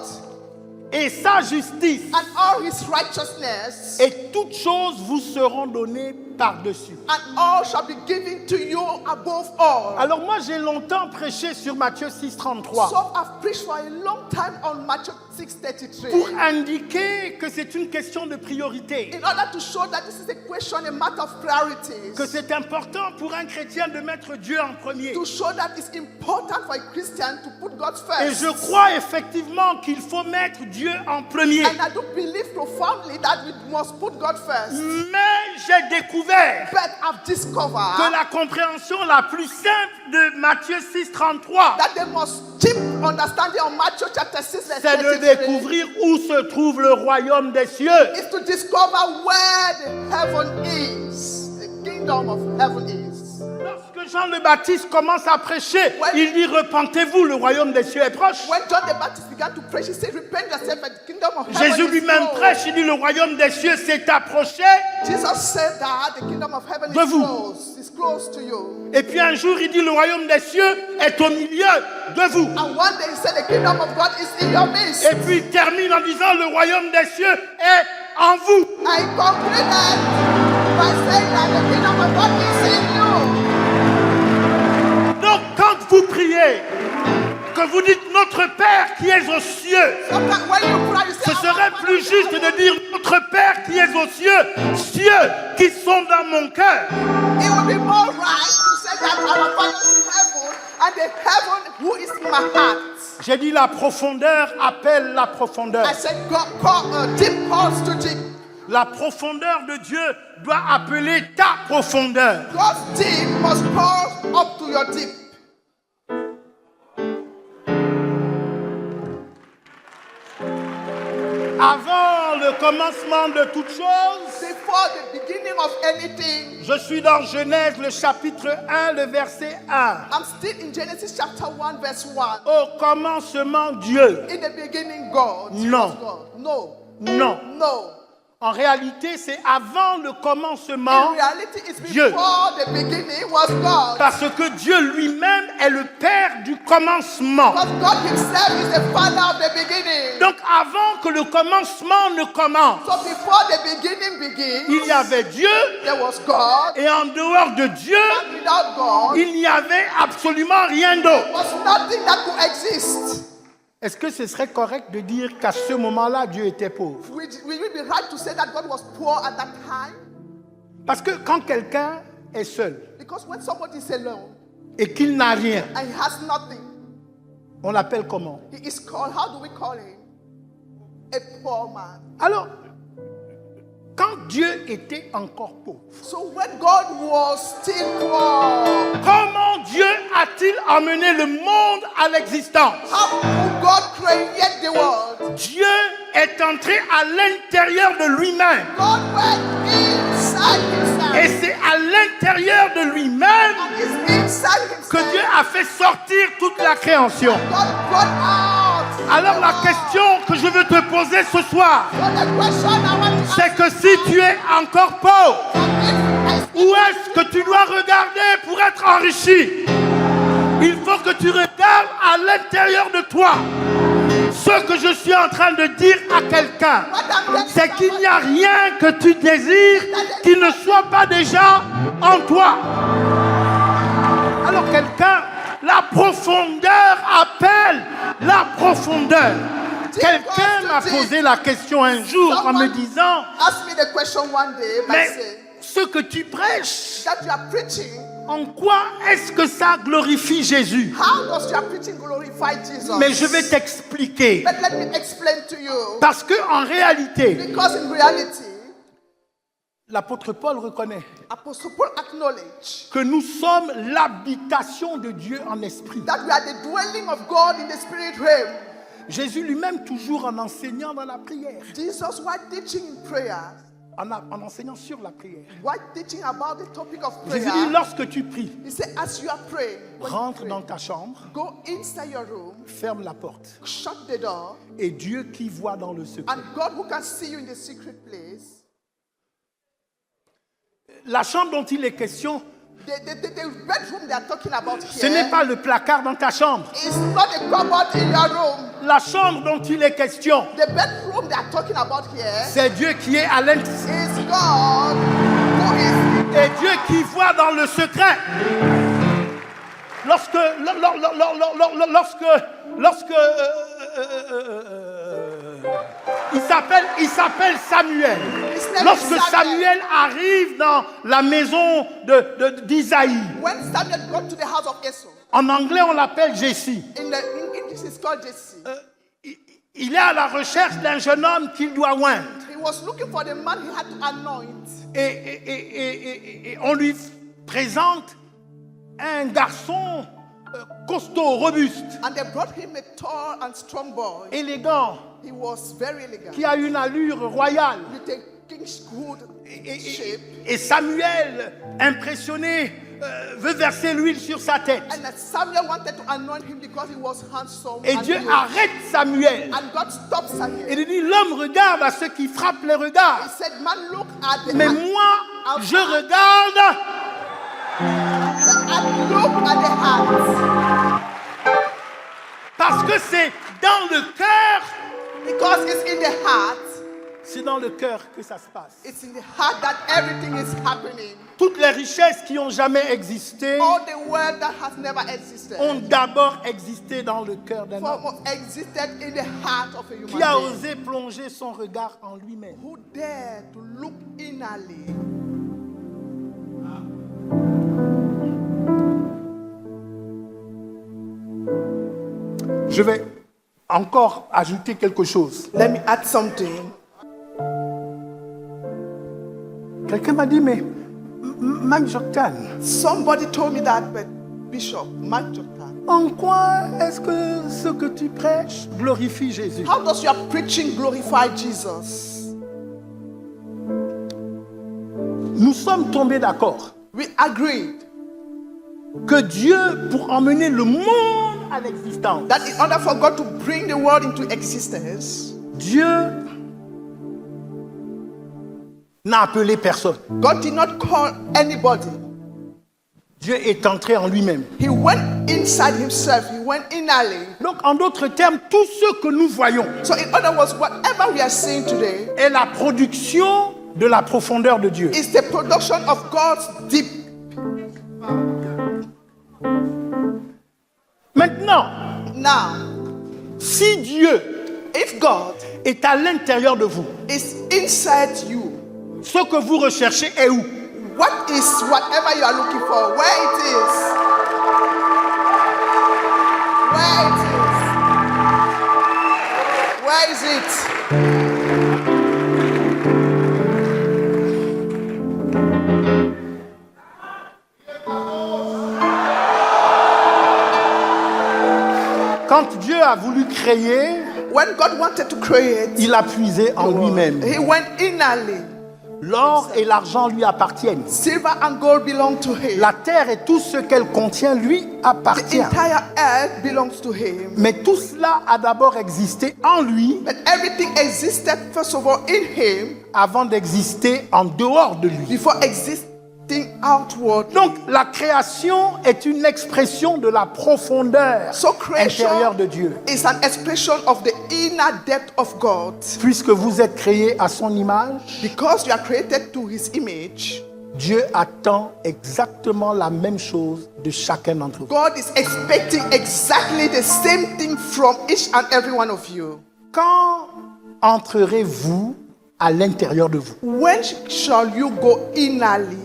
[SPEAKER 1] et sa justice,
[SPEAKER 2] and all his righteousness,
[SPEAKER 1] et toutes choses vous seront données par-dessus.
[SPEAKER 2] and all shall be given to you above all.
[SPEAKER 1] Alors moi j'ai longtemps prêché sur Matthieu 6, 33
[SPEAKER 2] So I've preached for a long time on Matthew 6:33
[SPEAKER 1] pour indiquer que c'est une question de priorité,
[SPEAKER 2] in order to show that this is a question, a matter of priorities.
[SPEAKER 1] que c'est important pour un chrétien de mettre Dieu en premier.
[SPEAKER 2] To show that it's important for a Christian to put God
[SPEAKER 1] Et
[SPEAKER 2] first.
[SPEAKER 1] je crois effectivement qu'il faut mettre Dieu en premier.
[SPEAKER 2] And I do believe profoundly that we must put God first.
[SPEAKER 1] Mais j'ai découvert
[SPEAKER 2] But I've discovered
[SPEAKER 1] que la compréhension la plus simple de Matthieu 6, 33,
[SPEAKER 2] that the most deep understanding of Matthew chapter 6 verse
[SPEAKER 1] c'est de
[SPEAKER 2] 33
[SPEAKER 1] découvrir où se trouve le royaume des cieux.
[SPEAKER 2] is to discover where the heaven is, the kingdom of heaven is.
[SPEAKER 1] Lorsque Jean le Baptiste commence à prêcher, il dit repentez-vous, le royaume des cieux est proche.
[SPEAKER 2] When John the Baptist began to preach, he said, repent yourself and the kingdom of heaven
[SPEAKER 1] Jésus
[SPEAKER 2] is
[SPEAKER 1] lui-même
[SPEAKER 2] close.
[SPEAKER 1] prêche, il dit le royaume des cieux s'est approché.
[SPEAKER 2] Jesus said that the kingdom of heaven
[SPEAKER 1] De
[SPEAKER 2] is
[SPEAKER 1] vous.
[SPEAKER 2] close. It's close to you.
[SPEAKER 1] Et puis un jour, il dit le royaume des cieux est au milieu de vous.
[SPEAKER 2] And one day he said the kingdom of God is in your midst.
[SPEAKER 1] Et puis il termine en disant le royaume des cieux est en vous.
[SPEAKER 2] I concluded by saying that the kingdom of God is in you.
[SPEAKER 1] Donc quand vous priez, que vous dites notre Père qui est aux cieux,
[SPEAKER 2] Sometimes when you pray, you say,
[SPEAKER 1] ce serait plus juste de dire notre Père qui est aux cieux, cieux qui sont dans mon cœur.
[SPEAKER 2] it would be more right to say that our Father is in heaven and the heaven who is in my heart.
[SPEAKER 1] J'ai dit la profondeur appelle la profondeur.
[SPEAKER 2] I said deep calls to deep.
[SPEAKER 1] La profondeur de Dieu doit appeler ta profondeur.
[SPEAKER 2] God's deep must call up to your deep.
[SPEAKER 1] Avant le commencement de toutes choses,
[SPEAKER 2] Before the beginning of anything,
[SPEAKER 1] je suis dans Genèse, le chapitre 1, le verset 1.
[SPEAKER 2] I'm still in Genesis chapter 1 verse 1.
[SPEAKER 1] Au commencement, Dieu.
[SPEAKER 2] In the beginning, God.
[SPEAKER 1] No.
[SPEAKER 2] was God. No.
[SPEAKER 1] Non.
[SPEAKER 2] No.
[SPEAKER 1] En réalité, c'est avant le commencement,
[SPEAKER 2] In reality, it's
[SPEAKER 1] Dieu.
[SPEAKER 2] before the beginning was God.
[SPEAKER 1] parce que Dieu lui-même est le Père du commencement.
[SPEAKER 2] Because God himself is the father of the beginning.
[SPEAKER 1] Donc avant que le commencement ne commence,
[SPEAKER 2] So before the beginning begins,
[SPEAKER 1] il y avait Dieu,
[SPEAKER 2] there was God.
[SPEAKER 1] et en dehors de Dieu,
[SPEAKER 2] And without God,
[SPEAKER 1] il n'y avait absolument rien d'autre.
[SPEAKER 2] was nothing that could exist.
[SPEAKER 1] Est-ce que ce serait correct de dire qu'à ce moment-là, Dieu était pauvre?
[SPEAKER 2] Will it be right to say that God was poor at that time?
[SPEAKER 1] Parce que quand quelqu'un est seul
[SPEAKER 2] Because when somebody is alone
[SPEAKER 1] et qu'il n'a rien,
[SPEAKER 2] and he has nothing,
[SPEAKER 1] On l'appelle comment?
[SPEAKER 2] He is called, how do we call him? A poor man.
[SPEAKER 1] Alors, quand Dieu était encore pauvre,
[SPEAKER 2] So when God was still poor,
[SPEAKER 1] comment Dieu a-t-il amené le monde à l'existence?
[SPEAKER 2] how could God create the world?
[SPEAKER 1] Dieu est entré à l'intérieur de lui-même.
[SPEAKER 2] God went inside
[SPEAKER 1] Et
[SPEAKER 2] himself.
[SPEAKER 1] c'est à l'intérieur de lui-même
[SPEAKER 2] And it's inside
[SPEAKER 1] que
[SPEAKER 2] himself.
[SPEAKER 1] Dieu a fait sortir toute la création.
[SPEAKER 2] God brought out.
[SPEAKER 1] Alors
[SPEAKER 2] the
[SPEAKER 1] la
[SPEAKER 2] world.
[SPEAKER 1] question que je veux te poser ce soir,
[SPEAKER 2] So the question I want to
[SPEAKER 1] c'est
[SPEAKER 2] ask
[SPEAKER 1] que si tu es encore pauvre,
[SPEAKER 2] is,
[SPEAKER 1] où est-ce que tu dois regarder pour être enrichi? Il faut que tu regardes à l'intérieur de toi. Ce que je suis en train de dire à quelqu'un, c'est qu'il n'y a rien que tu désires qui ne soit pas déjà en toi. Alors quelqu'un, la profondeur appelle la profondeur. Quelqu'un m'a posé la question un jour en me disant,
[SPEAKER 2] ask me the question one day by
[SPEAKER 1] mais
[SPEAKER 2] saying
[SPEAKER 1] ce que tu prêches,
[SPEAKER 2] that you are preaching,
[SPEAKER 1] en quoi est-ce que ça glorifie Jésus?
[SPEAKER 2] how does your preaching glorify Jesus?
[SPEAKER 1] Mais je vais t'expliquer.
[SPEAKER 2] But let me explain to you.
[SPEAKER 1] Parce qu'en réalité,
[SPEAKER 2] Because in reality,
[SPEAKER 1] l'apôtre Paul reconnaît
[SPEAKER 2] Apostle Paul acknowledged
[SPEAKER 1] que nous sommes l'habitation de Dieu en esprit.
[SPEAKER 2] that we are the dwelling of God in the spirit realm.
[SPEAKER 1] Jésus lui-même, toujours en enseignant dans la prière,
[SPEAKER 2] Jesus, while teaching in prayer,
[SPEAKER 1] en enseignant sur la prière,
[SPEAKER 2] while teaching about the topic of
[SPEAKER 1] Jésus
[SPEAKER 2] prayer,
[SPEAKER 1] dit, lorsque tu pries,
[SPEAKER 2] he said, as you are praying, when you
[SPEAKER 1] rentre
[SPEAKER 2] pray,
[SPEAKER 1] dans ta chambre,
[SPEAKER 2] go inside your room,
[SPEAKER 1] ferme la porte,
[SPEAKER 2] shut the door,
[SPEAKER 1] et Dieu qui voit dans le secret.
[SPEAKER 2] and God who can see you in the secret place,
[SPEAKER 1] La chambre dont il est question,
[SPEAKER 2] the bedroom they are talking about
[SPEAKER 1] ce n'est
[SPEAKER 2] here
[SPEAKER 1] pas le placard dans ta chambre.
[SPEAKER 2] is not a cupboard in your room.
[SPEAKER 1] La chambre dont il est question,
[SPEAKER 2] The bedroom they are talking about here
[SPEAKER 1] c'est Dieu qui est à l'intérieur.
[SPEAKER 2] is God who is
[SPEAKER 1] Et Dieu qui voit dans le secret. Lorsque il s'appelle Samuel. Lorsque Samuel arrive dans la maison d'Isaïe,
[SPEAKER 2] when Samuel got to the house of Esau.
[SPEAKER 1] en anglais on l'appelle Jesse.
[SPEAKER 2] In English it's called Jesse.
[SPEAKER 1] Il est à la recherche d'un jeune homme qu'il doit oindre.
[SPEAKER 2] He was looking for the man he had to anoint.
[SPEAKER 1] Et on lui présente un garçon costaud, robuste,
[SPEAKER 2] And they brought him a tall and strong boy.
[SPEAKER 1] élégant,
[SPEAKER 2] He was very elegant.
[SPEAKER 1] qui a une allure royale.
[SPEAKER 2] With a king's good shape.
[SPEAKER 1] Et Samuel, impressionné, veut verser l'huile sur sa tête.
[SPEAKER 2] And that Samuel wanted to anoint him because he was handsome.
[SPEAKER 1] Et
[SPEAKER 2] and
[SPEAKER 1] Dieu
[SPEAKER 2] good.
[SPEAKER 1] arrête Samuel.
[SPEAKER 2] And God stopped Samuel.
[SPEAKER 1] Et il dit, l'homme regarde à ceux qui frappent les
[SPEAKER 2] He
[SPEAKER 1] regards.
[SPEAKER 2] said, man, look at the
[SPEAKER 1] Mais
[SPEAKER 2] heart.
[SPEAKER 1] moi, je regarde.
[SPEAKER 2] And look at the heart.
[SPEAKER 1] Parce que c'est dans le cœur.
[SPEAKER 2] Because it's in the heart.
[SPEAKER 1] C'est dans le cœur que ça se passe.
[SPEAKER 2] It's in the heart that everything is happening.
[SPEAKER 1] Toutes les richesses qui ont jamais existé
[SPEAKER 2] All the world that has never existed
[SPEAKER 1] ont d'abord existé dans le cœur d'un homme
[SPEAKER 2] existed in the heart of a human
[SPEAKER 1] qui a
[SPEAKER 2] being.
[SPEAKER 1] osé plonger son regard en lui-même.
[SPEAKER 2] Who dare to look innerly.
[SPEAKER 1] Je vais encore ajouter quelque chose.
[SPEAKER 2] Let me add something.
[SPEAKER 1] Quelqu'un m'a dit, mais Mike Joktan,
[SPEAKER 2] Somebody told me that, but Bishop, Mike Joktan,
[SPEAKER 1] en quoi est-ce que ce que tu prêches glorifie Jésus?
[SPEAKER 2] how does your preaching glorify Jesus?
[SPEAKER 1] Nous sommes tombés d'accord
[SPEAKER 2] We agreed
[SPEAKER 1] que Dieu, pour emmener le monde à l'existence,
[SPEAKER 2] that in order for God to bring the world into existence,
[SPEAKER 1] Dieu n'a appelé personne.
[SPEAKER 2] God did not call anybody.
[SPEAKER 1] Dieu est entré en lui-même.
[SPEAKER 2] He went inside himself. He went innerly.
[SPEAKER 1] Donc, en d'autres termes, tout ce que nous voyons
[SPEAKER 2] So in other words, whatever we are seeing today
[SPEAKER 1] est la production de la profondeur de Dieu.
[SPEAKER 2] is the production of God's deep.
[SPEAKER 1] Maintenant,
[SPEAKER 2] Now,
[SPEAKER 1] si Dieu
[SPEAKER 2] if God
[SPEAKER 1] est à l'intérieur de vous,
[SPEAKER 2] is inside you,
[SPEAKER 1] ce que vous recherchez est où?
[SPEAKER 2] what is whatever you are looking for? Where it is? Where it is? Where is it?
[SPEAKER 1] Quand Dieu a voulu créer,
[SPEAKER 2] When God wanted to create,
[SPEAKER 1] il a puisé en lui-même.
[SPEAKER 2] He went innerly.
[SPEAKER 1] L'or et l'argent lui appartiennent.
[SPEAKER 2] Silver and gold belong to Him.
[SPEAKER 1] La terre et tout ce qu'elle contient lui
[SPEAKER 2] The
[SPEAKER 1] appartient.
[SPEAKER 2] entire earth belongs to Him.
[SPEAKER 1] Mais tout cela a d'abord existé en lui
[SPEAKER 2] But everything existed, first of all, in Him
[SPEAKER 1] avant d'exister en dehors de lui.
[SPEAKER 2] before existing outward.
[SPEAKER 1] Donc la création est une expression de la profondeur
[SPEAKER 2] So creation
[SPEAKER 1] intérieure de Dieu.
[SPEAKER 2] is an expression of the inner depth of God.
[SPEAKER 1] Puisque vous êtes créés à son image,
[SPEAKER 2] Because you are created to His image,
[SPEAKER 1] Dieu attend exactement la même chose de chacun d'entre vous.
[SPEAKER 2] God is expecting exactly the same thing from each and every one of you.
[SPEAKER 1] Quand entrerez-vous à l'intérieur de vous?
[SPEAKER 2] When shall you go innerly?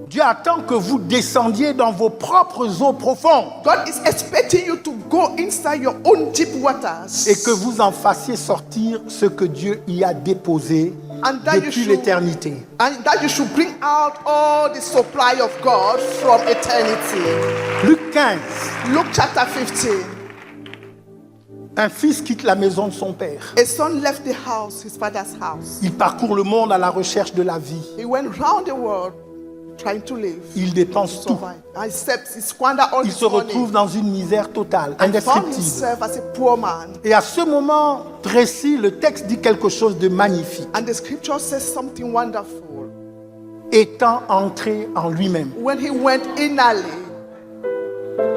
[SPEAKER 1] Dieu attend que vous descendiez dans vos propres eaux profondes
[SPEAKER 2] God is expecting you to go inside your own deep waters
[SPEAKER 1] et que vous en fassiez sortir ce que Dieu y a déposé
[SPEAKER 2] and that you
[SPEAKER 1] depuis
[SPEAKER 2] should,
[SPEAKER 1] l'éternité.
[SPEAKER 2] and that you should bring out all the supply of God from eternity.
[SPEAKER 1] Luc 15,
[SPEAKER 2] Luke chapter 15.
[SPEAKER 1] un fils quitte la maison de son père.
[SPEAKER 2] A son left the house, his father's house.
[SPEAKER 1] Il parcourt le monde à la recherche de la vie.
[SPEAKER 2] He went round the world trying to live,
[SPEAKER 1] Il dépense tout.
[SPEAKER 2] survive. And he squandered all
[SPEAKER 1] Il
[SPEAKER 2] his
[SPEAKER 1] se
[SPEAKER 2] money
[SPEAKER 1] retrouve dans une misère totale,
[SPEAKER 2] and found
[SPEAKER 1] indescriptible.
[SPEAKER 2] himself as a poor man.
[SPEAKER 1] Et à ce moment précis, le texte dit quelque chose de magnifique.
[SPEAKER 2] And the scripture says something wonderful.
[SPEAKER 1] Étant entré en lui-même,
[SPEAKER 2] When he went innerly,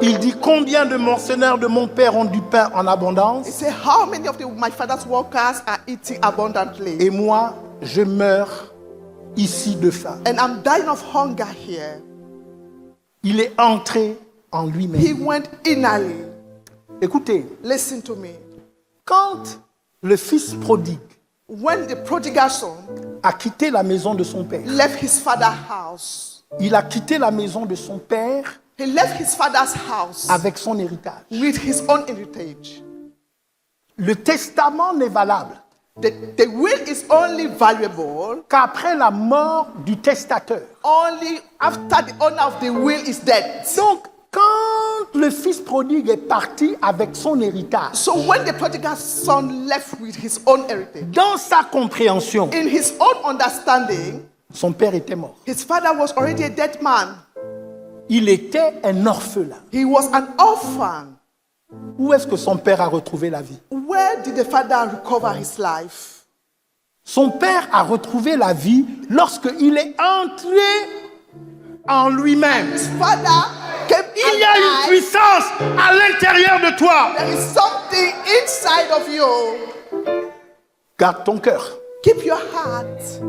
[SPEAKER 1] il dit: combien de mercenaires de mon père ont du pain en
[SPEAKER 2] he
[SPEAKER 1] abondance,
[SPEAKER 2] said, how many of my father's workers are eating abundantly?
[SPEAKER 1] et moi, je meurs ici de faim.
[SPEAKER 2] And I'm dying of hunger here.
[SPEAKER 1] Il est entré en
[SPEAKER 2] He
[SPEAKER 1] lui-même.
[SPEAKER 2] went innerly.
[SPEAKER 1] Écoutez,
[SPEAKER 2] Listen to me.
[SPEAKER 1] quand le fils prodigue
[SPEAKER 2] When the prodigal son
[SPEAKER 1] a quitté la maison de son père,
[SPEAKER 2] left his father's house,
[SPEAKER 1] il a quitté la maison de son père
[SPEAKER 2] he left his father's house
[SPEAKER 1] avec son héritage.
[SPEAKER 2] with his own heritage.
[SPEAKER 1] Le testament n'est valable
[SPEAKER 2] The will is only valuable
[SPEAKER 1] qu'après la mort du testateur.
[SPEAKER 2] only after the owner of the will is dead.
[SPEAKER 1] Donc, quand le fils prodigue est parti avec son héritage,
[SPEAKER 2] So when the prodigal son left with his own heritage,
[SPEAKER 1] dans sa compréhension,
[SPEAKER 2] in his own understanding,
[SPEAKER 1] son père était mort.
[SPEAKER 2] his father was already a dead man.
[SPEAKER 1] Il était un orphelin.
[SPEAKER 2] He was an orphan.
[SPEAKER 1] Où est-ce que son père a retrouvé la vie?
[SPEAKER 2] Where did the father recover his life?
[SPEAKER 1] Son père a retrouvé la vie lorsqu'il est entré en lui-même.
[SPEAKER 2] His father came
[SPEAKER 1] Il y a une
[SPEAKER 2] alive.
[SPEAKER 1] puissance à l'intérieur de toi.
[SPEAKER 2] There is something inside of you.
[SPEAKER 1] Garde ton cœur
[SPEAKER 2] Keep your heart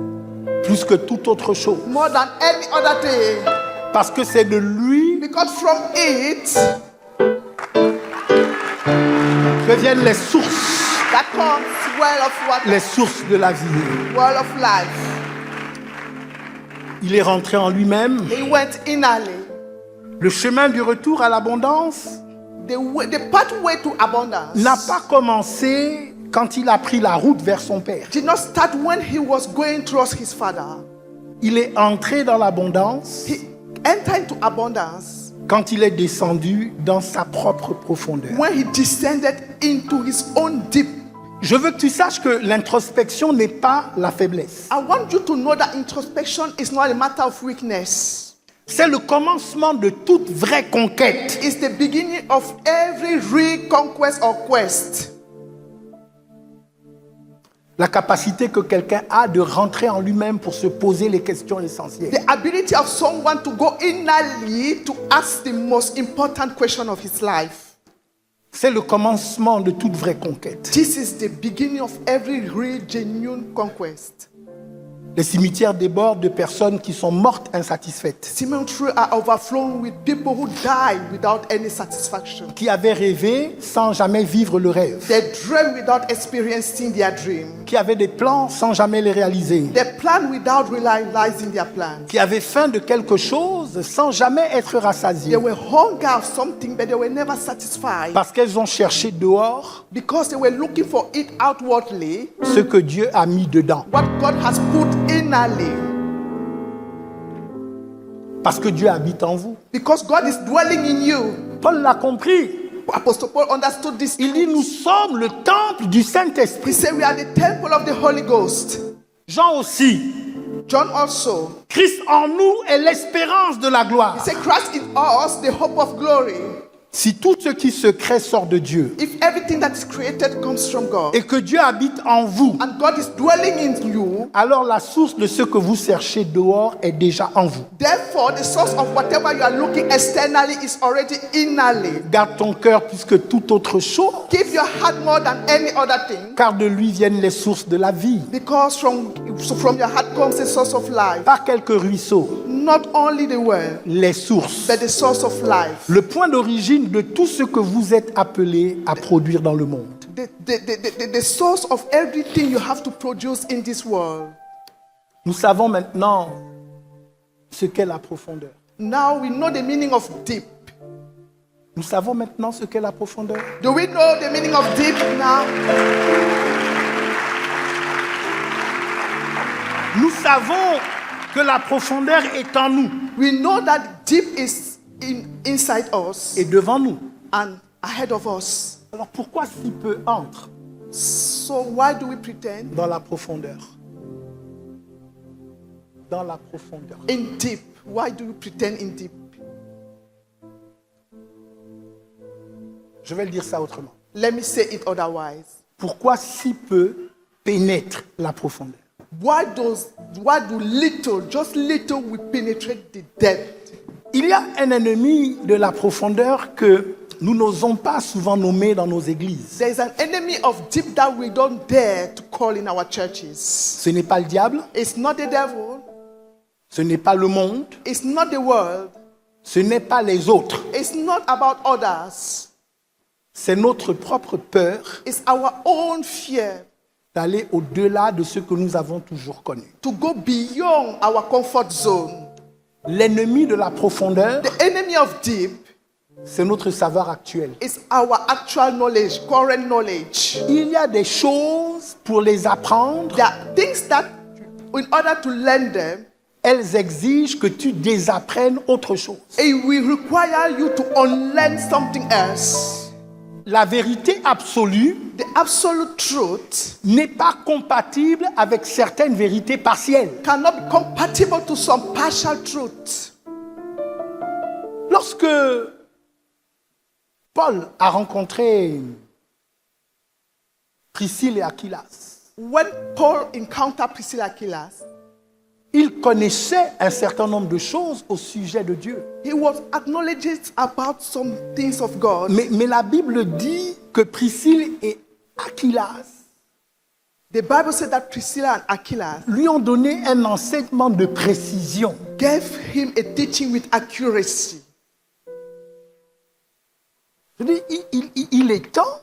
[SPEAKER 1] plus que toute autre chose.
[SPEAKER 2] more than any other thing,
[SPEAKER 1] Parce que c'est de lui
[SPEAKER 2] because from it
[SPEAKER 1] que viennent les sources,
[SPEAKER 2] that comes well of water,
[SPEAKER 1] les sources de la vie.
[SPEAKER 2] well of life.
[SPEAKER 1] Il est rentré en lui-même.
[SPEAKER 2] He went innerly.
[SPEAKER 1] Le chemin du retour à l'abondance
[SPEAKER 2] The pathway to abundance
[SPEAKER 1] n'a pas commencé quand il a pris la route vers son père.
[SPEAKER 2] did not start when he was going towards his father.
[SPEAKER 1] Il est entré dans l'abondance
[SPEAKER 2] He entered into abundance
[SPEAKER 1] quand il est descendu dans sa propre profondeur.
[SPEAKER 2] when he descended into his own deep.
[SPEAKER 1] Je veux que tu saches que l'introspection n'est pas la faiblesse.
[SPEAKER 2] I want you to know that introspection is not a matter of weakness.
[SPEAKER 1] C'est le commencement de toute vraie conquête.
[SPEAKER 2] It's the beginning of every real conquest or quest.
[SPEAKER 1] La capacité que quelqu'un a de rentrer en lui-même pour se poser les questions essentielles.
[SPEAKER 2] The ability of someone to go innerly to ask the most important question of his life.
[SPEAKER 1] C'est le commencement de toute vraie conquête.
[SPEAKER 2] This is the beginning of every real genuine conquest.
[SPEAKER 1] Les cimetières débordent de personnes qui sont mortes insatisfaites,
[SPEAKER 2] Cemeteries are overflowing with people who die without any satisfaction.
[SPEAKER 1] qui avaient rêvé sans jamais vivre le rêve,
[SPEAKER 2] They dream without experiencing their dream.
[SPEAKER 1] qui avaient des plans sans jamais les réaliser,
[SPEAKER 2] They plan without realizing their plans.
[SPEAKER 1] qui avaient faim de quelque chose sans jamais être rassasiés,
[SPEAKER 2] They were hunger of something, but they were never satisfied
[SPEAKER 1] parce qu'elles ont cherché dehors
[SPEAKER 2] because they were looking for it outwardly,
[SPEAKER 1] ce que Dieu a mis dedans.
[SPEAKER 2] what God has put innerly.
[SPEAKER 1] Parce que Dieu habite en vous.
[SPEAKER 2] Because God is dwelling in you.
[SPEAKER 1] Paul l'a compris.
[SPEAKER 2] Apostle Paul understood this.
[SPEAKER 1] Il dit, nous sommes le temple du
[SPEAKER 2] He
[SPEAKER 1] Saint-Esprit.
[SPEAKER 2] said we are the temple of the Holy Ghost.
[SPEAKER 1] Jean aussi.
[SPEAKER 2] John also.
[SPEAKER 1] Christ en nous est l'espérance de la
[SPEAKER 2] He
[SPEAKER 1] gloire.
[SPEAKER 2] said Christ in us, the hope of glory.
[SPEAKER 1] Si tout ce qui se crée sort de Dieu
[SPEAKER 2] If everything that is created comes from God,
[SPEAKER 1] et que Dieu habite en vous,
[SPEAKER 2] and God is dwelling in you,
[SPEAKER 1] alors la source de ce que vous cherchez dehors est déjà en vous.
[SPEAKER 2] therefore the source of whatever you are looking externally is already innerly.
[SPEAKER 1] Garde ton cœur plus que toute autre chose,
[SPEAKER 2] Keep your heart more than any other thing,
[SPEAKER 1] car de lui viennent les sources de la vie.
[SPEAKER 2] because from your heart comes the source of life.
[SPEAKER 1] Pas quelques ruisseaux,
[SPEAKER 2] Not only the well,
[SPEAKER 1] les sources.
[SPEAKER 2] but the source of life.
[SPEAKER 1] Le point d'origine de tout ce que vous êtes appelés à produire dans le monde.
[SPEAKER 2] The source of everything you have to produce in this world.
[SPEAKER 1] Nous savons maintenant ce qu'est la profondeur.
[SPEAKER 2] Now we know the meaning of deep.
[SPEAKER 1] Nous savons maintenant ce qu'est la profondeur.
[SPEAKER 2] Do we know the meaning of deep now?
[SPEAKER 1] Nous savons que la profondeur est en nous
[SPEAKER 2] We know that deep is inside us
[SPEAKER 1] et devant nous.
[SPEAKER 2] and ahead of us.
[SPEAKER 1] Alors pourquoi si peu entre
[SPEAKER 2] So why do we pretend?
[SPEAKER 1] dans la profondeur? Dans la profondeur.
[SPEAKER 2] In deep. Why do we pretend in deep?
[SPEAKER 1] Je vais le dire ça autrement.
[SPEAKER 2] Let me say it otherwise.
[SPEAKER 1] Pourquoi si peu pénètre la profondeur?
[SPEAKER 2] Why do little, just little, we penetrate the depth?
[SPEAKER 1] Il y a un ennemi de la profondeur que nous n'osons pas souvent nommer dans nos églises.
[SPEAKER 2] There is an enemy of deep that we don't dare to call in our churches.
[SPEAKER 1] Ce n'est pas le diable,
[SPEAKER 2] It's not the devil.
[SPEAKER 1] ce n'est pas le monde,
[SPEAKER 2] It's not the world.
[SPEAKER 1] ce n'est pas les autres.
[SPEAKER 2] It's not about others.
[SPEAKER 1] C'est notre propre peur
[SPEAKER 2] It's our own fear
[SPEAKER 1] d'aller au-delà de ce que nous avons toujours connu.
[SPEAKER 2] to go beyond our comfort zone.
[SPEAKER 1] L'ennemi de la profondeur,
[SPEAKER 2] The enemy of deep
[SPEAKER 1] c'est notre savoir actuel.
[SPEAKER 2] is our actual knowledge, current knowledge.
[SPEAKER 1] Il y a des choses pour les apprendre,
[SPEAKER 2] There are things that, in order to learn them,
[SPEAKER 1] elles exigent que tu désapprennes autre chose.
[SPEAKER 2] it will require you to unlearn something else.
[SPEAKER 1] La vérité absolue
[SPEAKER 2] The absolute truth
[SPEAKER 1] n'est pas compatible avec certaines vérités partielles.
[SPEAKER 2] cannot be compatible to some partial truth.
[SPEAKER 1] Lorsque Paul a rencontré Priscille et Aquilas,
[SPEAKER 2] When Paul encountered Priscilla and Aquila,
[SPEAKER 1] il connaissait un certain nombre de choses au sujet de Dieu.
[SPEAKER 2] he was acknowledging about some things of God.
[SPEAKER 1] Mais la Bible dit que Priscille et Aquilas
[SPEAKER 2] The Bible said that Priscilla and Aquila
[SPEAKER 1] lui ont donné un enseignement de précision.
[SPEAKER 2] gave him a teaching with accuracy.
[SPEAKER 1] Je dis, il est temps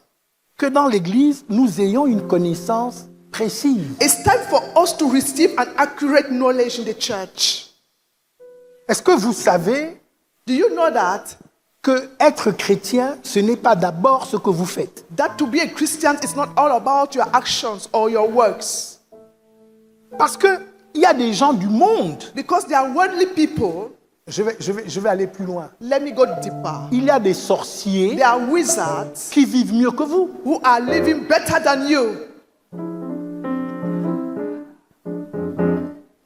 [SPEAKER 1] que dans l'Église, nous ayons une connaissance précise.
[SPEAKER 2] It's time for us to receive an accurate knowledge in the church.
[SPEAKER 1] Est-ce que vous savez
[SPEAKER 2] Do you know that?
[SPEAKER 1] que être chrétien, ce n'est pas d'abord ce que vous faites.
[SPEAKER 2] That to be a Christian is not all about your actions or your works.
[SPEAKER 1] Parce qu'il y a des gens du monde.
[SPEAKER 2] Because they are worldly people.
[SPEAKER 1] Je vais aller plus loin.
[SPEAKER 2] Let me go deeper.
[SPEAKER 1] Il y a des sorciers
[SPEAKER 2] They are wizards
[SPEAKER 1] qui vivent mieux que vous.
[SPEAKER 2] who are living better than you.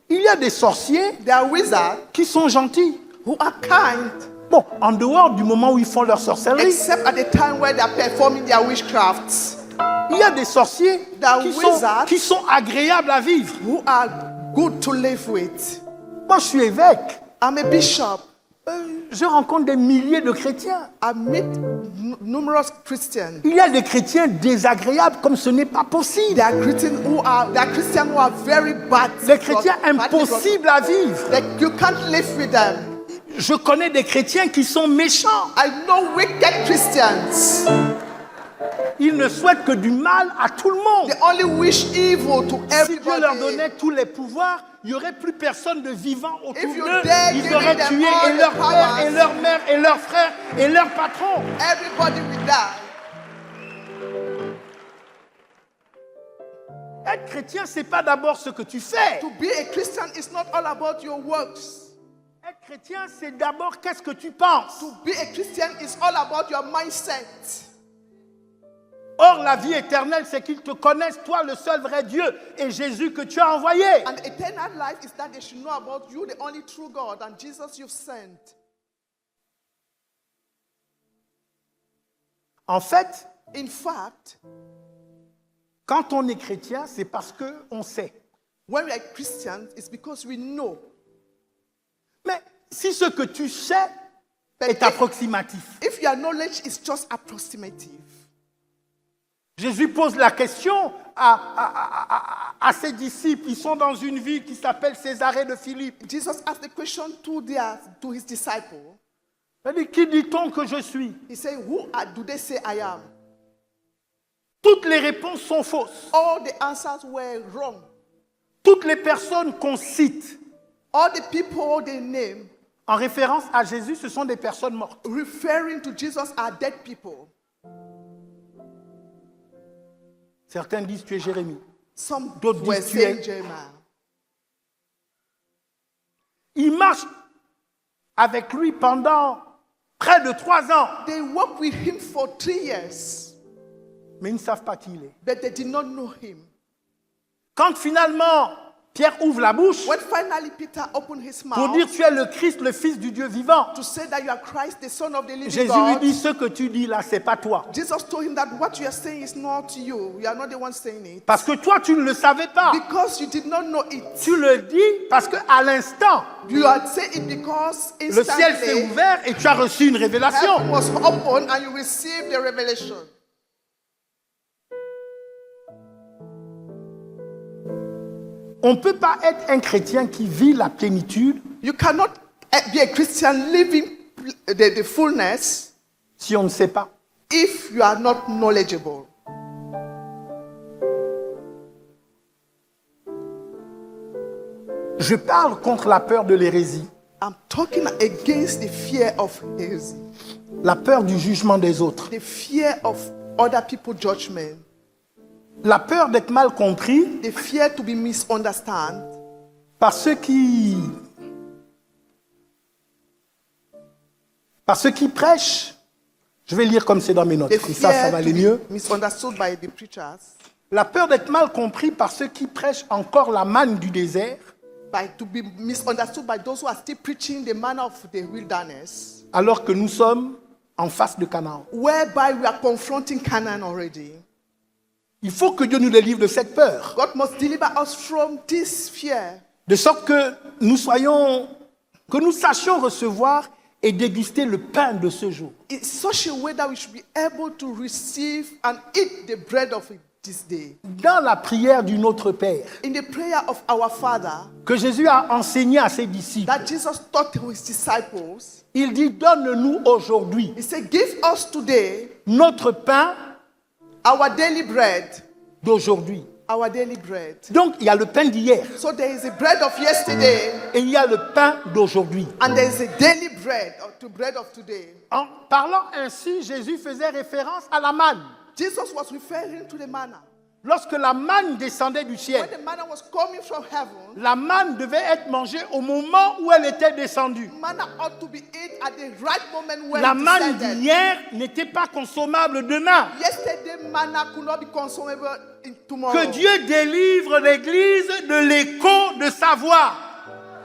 [SPEAKER 1] Il y a des sorciers
[SPEAKER 2] They are wizards
[SPEAKER 1] qui sont gentils.
[SPEAKER 2] who are kind,
[SPEAKER 1] Bon, en dehors du moment où ils font leur sorcellerie,
[SPEAKER 2] except at the time where they are performing their witchcrafts.
[SPEAKER 1] il y a des sorciers qui sont agréables à vivre.
[SPEAKER 2] Who are good to live with.
[SPEAKER 1] Moi, je suis évêque.
[SPEAKER 2] I'm a bishop.
[SPEAKER 1] Je rencontre des milliers de chrétiens.
[SPEAKER 2] I meet numerous Christians.
[SPEAKER 1] Il y a des chrétiens désagréables comme ce n'est pas possible.
[SPEAKER 2] There are Christians who are very bad.
[SPEAKER 1] Des chrétiens impossibles à vivre.
[SPEAKER 2] Like you can't live with them.
[SPEAKER 1] Je connais des chrétiens qui sont méchants.
[SPEAKER 2] I know wicked Christians.
[SPEAKER 1] Ils ne souhaitent que du mal à tout le monde.
[SPEAKER 2] They only wish evil to
[SPEAKER 1] Si Dieu leur
[SPEAKER 2] everybody.
[SPEAKER 1] donnait tous les pouvoirs, il n'y aurait plus personne de vivant autour
[SPEAKER 2] If you
[SPEAKER 1] d'eux.
[SPEAKER 2] dare
[SPEAKER 1] Ils
[SPEAKER 2] give
[SPEAKER 1] auraient
[SPEAKER 2] them
[SPEAKER 1] tué
[SPEAKER 2] all
[SPEAKER 1] et
[SPEAKER 2] the
[SPEAKER 1] leur père,
[SPEAKER 2] powers.
[SPEAKER 1] et leur mère, et leurs frères, et leur patron.
[SPEAKER 2] Everybody will die.
[SPEAKER 1] Être chrétien, c'est pas d'abord ce que tu fais.
[SPEAKER 2] To be a Christian is not all about your works.
[SPEAKER 1] Être chrétien, c'est d'abord qu'est-ce que tu penses.
[SPEAKER 2] To be a Christian is all about your mindset.
[SPEAKER 1] Or, la vie éternelle, c'est qu'ils te connaissent, toi, le seul vrai Dieu, et Jésus que tu as envoyé.
[SPEAKER 2] And eternal life is that they should know about you, the only true God, and Jesus you've sent.
[SPEAKER 1] En fait,
[SPEAKER 2] In fact,
[SPEAKER 1] quand on est chrétien, c'est parce qu'on sait.
[SPEAKER 2] when we are Christians, it's because we know.
[SPEAKER 1] Mais si ce que tu sais
[SPEAKER 2] But
[SPEAKER 1] est approximatif,
[SPEAKER 2] if your knowledge is just approximative,
[SPEAKER 1] Jésus pose la question à ses disciples. Ils sont dans une ville qui s'appelle Césarée de Philippe.
[SPEAKER 2] Jesus asked the question to his disciple.
[SPEAKER 1] Il dit, qui dit-on que je suis?
[SPEAKER 2] He said, do they say I am?
[SPEAKER 1] Toutes les réponses sont fausses.
[SPEAKER 2] All the answers were wrong.
[SPEAKER 1] Toutes les personnes qu'on cite
[SPEAKER 2] All the people they name,
[SPEAKER 1] en référence à Jésus, ce sont des personnes mortes.
[SPEAKER 2] referring to Jesus, are dead people.
[SPEAKER 1] Certains disent tu es Jérémie.
[SPEAKER 2] Some
[SPEAKER 1] D'autres
[SPEAKER 2] were
[SPEAKER 1] disent tu
[SPEAKER 2] saying
[SPEAKER 1] es.
[SPEAKER 2] Jeremiah.
[SPEAKER 1] Ils marchent avec lui pendant près de 3 ans.
[SPEAKER 2] They worked with him for 3 years,
[SPEAKER 1] Mais ils ne savent pas qui il est.
[SPEAKER 2] but they did not know him.
[SPEAKER 1] Quand finalement Pierre ouvre la bouche
[SPEAKER 2] When finally Peter opened his
[SPEAKER 1] pour
[SPEAKER 2] mouth
[SPEAKER 1] dire tu es le Christ, le Fils du Dieu vivant,
[SPEAKER 2] to say that you are Christ, the Son of the living
[SPEAKER 1] Jésus lui
[SPEAKER 2] God,
[SPEAKER 1] dit ce que tu dis là, c'est pas toi.
[SPEAKER 2] Jesus told him that what you are saying is not you. You are not the one saying it.
[SPEAKER 1] Parce que toi, tu ne le savais pas.
[SPEAKER 2] Because you did not know it.
[SPEAKER 1] Tu le dis parce qu'à l'instant,
[SPEAKER 2] You are saying it because
[SPEAKER 1] le ciel s'est
[SPEAKER 2] instantly
[SPEAKER 1] ouvert et tu as reçu une révélation.
[SPEAKER 2] heaven was open and you received the revelation.
[SPEAKER 1] On ne peut pas être un chrétien qui vit la plénitude
[SPEAKER 2] You cannot be a Christian living the fullness
[SPEAKER 1] si on ne sait pas.
[SPEAKER 2] if you are not knowledgeable.
[SPEAKER 1] Je parle contre la peur de l'hérésie,
[SPEAKER 2] I'm talking against the fear of heresy,
[SPEAKER 1] la peur du jugement des autres,
[SPEAKER 2] the fear of other people's judgment,
[SPEAKER 1] la peur d'être mal compris
[SPEAKER 2] the fear to be misunderstood
[SPEAKER 1] par ceux qui prêchent. Je vais lire comme c'est dans mes notes,
[SPEAKER 2] the
[SPEAKER 1] comme ça
[SPEAKER 2] fear
[SPEAKER 1] va
[SPEAKER 2] to
[SPEAKER 1] aller
[SPEAKER 2] be
[SPEAKER 1] mieux.
[SPEAKER 2] misunderstood by the preachers,
[SPEAKER 1] La peur d'être mal compris par ceux qui prêchent encore la manne du désert,
[SPEAKER 2] to be misunderstood by those who are still preaching the manner of the wilderness,
[SPEAKER 1] alors que nous sommes en face de Canaan.
[SPEAKER 2] whereby we are confronting Canaan already.
[SPEAKER 1] Il faut que Dieu nous délivre de cette peur,
[SPEAKER 2] God must deliver us from this fear,
[SPEAKER 1] de sorte que nous sachions recevoir et déguster le pain de ce jour.
[SPEAKER 2] in such a way that we should be able to receive and eat the bread of this day.
[SPEAKER 1] Dans la prière du Notre Père,
[SPEAKER 2] In the prayer of our Father
[SPEAKER 1] que Jésus a enseigné à ses disciples,
[SPEAKER 2] that Jesus taught to his disciples,
[SPEAKER 1] il dit, donne-nous aujourd'hui
[SPEAKER 2] he said, give us today
[SPEAKER 1] notre pain
[SPEAKER 2] our daily bread.
[SPEAKER 1] d'aujourd'hui.
[SPEAKER 2] Our daily bread.
[SPEAKER 1] Donc, il y a le pain d'hier
[SPEAKER 2] So there is a bread of yesterday
[SPEAKER 1] et il y a le pain d'aujourd'hui.
[SPEAKER 2] and there is a daily bread, or to bread of today.
[SPEAKER 1] En parlant ainsi, Jésus faisait référence à la manne.
[SPEAKER 2] Jesus was referring to the manna.
[SPEAKER 1] Lorsque la manne descendait du
[SPEAKER 2] When
[SPEAKER 1] ciel,
[SPEAKER 2] the manna was coming from heaven,
[SPEAKER 1] la manne devait être mangée au moment où elle était descendue.
[SPEAKER 2] manna ought to be eaten at the right moment when
[SPEAKER 1] La
[SPEAKER 2] it
[SPEAKER 1] manne
[SPEAKER 2] descended.
[SPEAKER 1] d'hier n'était pas consommable demain.
[SPEAKER 2] Yesterday manna could not be consumable in tomorrow.
[SPEAKER 1] Que Dieu délivre l'Église de l'écho de sa voix.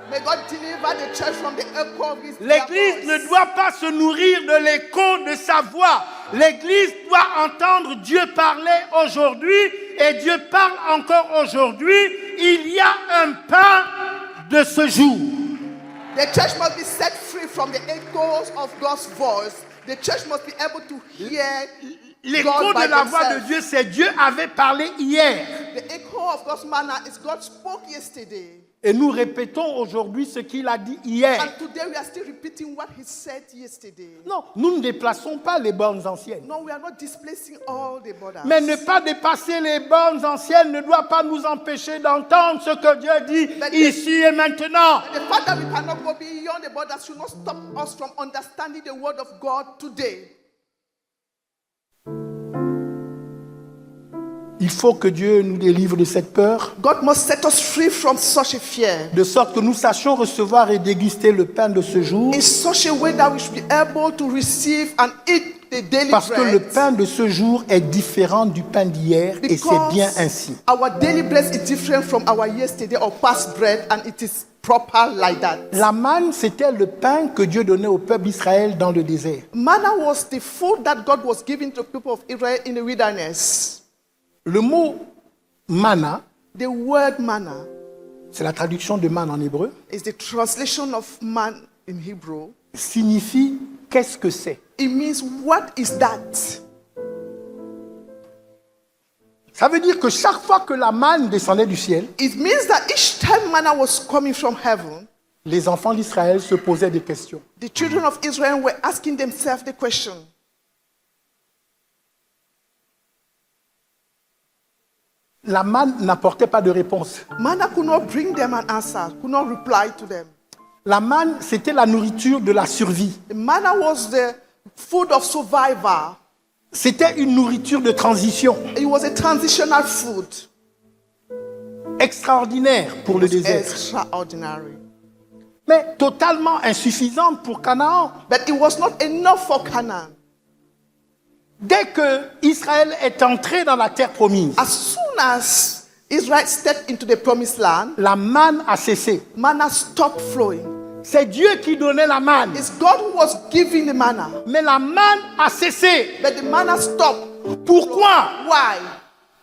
[SPEAKER 2] May God deliver the church from the echo of his
[SPEAKER 1] L'Église ne doit pas se nourrir de l'écho de sa voix. L'Église doit entendre Dieu parler aujourd'hui et Dieu parle encore aujourd'hui. Il y a un pain de ce jour.
[SPEAKER 2] The church must be set free from the echoes of God's voice. The church must be able to hear
[SPEAKER 1] L'écho
[SPEAKER 2] God by
[SPEAKER 1] de la voix de
[SPEAKER 2] themselves.
[SPEAKER 1] Dieu, c'est Dieu avait parlé hier.
[SPEAKER 2] The echo of God's manner is God spoke yesterday.
[SPEAKER 1] Et nous répétons aujourd'hui ce qu'il a dit hier.
[SPEAKER 2] And today we are still repeating what he said yesterday.
[SPEAKER 1] Non, nous ne déplaçons pas les bornes anciennes.
[SPEAKER 2] No, we are not displacing all the borders.
[SPEAKER 1] Mais ne pas dépasser les bornes anciennes ne doit pas nous empêcher d'entendre ce que Dieu dit ici et maintenant.
[SPEAKER 2] The fact that we cannot go beyond the borders should not stop us from understanding the word of God today.
[SPEAKER 1] Il faut que Dieu nous délivre de cette peur,
[SPEAKER 2] God must set us free from such a fear,
[SPEAKER 1] de sorte que nous sachions recevoir et déguster le pain de ce jour,
[SPEAKER 2] in such a way that we should be able to receive and eat the daily
[SPEAKER 1] parce que le
[SPEAKER 2] bread.
[SPEAKER 1] pain de ce jour est différent du pain d'hier, et c'est bien ainsi.
[SPEAKER 2] Our daily bread is different from our yesterday or past bread, and it is proper like that.
[SPEAKER 1] La manne, c'était le pain que Dieu donnait au peuple d'Israël dans le désert.
[SPEAKER 2] Manna was the food that God was giving to the people of Israel in the wilderness.
[SPEAKER 1] Le mot manna,
[SPEAKER 2] The word manna
[SPEAKER 1] c'est la traduction de manne en hébreu,
[SPEAKER 2] is the translation of man in Hebrew.
[SPEAKER 1] signifie qu'est-ce que c'est.
[SPEAKER 2] It means, what is that?
[SPEAKER 1] Ça veut dire que chaque fois que la manne descendait du ciel,
[SPEAKER 2] It means that each time manna was coming from heaven,
[SPEAKER 1] les enfants d'Israël se posaient des questions.
[SPEAKER 2] the children of Israel were asking themselves the question.
[SPEAKER 1] La manne n'apportait pas de réponse.
[SPEAKER 2] Manna could not bring them an answer, could not reply to them.
[SPEAKER 1] La manne, c'était la nourriture de la survie.
[SPEAKER 2] The manna was the food of survival.
[SPEAKER 1] C'était une nourriture de transition
[SPEAKER 2] It was a transitional food.
[SPEAKER 1] extraordinaire pour le désert,
[SPEAKER 2] Extraordinary.
[SPEAKER 1] mais totalement insuffisante pour Canaan.
[SPEAKER 2] But it was not enough for Canaan.
[SPEAKER 1] Dès que Israël est entré dans la terre promise,
[SPEAKER 2] As soon as Israel stepped into the promised land,
[SPEAKER 1] la manne a cessé.
[SPEAKER 2] manna stopped flowing.
[SPEAKER 1] C'est Dieu qui donnait la manne,
[SPEAKER 2] It's God who was giving the manna,
[SPEAKER 1] mais la manne a cessé.
[SPEAKER 2] but the manna stopped.
[SPEAKER 1] Pourquoi?
[SPEAKER 2] Why?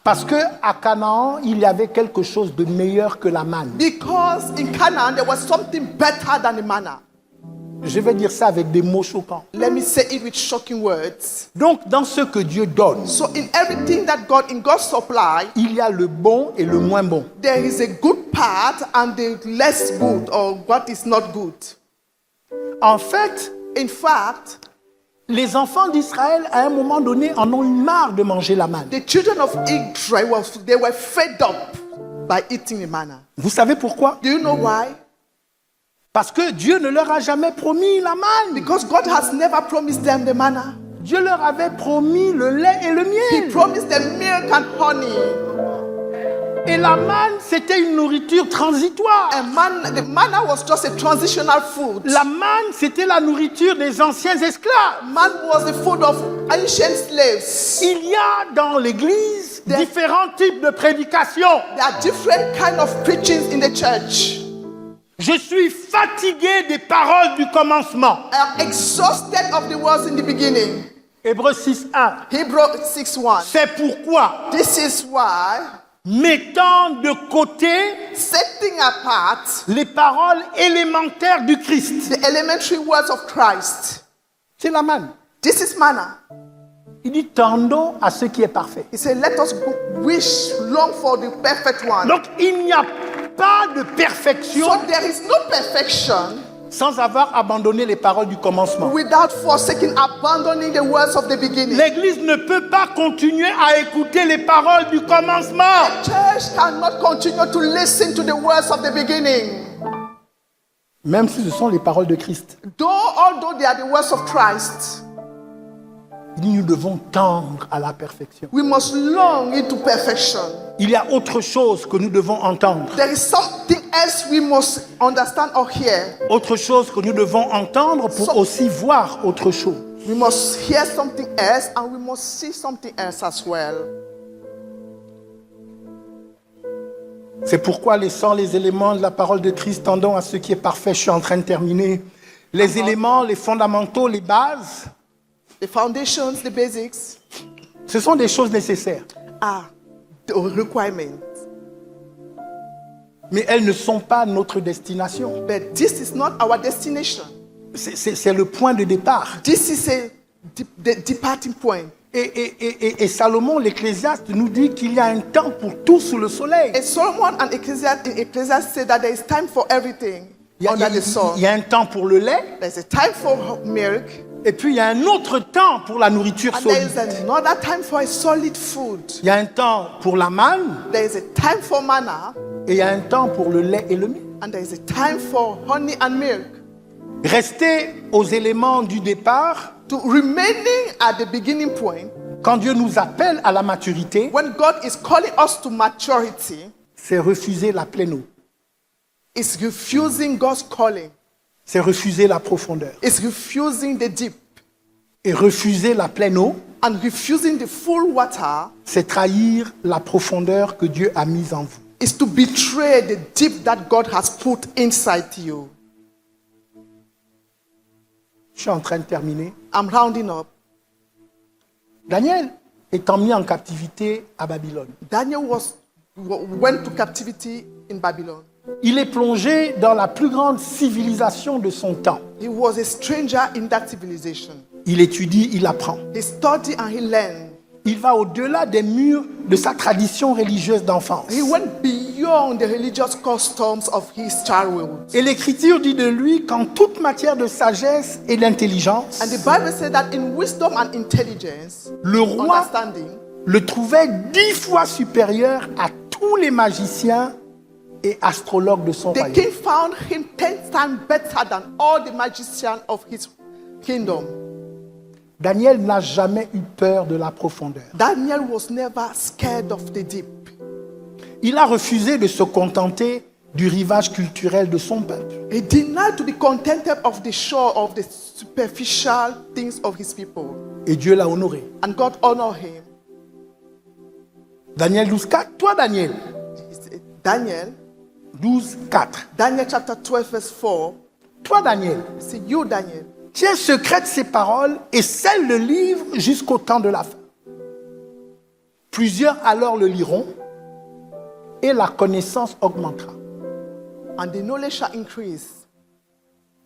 [SPEAKER 1] Parce que à Canaan, il y avait quelque chose de meilleur que la manne.
[SPEAKER 2] Because in Canaan there was something better than the manna.
[SPEAKER 1] Je vais dire ça avec des mots choquants.
[SPEAKER 2] Let me say it with shocking words.
[SPEAKER 1] Donc, dans ce que Dieu donne,
[SPEAKER 2] So in everything that God, in God's supply,
[SPEAKER 1] il y a le bon et le moins bon.
[SPEAKER 2] there is a good part and the less good, or what is not good.
[SPEAKER 1] En fait,
[SPEAKER 2] In fact,
[SPEAKER 1] les enfants d'Israël, à un moment donné, en ont eu marre de manger la manne.
[SPEAKER 2] the children of Israel, they were fed up by eating the manna.
[SPEAKER 1] Vous savez pourquoi?
[SPEAKER 2] Do you know why?
[SPEAKER 1] Parce que Dieu ne leur a jamais promis la manne.
[SPEAKER 2] Because God has never promised them the manna.
[SPEAKER 1] Dieu leur avait promis le lait et le
[SPEAKER 2] He
[SPEAKER 1] miel.
[SPEAKER 2] promised them milk and honey.
[SPEAKER 1] Et la manne, c'était une nourriture transitoire.
[SPEAKER 2] And the manna was just a transitional food.
[SPEAKER 1] La manne, c'était la nourriture des anciens esclaves.
[SPEAKER 2] Man was the food of ancient slaves.
[SPEAKER 1] Il y a dans l'Église différents types de prédications.
[SPEAKER 2] There are different kind of preachings in the church.
[SPEAKER 1] Je suis fatigué des paroles du commencement.
[SPEAKER 2] I am exhausted of the words in the beginning.
[SPEAKER 1] Hébreux 6.1.
[SPEAKER 2] Hebrews 6:1.
[SPEAKER 1] C'est pourquoi,
[SPEAKER 2] This is why,
[SPEAKER 1] mettant de côté
[SPEAKER 2] setting apart
[SPEAKER 1] les paroles élémentaires du Christ,
[SPEAKER 2] the elementary words of Christ.
[SPEAKER 1] c'est la manne.
[SPEAKER 2] This is manna.
[SPEAKER 1] Il dit tendons à ce qui est parfait.
[SPEAKER 2] He said, let us wish long for the perfect one.
[SPEAKER 1] Donc il n'y a pas de perfection
[SPEAKER 2] So there is no perfection
[SPEAKER 1] sans avoir abandonné les paroles du commencement.
[SPEAKER 2] without forsaking, abandoning the words of the beginning.
[SPEAKER 1] L'Église ne peut pas continuer à écouter les paroles du commencement.
[SPEAKER 2] Church cannot continue to listen to the words of the beginning.
[SPEAKER 1] Même si ce sont les paroles de Christ.
[SPEAKER 2] Although they are the words of Christ,
[SPEAKER 1] Il dit, nous devons tendre à la perfection.
[SPEAKER 2] we must long into perfection.
[SPEAKER 1] Il y a autre chose que nous devons entendre.
[SPEAKER 2] There is something else we must understand or hear.
[SPEAKER 1] Autre chose que nous devons entendre pour aussi voir autre chose.
[SPEAKER 2] We must hear something else and we must see something else as well.
[SPEAKER 1] C'est pourquoi, laissant les éléments de la parole de Christ, tendons à ce qui est parfait. Je suis en train de terminer. Les éléments, les fondamentaux, les bases,
[SPEAKER 2] The foundations, the basics
[SPEAKER 1] ce sont des choses nécessaires.
[SPEAKER 2] are the requirements.
[SPEAKER 1] Mais elles ne sont pas notre destination.
[SPEAKER 2] But this is not our destination.
[SPEAKER 1] C'est le point de départ.
[SPEAKER 2] This is the departing point.
[SPEAKER 1] Et Salomon, l'Ecclésiaste, nous dit qu'il y a un temps pour tout sous le soleil.
[SPEAKER 2] And Solomon and Ecclesiastes say that there is time for everything under the sun.
[SPEAKER 1] Il y a un temps pour le lait,
[SPEAKER 2] There's a time for milk,
[SPEAKER 1] et puis il y a un autre temps pour la nourriture
[SPEAKER 2] and there
[SPEAKER 1] solide.
[SPEAKER 2] is another time for a solid food.
[SPEAKER 1] Il y a un temps pour la manne,
[SPEAKER 2] There is a time for manna,
[SPEAKER 1] et il y a un temps pour le lait et le miel.
[SPEAKER 2] and there is a time for honey and milk.
[SPEAKER 1] Rester aux éléments du départ,
[SPEAKER 2] To remaining at the beginning point,
[SPEAKER 1] quand Dieu nous appelle à la maturité,
[SPEAKER 2] when God is calling us to maturity,
[SPEAKER 1] c'est refuser la pleine eau,
[SPEAKER 2] is refusing God's calling.
[SPEAKER 1] c'est refuser la profondeur.
[SPEAKER 2] It's refusing the deep.
[SPEAKER 1] Et refuser la pleine eau,
[SPEAKER 2] And refusing the full water
[SPEAKER 1] c'est trahir la profondeur que Dieu a mise en vous.
[SPEAKER 2] is to betray the deep that God has put inside you.
[SPEAKER 1] Je suis en train de terminer.
[SPEAKER 2] I'm rounding up.
[SPEAKER 1] Daniel étant mis en captivité à Babylone,
[SPEAKER 2] Daniel went to captivity in Babylon.
[SPEAKER 1] il est plongé dans la plus grande civilisation de son temps.
[SPEAKER 2] He was a stranger in that civilization.
[SPEAKER 1] Il étudie, il apprend.
[SPEAKER 2] He studied and he learned.
[SPEAKER 1] Il va au-delà des murs de sa tradition religieuse d'enfance.
[SPEAKER 2] He went beyond the religious customs of his childhood.
[SPEAKER 1] Et l'Écriture dit de lui qu'en toute matière de sagesse et d'intelligence,
[SPEAKER 2] And the Bible said that in wisdom and intelligence,
[SPEAKER 1] le roi
[SPEAKER 2] understanding,
[SPEAKER 1] le trouvait 10 fois supérieur à tous les magiciens et astrologues de son
[SPEAKER 2] the
[SPEAKER 1] royaume.
[SPEAKER 2] king found him 10 times better than all the magicians of his kingdom.
[SPEAKER 1] Daniel n'a jamais eu peur de la profondeur.
[SPEAKER 2] Daniel was never scared of the deep.
[SPEAKER 1] Il a refusé de se contenter du rivage culturel de son peuple.
[SPEAKER 2] He denied to be contented of the shore of the superficial things of his people.
[SPEAKER 1] Et Dieu l'a honoré.
[SPEAKER 2] And God honored him.
[SPEAKER 1] Daniel 12:4. Toi, Daniel,
[SPEAKER 2] Daniel
[SPEAKER 1] 12:4.
[SPEAKER 2] Daniel chapter 12 verse 4.
[SPEAKER 1] Toi, Daniel,
[SPEAKER 2] See you, Daniel.
[SPEAKER 1] tiens secrète ces paroles et scelle le livre jusqu'au temps de la fin. Plusieurs alors le liront et la connaissance augmentera.
[SPEAKER 2] And the knowledge shall increase.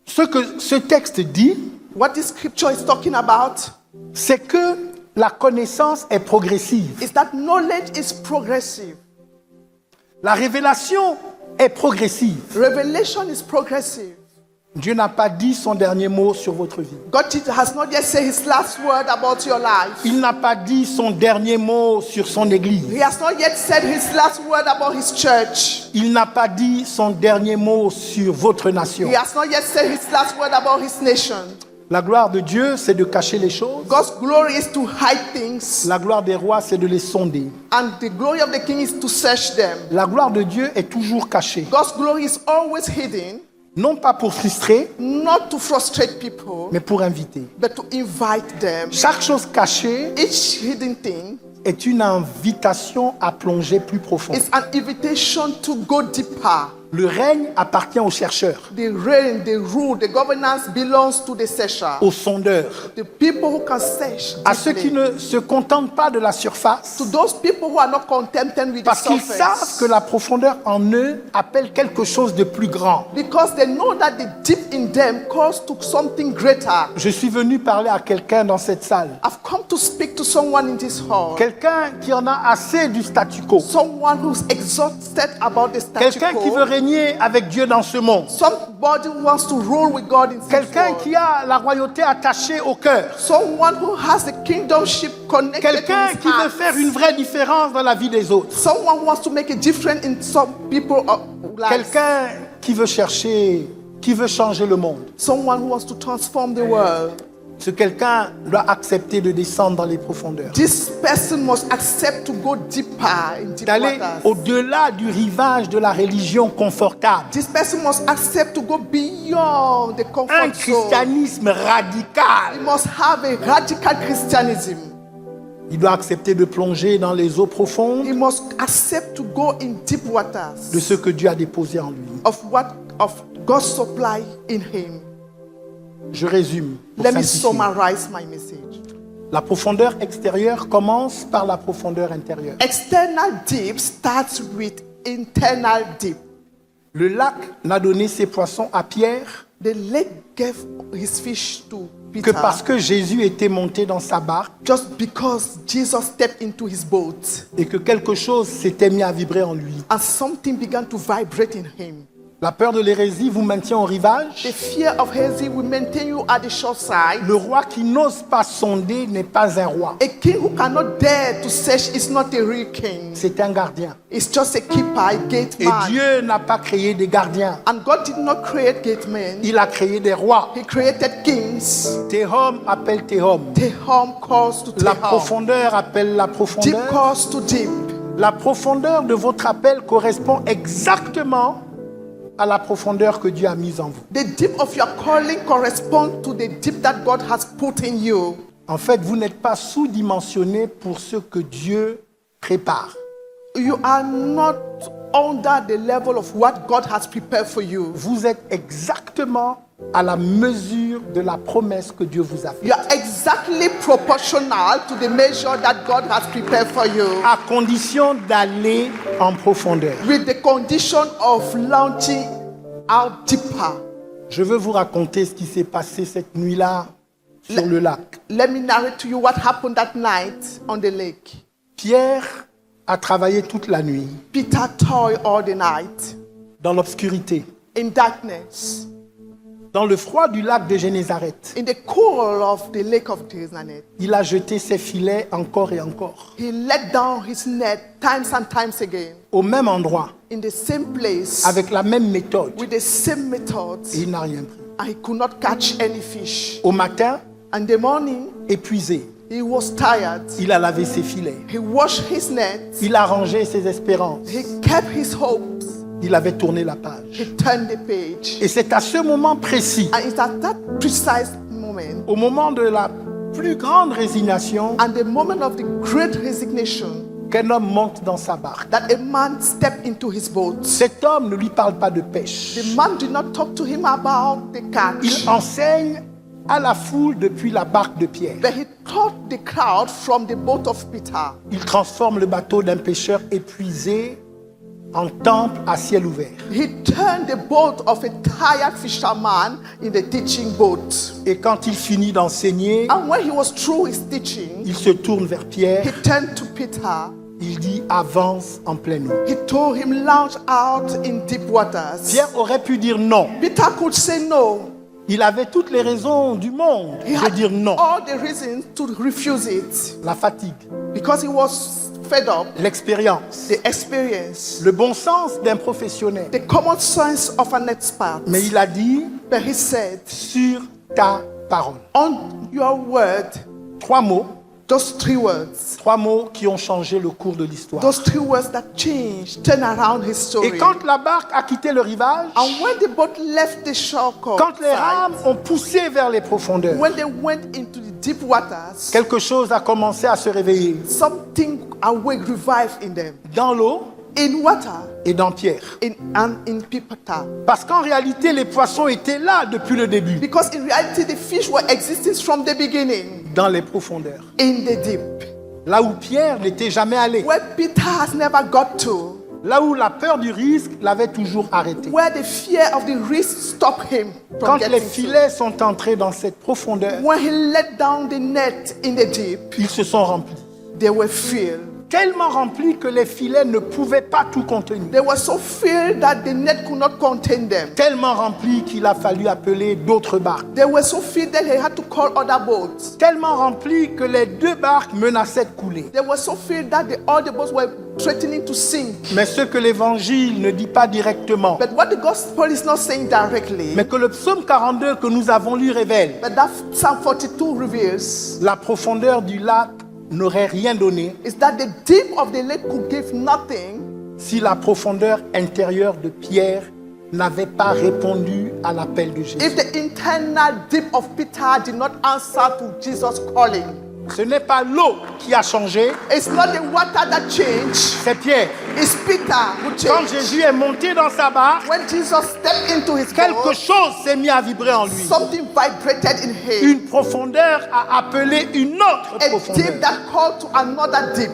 [SPEAKER 1] Ce que ce texte dit,
[SPEAKER 2] What this scripture is talking about
[SPEAKER 1] c'est que la connaissance est progressive.
[SPEAKER 2] is that knowledge is progressive.
[SPEAKER 1] La révélation est progressive.
[SPEAKER 2] Revelation is progressive.
[SPEAKER 1] Dieu n'a pas dit son dernier mot sur votre vie.
[SPEAKER 2] God has not yet said his last word about your life.
[SPEAKER 1] Il n'a pas dit son dernier mot sur son église.
[SPEAKER 2] He has not yet said his last word about his church.
[SPEAKER 1] Il n'a pas dit son dernier mot sur votre nation.
[SPEAKER 2] He has not yet said his last word about his nation.
[SPEAKER 1] La gloire de Dieu, c'est de cacher les choses.
[SPEAKER 2] God's glory is to hide things,
[SPEAKER 1] La gloire des rois, c'est de les sonder.
[SPEAKER 2] and the glory of the king is to search them.
[SPEAKER 1] La gloire de Dieu est toujours cachée.
[SPEAKER 2] God's glory is always hidden,
[SPEAKER 1] Non pas pour frustrer,
[SPEAKER 2] not to frustrate people,
[SPEAKER 1] mais pour inviter.
[SPEAKER 2] but to invite them.
[SPEAKER 1] Chaque chose cachée
[SPEAKER 2] Each hidden thing
[SPEAKER 1] est une invitation à plonger plus profond.
[SPEAKER 2] is an invitation to go deeper.
[SPEAKER 1] Le règne appartient aux chercheurs,
[SPEAKER 2] The reign, the rule, the governance belongs to the searcher,
[SPEAKER 1] aux sondeurs,
[SPEAKER 2] the people who can search
[SPEAKER 1] à ceux qui
[SPEAKER 2] deeply.
[SPEAKER 1] ne se contentent pas de la surface,
[SPEAKER 2] To those people who are not contented with the
[SPEAKER 1] parce qu'ils savent
[SPEAKER 2] surface,
[SPEAKER 1] que la profondeur en eux appelle quelque chose de plus grand.
[SPEAKER 2] because they know that the deep in them calls to something greater.
[SPEAKER 1] Je suis venu parler à quelqu'un dans cette salle,
[SPEAKER 2] I've come to speak to someone in this hall,
[SPEAKER 1] quelqu'un qui en a assez du statu quo,
[SPEAKER 2] someone who's exhausted about the status
[SPEAKER 1] quelqu'un qui veut
[SPEAKER 2] quo,
[SPEAKER 1] régner avec Dieu dans ce monde,
[SPEAKER 2] somebody who wants to rule with God in this
[SPEAKER 1] quelqu'un
[SPEAKER 2] world,
[SPEAKER 1] qui a la royauté attachée au cœur,
[SPEAKER 2] someone who has the kingdomship connected
[SPEAKER 1] quelqu'un
[SPEAKER 2] to his
[SPEAKER 1] qui veut
[SPEAKER 2] heart,
[SPEAKER 1] faire une vraie différence dans la vie des autres,
[SPEAKER 2] someone who wants to make a difference in some people's lives,
[SPEAKER 1] quelqu'un qui veut chercher, qui veut changer le monde.
[SPEAKER 2] someone who wants to transform the world.
[SPEAKER 1] Ce quelqu'un doit accepter de descendre dans les profondeurs,
[SPEAKER 2] This person must accept to go deeper in deep
[SPEAKER 1] d'aller
[SPEAKER 2] waters.
[SPEAKER 1] au-delà du rivage de la religion confortable.
[SPEAKER 2] This person must accept to go beyond the
[SPEAKER 1] Un
[SPEAKER 2] comfort zone.
[SPEAKER 1] christianisme
[SPEAKER 2] He
[SPEAKER 1] radical.
[SPEAKER 2] must have a radical Christianism.
[SPEAKER 1] Il doit accepter de plonger dans les eaux profondes
[SPEAKER 2] He must accept to go in deep waters
[SPEAKER 1] de ce que Dieu a déposé en lui.
[SPEAKER 2] of God's supply in him.
[SPEAKER 1] Je résume. Pour
[SPEAKER 2] Let me
[SPEAKER 1] simplifier.
[SPEAKER 2] summarize my message.
[SPEAKER 1] La profondeur extérieure commence par la profondeur intérieure.
[SPEAKER 2] External deep starts with internal deep.
[SPEAKER 1] Le lac n'a donné ses poissons à Pierre
[SPEAKER 2] The lake gave his fish to
[SPEAKER 1] que
[SPEAKER 2] Peter
[SPEAKER 1] parce que Jésus était monté dans sa barque
[SPEAKER 2] just because Jesus stepped into his boat
[SPEAKER 1] et que quelque chose s'était mis à vibrer en lui.
[SPEAKER 2] and something began to vibrate in him.
[SPEAKER 1] La peur de l'hérésie vous maintient au rivage.
[SPEAKER 2] The fear of heresy will maintain you at the shore side.
[SPEAKER 1] Le roi qui n'ose pas sonder n'est pas un roi.
[SPEAKER 2] A king who cannot dare to search is not a real king.
[SPEAKER 1] C'est un gardien.
[SPEAKER 2] It's just a keeper, a gate
[SPEAKER 1] Et
[SPEAKER 2] man.
[SPEAKER 1] Dieu n'a pas créé des gardiens.
[SPEAKER 2] And God did not create gate men.
[SPEAKER 1] Il a créé des rois.
[SPEAKER 2] He created kings.
[SPEAKER 1] Tehom appelle Tehom.
[SPEAKER 2] Tehom calls to
[SPEAKER 1] La
[SPEAKER 2] Tehom.
[SPEAKER 1] profondeur appelle la
[SPEAKER 2] Deep
[SPEAKER 1] profondeur.
[SPEAKER 2] calls to deep.
[SPEAKER 1] La profondeur de votre appel correspond exactement à la profondeur que Dieu a mise en vous.
[SPEAKER 2] The deep of your calling corresponds to the deep that God has put in you.
[SPEAKER 1] En fait, vous n'êtes pas sous-dimensionné pour ce que Dieu prépare.
[SPEAKER 2] You are not under the level of what God has prepared for you.
[SPEAKER 1] Vous êtes exactement à la mesure de la promesse que Dieu vous a faite.
[SPEAKER 2] You are exactly proportional to the measure that God has prepared for you,
[SPEAKER 1] À condition d'aller en profondeur.
[SPEAKER 2] with the condition of launching out deeper.
[SPEAKER 1] Je veux vous raconter ce qui s'est passé cette nuit-là sur le lac.
[SPEAKER 2] Let me narrate to you what happened that night on the lake.
[SPEAKER 1] Pierre a travaillé toute la nuit
[SPEAKER 2] Peter toiled all the night
[SPEAKER 1] dans l'obscurité,
[SPEAKER 2] in darkness,
[SPEAKER 1] dans le froid du lac de Génézareth.
[SPEAKER 2] in the cool of the lake of Gennesaret.
[SPEAKER 1] Il a jeté ses filets encore et encore,
[SPEAKER 2] He let down his net times and times again
[SPEAKER 1] au même endroit,
[SPEAKER 2] in the same place
[SPEAKER 1] avec la même méthode,
[SPEAKER 2] with the same methods,
[SPEAKER 1] et il n'a rien pris.
[SPEAKER 2] and he could not catch any fish.
[SPEAKER 1] Au matin,
[SPEAKER 2] And the morning,
[SPEAKER 1] épuisé,
[SPEAKER 2] he was tired.
[SPEAKER 1] il a lavé ses filets,
[SPEAKER 2] He washed his net.
[SPEAKER 1] il a rangé ses espérances,
[SPEAKER 2] He kept his hopes.
[SPEAKER 1] il avait tourné la page.
[SPEAKER 2] He turned the page.
[SPEAKER 1] Et c'est à ce moment précis,
[SPEAKER 2] And it's at that precise moment,
[SPEAKER 1] au moment de la plus grande résignation,
[SPEAKER 2] and the moment of the great resignation,
[SPEAKER 1] qu'un homme monte dans sa barque.
[SPEAKER 2] that a man stepped into his boat.
[SPEAKER 1] Cet homme ne lui parle pas de pêche.
[SPEAKER 2] The man did not talk to him about the catch,
[SPEAKER 1] Il enseigne à la foule depuis la barque de Pierre.
[SPEAKER 2] but he taught the crowd from the boat of Peter.
[SPEAKER 1] Il transforme le bateau d'un pêcheur épuisé en temple à ciel ouvert.
[SPEAKER 2] He turned the boat of a tired fisherman in the teaching boat.
[SPEAKER 1] Et quand il finit d'enseigner,
[SPEAKER 2] And when he was through his teaching,
[SPEAKER 1] il se tourne vers
[SPEAKER 2] he
[SPEAKER 1] Pierre.
[SPEAKER 2] turned to Peter.
[SPEAKER 1] Il dit avance en pleine eau.
[SPEAKER 2] He told him, launch out in deep waters.
[SPEAKER 1] Pierre aurait pu dire non.
[SPEAKER 2] Peter could say no.
[SPEAKER 1] Il avait toutes les raisons du monde
[SPEAKER 2] He
[SPEAKER 1] de
[SPEAKER 2] had
[SPEAKER 1] dire non.
[SPEAKER 2] all the reasons to refuse it
[SPEAKER 1] La fatigue,
[SPEAKER 2] because he was fed up.
[SPEAKER 1] l'expérience,
[SPEAKER 2] The experience,
[SPEAKER 1] le bon sens d'un professionnel.
[SPEAKER 2] the common sense of an expert.
[SPEAKER 1] Mais il a dit
[SPEAKER 2] But he said,
[SPEAKER 1] sur ta parole.
[SPEAKER 2] on your word,
[SPEAKER 1] 3 mots.
[SPEAKER 2] those 3 words,
[SPEAKER 1] 3 mots qui ont changé le cours de l'histoire.
[SPEAKER 2] those 3 words that changed, turn around his story.
[SPEAKER 1] Et quand la barque a quitté le rivage,
[SPEAKER 2] And when the boat left the shore
[SPEAKER 1] quand les rames ont poussé vers les profondeurs,
[SPEAKER 2] when they went into the deep waters,
[SPEAKER 1] quelque chose a commencé à se réveiller
[SPEAKER 2] something awake revived in them.
[SPEAKER 1] dans l'eau
[SPEAKER 2] In water,
[SPEAKER 1] et dans Pierre.
[SPEAKER 2] in Peter.
[SPEAKER 1] Parce qu'en réalité, les poissons étaient là depuis le début,
[SPEAKER 2] Because in reality, the fish were existing from the beginning
[SPEAKER 1] dans les profondeurs.
[SPEAKER 2] in the deep,
[SPEAKER 1] Là où Pierre n'était jamais allé.
[SPEAKER 2] where Peter has never got to,
[SPEAKER 1] Là où la peur du risque l'avait toujours arrêté.
[SPEAKER 2] where the fear of the risk stopped him from
[SPEAKER 1] Quand les
[SPEAKER 2] getting
[SPEAKER 1] filets sont entrés dans cette profondeur,
[SPEAKER 2] to. When he let down the net in the deep,
[SPEAKER 1] ils se sont remplis.
[SPEAKER 2] they were filled.
[SPEAKER 1] Tellement remplis que les filets ne pouvaient pas tout contenir.
[SPEAKER 2] They were so filled that the net could not contain them.
[SPEAKER 1] Tellement remplis qu'il a fallu appeler d'autres barques.
[SPEAKER 2] They were so filled that he had to call other boats.
[SPEAKER 1] Tellement remplis que les 2 barques menaçaient de couler.
[SPEAKER 2] They were so filled that all the boats were threatening to sink.
[SPEAKER 1] Mais ce que l'évangile ne dit pas directement,
[SPEAKER 2] But what the gospel is not saying directly,
[SPEAKER 1] mais que le psaume 42 que nous avons lu révèle,
[SPEAKER 2] but that Psalm 42 reveals,
[SPEAKER 1] la profondeur du lac n'aurait rien donné
[SPEAKER 2] is that the deep of the lake could give nothing
[SPEAKER 1] si la profondeur intérieure de Pierre n'avait pas répondu à l'appel de Jésus.
[SPEAKER 2] if the internal deep of Peter did not answer to Jesus' calling.
[SPEAKER 1] Ce n'est pas l'eau qui a changé,
[SPEAKER 2] It's not the water that changed,
[SPEAKER 1] c'est Pierre.
[SPEAKER 2] it's Peter who
[SPEAKER 1] Quand
[SPEAKER 2] changed.
[SPEAKER 1] Jésus est monté dans sa barque,
[SPEAKER 2] When Jesus stepped into his
[SPEAKER 1] quelque
[SPEAKER 2] boat,
[SPEAKER 1] chose s'est mis à vibrer en lui.
[SPEAKER 2] something vibrated in him.
[SPEAKER 1] Une profondeur a appelé une autre
[SPEAKER 2] A deep
[SPEAKER 1] profondeur.
[SPEAKER 2] that called to another deep.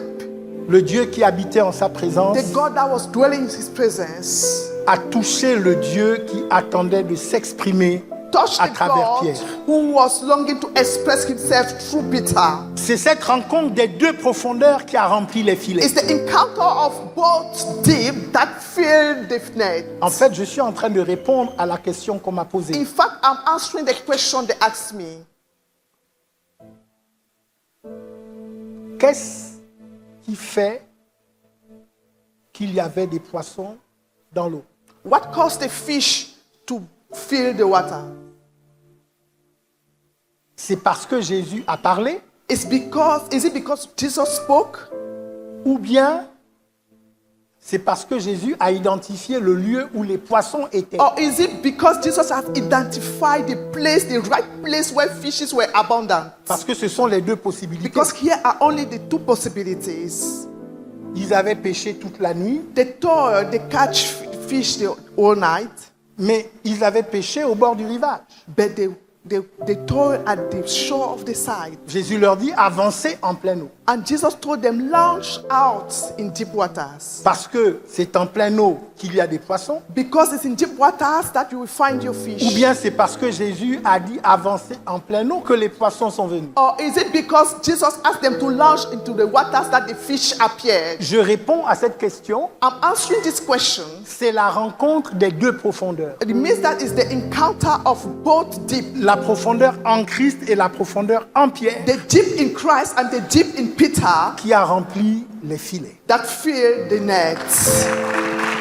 [SPEAKER 1] Le Dieu qui habitait en sa présence
[SPEAKER 2] The God that was dwelling in his presence
[SPEAKER 1] a touché le Dieu qui attendait de s'exprimer
[SPEAKER 2] touched
[SPEAKER 1] à
[SPEAKER 2] the
[SPEAKER 1] travers
[SPEAKER 2] God
[SPEAKER 1] Pierre.
[SPEAKER 2] who was longing to express himself through Peter.
[SPEAKER 1] C'est cette rencontre des deux profondeurs qui a rempli les filets.
[SPEAKER 2] It's the encounter of both deep that filled the net.
[SPEAKER 1] En fait, je suis en train de répondre à la question qu'on m'a posée.
[SPEAKER 2] In fact, I'm answering the question they asked me.
[SPEAKER 1] Qu'est-ce qui fait qu'il y avait des poissons dans l'eau?
[SPEAKER 2] What caused the fish to fill the water?
[SPEAKER 1] C'est parce que Jésus a parlé
[SPEAKER 2] Is it because Jesus spoke?
[SPEAKER 1] ou bien c'est parce que Jésus a identifié le lieu où les poissons étaient?
[SPEAKER 2] Or is it because Jesus has identified the right place where fishes were abundant?
[SPEAKER 1] Parce que ce sont les deux possibilités.
[SPEAKER 2] Because here are only the two possibilities.
[SPEAKER 1] Ils avaient pêché toute la nuit,
[SPEAKER 2] They toil, they catch fish the whole night,
[SPEAKER 1] mais ils avaient pêché au bord du rivage.
[SPEAKER 2] but they toil at the shore of the side.
[SPEAKER 1] Jésus leur dit, avancez en pleine eau.
[SPEAKER 2] And Jesus told them, launch out in deep waters.
[SPEAKER 1] Parce que c'est en pleine eau qu'il y a des poissons,
[SPEAKER 2] Because it's in deep waters that you will find your fish.
[SPEAKER 1] ou bien c'est parce que Jésus a dit, avancez en pleine eau que les poissons sont venus.
[SPEAKER 2] Or is it because Jesus asked them to launch into the waters that the fish appeared?
[SPEAKER 1] Je réponds à cette question,
[SPEAKER 2] I'm answering this question.
[SPEAKER 1] c'est la rencontre des deux profondeurs.
[SPEAKER 2] It means that is the encounter of both deep.
[SPEAKER 1] La profondeur en Christ et la profondeur en Pierre
[SPEAKER 2] The deep in Christ and the deep in Peter
[SPEAKER 1] qui a rempli les filets.
[SPEAKER 2] that fill the nets.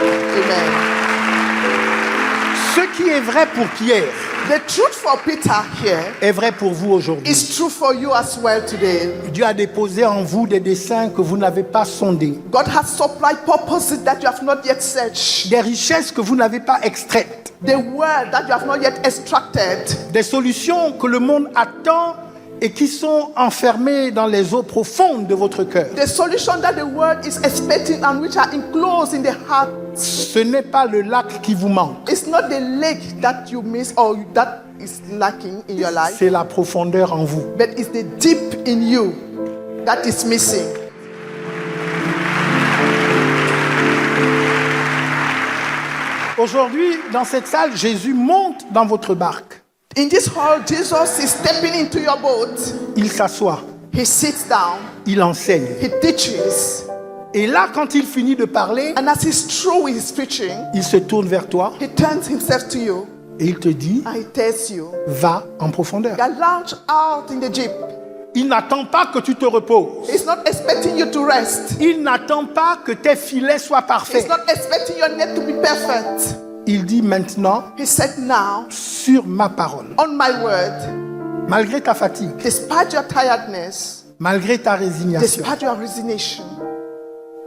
[SPEAKER 2] Amen.
[SPEAKER 1] Ce qui est vrai pour Pierre
[SPEAKER 2] The truth for Peter here
[SPEAKER 1] est vrai pour vous aujourd'hui.
[SPEAKER 2] is true for you as well today.
[SPEAKER 1] Dieu a déposé en vous des desseins que vous n'avez pas sondés,
[SPEAKER 2] God has supplied purposes that you have not yet searched.
[SPEAKER 1] des richesses que vous n'avez pas extraites,
[SPEAKER 2] The word that you have not yet extracted.
[SPEAKER 1] des solutions que le monde attend et qui sont enfermées dans les eaux profondes de votre cœur.
[SPEAKER 2] The solution that the world is expecting and which are enclosed in the heart.
[SPEAKER 1] Ce n'est pas le lac qui vous manque,
[SPEAKER 2] It's not the lake that you miss or that is lacking in your life,
[SPEAKER 1] c'est la profondeur en vous.
[SPEAKER 2] but it's the deep in you that is missing.
[SPEAKER 1] Aujourd'hui, dans cette salle, Jésus monte dans votre barque.
[SPEAKER 2] In this hall, Jesus is stepping into your boat.
[SPEAKER 1] Il s'assoit,
[SPEAKER 2] He sits down.
[SPEAKER 1] il enseigne.
[SPEAKER 2] He teaches.
[SPEAKER 1] Et là, quand il finit de parler,
[SPEAKER 2] And as he's through with his preaching,
[SPEAKER 1] il se tourne vers toi
[SPEAKER 2] he turns himself to you
[SPEAKER 1] et il te dit,
[SPEAKER 2] and he tells you,
[SPEAKER 1] va en profondeur.
[SPEAKER 2] launch out in the deep.
[SPEAKER 1] Il n'attend pas que tu te reposes.
[SPEAKER 2] He's not expecting you to rest.
[SPEAKER 1] Il n'attend pas que tes filets soient
[SPEAKER 2] He's
[SPEAKER 1] parfaits.
[SPEAKER 2] not expecting your net to be perfect.
[SPEAKER 1] Il dit maintenant,
[SPEAKER 2] He said, now,
[SPEAKER 1] sur ma parole,
[SPEAKER 2] on my word,
[SPEAKER 1] malgré ta fatigue,
[SPEAKER 2] despite your tiredness,
[SPEAKER 1] malgré ta résignation,
[SPEAKER 2] despite your resignation,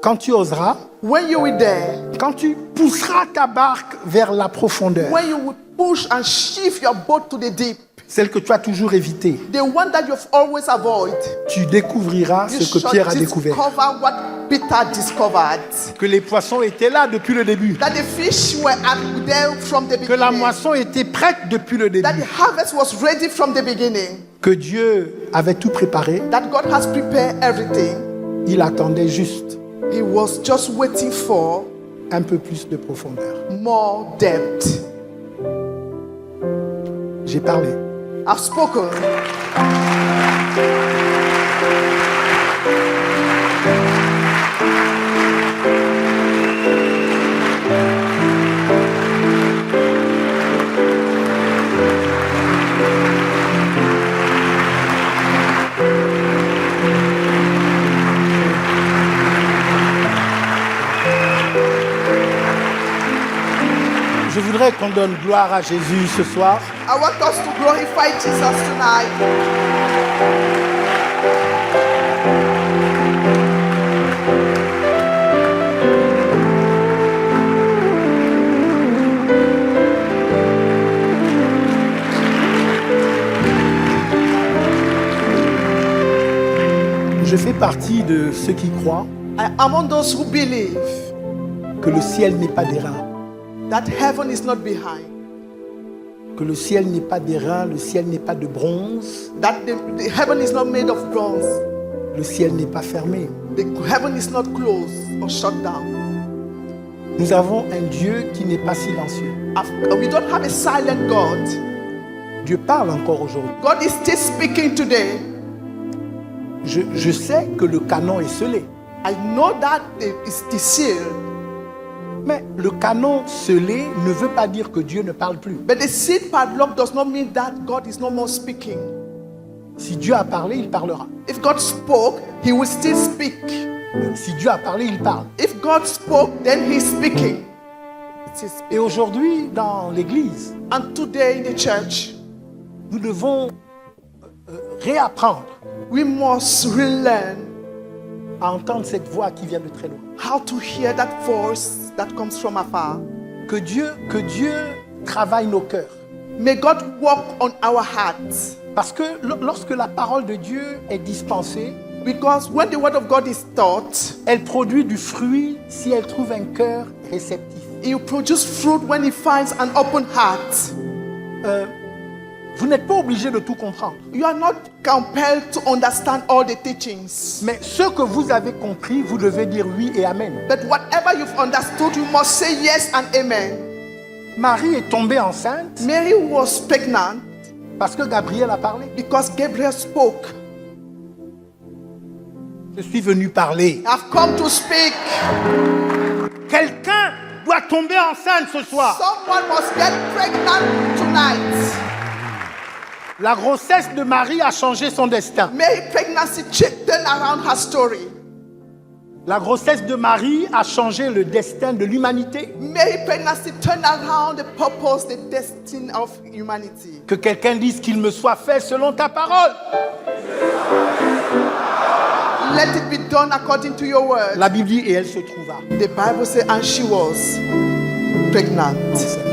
[SPEAKER 1] quand tu oseras,
[SPEAKER 2] when you will dare,
[SPEAKER 1] quand tu pousseras ta barque vers la profondeur,
[SPEAKER 2] when you will push and shift your boat to the deep,
[SPEAKER 1] celle que tu as toujours évitée,
[SPEAKER 2] the one that you've always avoided,
[SPEAKER 1] tu découvriras
[SPEAKER 2] you
[SPEAKER 1] ce que
[SPEAKER 2] shall
[SPEAKER 1] Pierre a découvert.
[SPEAKER 2] discover what Peter discovered.
[SPEAKER 1] Que les poissons étaient là depuis le début.
[SPEAKER 2] That the fish were there from the
[SPEAKER 1] Que la
[SPEAKER 2] beginning.
[SPEAKER 1] moisson était prête depuis le
[SPEAKER 2] That
[SPEAKER 1] début.
[SPEAKER 2] the harvest was ready from the beginning.
[SPEAKER 1] Que Dieu avait tout préparé.
[SPEAKER 2] That God has prepared everything.
[SPEAKER 1] Il attendait juste
[SPEAKER 2] He was just waiting for
[SPEAKER 1] un peu plus de profondeur.
[SPEAKER 2] more depth.
[SPEAKER 1] J'ai parlé.
[SPEAKER 2] I've spoken.
[SPEAKER 1] Je voudrais qu'on donne gloire à Jésus ce soir.
[SPEAKER 2] I want us to glorify Jesus tonight.
[SPEAKER 1] Je fais partie de ceux qui croient
[SPEAKER 2] I am among those who believe
[SPEAKER 1] que le ciel n'est pas d'airain.
[SPEAKER 2] that heaven is not behind.
[SPEAKER 1] Que le ciel n'est pas d'airain, le ciel n'est pas de bronze,
[SPEAKER 2] That the heaven is not made of bronze.
[SPEAKER 1] le ciel n'est pas fermé.
[SPEAKER 2] The heaven is not closed or shut down.
[SPEAKER 1] Nous avons un Dieu qui n'est pas silencieux.
[SPEAKER 2] We don't have a silent God.
[SPEAKER 1] Dieu parle encore aujourd'hui.
[SPEAKER 2] God is still speaking today.
[SPEAKER 1] Je sais que le canon est scellé.
[SPEAKER 2] I know that it's the seal,
[SPEAKER 1] Mais le canon scellé ne veut pas dire que Dieu ne parle plus.
[SPEAKER 2] but the seal padlock does not mean that God is no more speaking.
[SPEAKER 1] Si Dieu a parlé, il parlera.
[SPEAKER 2] If God spoke, He will still speak.
[SPEAKER 1] Si Dieu a parlé, il parle.
[SPEAKER 2] If God spoke, then He's speaking. It is-
[SPEAKER 1] Et aujourd'hui, dans l'Église,
[SPEAKER 2] And today in the church,
[SPEAKER 1] nous devons réapprendre
[SPEAKER 2] we must relearn
[SPEAKER 1] à entendre cette voix qui vient de très loin.
[SPEAKER 2] how to hear that voice that comes from afar.
[SPEAKER 1] Que Dieu travaille nos cœurs.
[SPEAKER 2] May God work on our hearts.
[SPEAKER 1] Parce que lorsque la parole de Dieu est dispensée,
[SPEAKER 2] Because when the word of God is taught,
[SPEAKER 1] elle produit du fruit si elle trouve un cœur réceptif.
[SPEAKER 2] He will produce fruit when He finds an open heart.
[SPEAKER 1] Vous n'êtes pas obligé de tout comprendre.
[SPEAKER 2] You are not compelled to understand all the teachings.
[SPEAKER 1] Mais ce que vous avez compris, vous devez dire oui et amen.
[SPEAKER 2] But whatever you've understood, you must say yes and amen.
[SPEAKER 1] Marie est tombée enceinte
[SPEAKER 2] Mary was pregnant
[SPEAKER 1] parce que Gabriel a parlé.
[SPEAKER 2] because Gabriel spoke.
[SPEAKER 1] Je suis venu parler.
[SPEAKER 2] I've come to speak.
[SPEAKER 1] Quelqu'un doit tomber enceinte ce soir.
[SPEAKER 2] Someone must get pregnant tonight.
[SPEAKER 1] La grossesse de Marie a changé son destin.
[SPEAKER 2] Mary pregnancy turned around her story.
[SPEAKER 1] La grossesse de Marie a changé le destin de l'humanité.
[SPEAKER 2] Mary pregnancy turned around the purpose, the destiny of humanity.
[SPEAKER 1] Que quelqu'un dise qu'il me soit fait selon ta parole.
[SPEAKER 2] Let it be done according to your word.
[SPEAKER 1] La Bible dit et elle se trouva
[SPEAKER 2] The Bible says, and she was pregnant.
[SPEAKER 1] enceinte.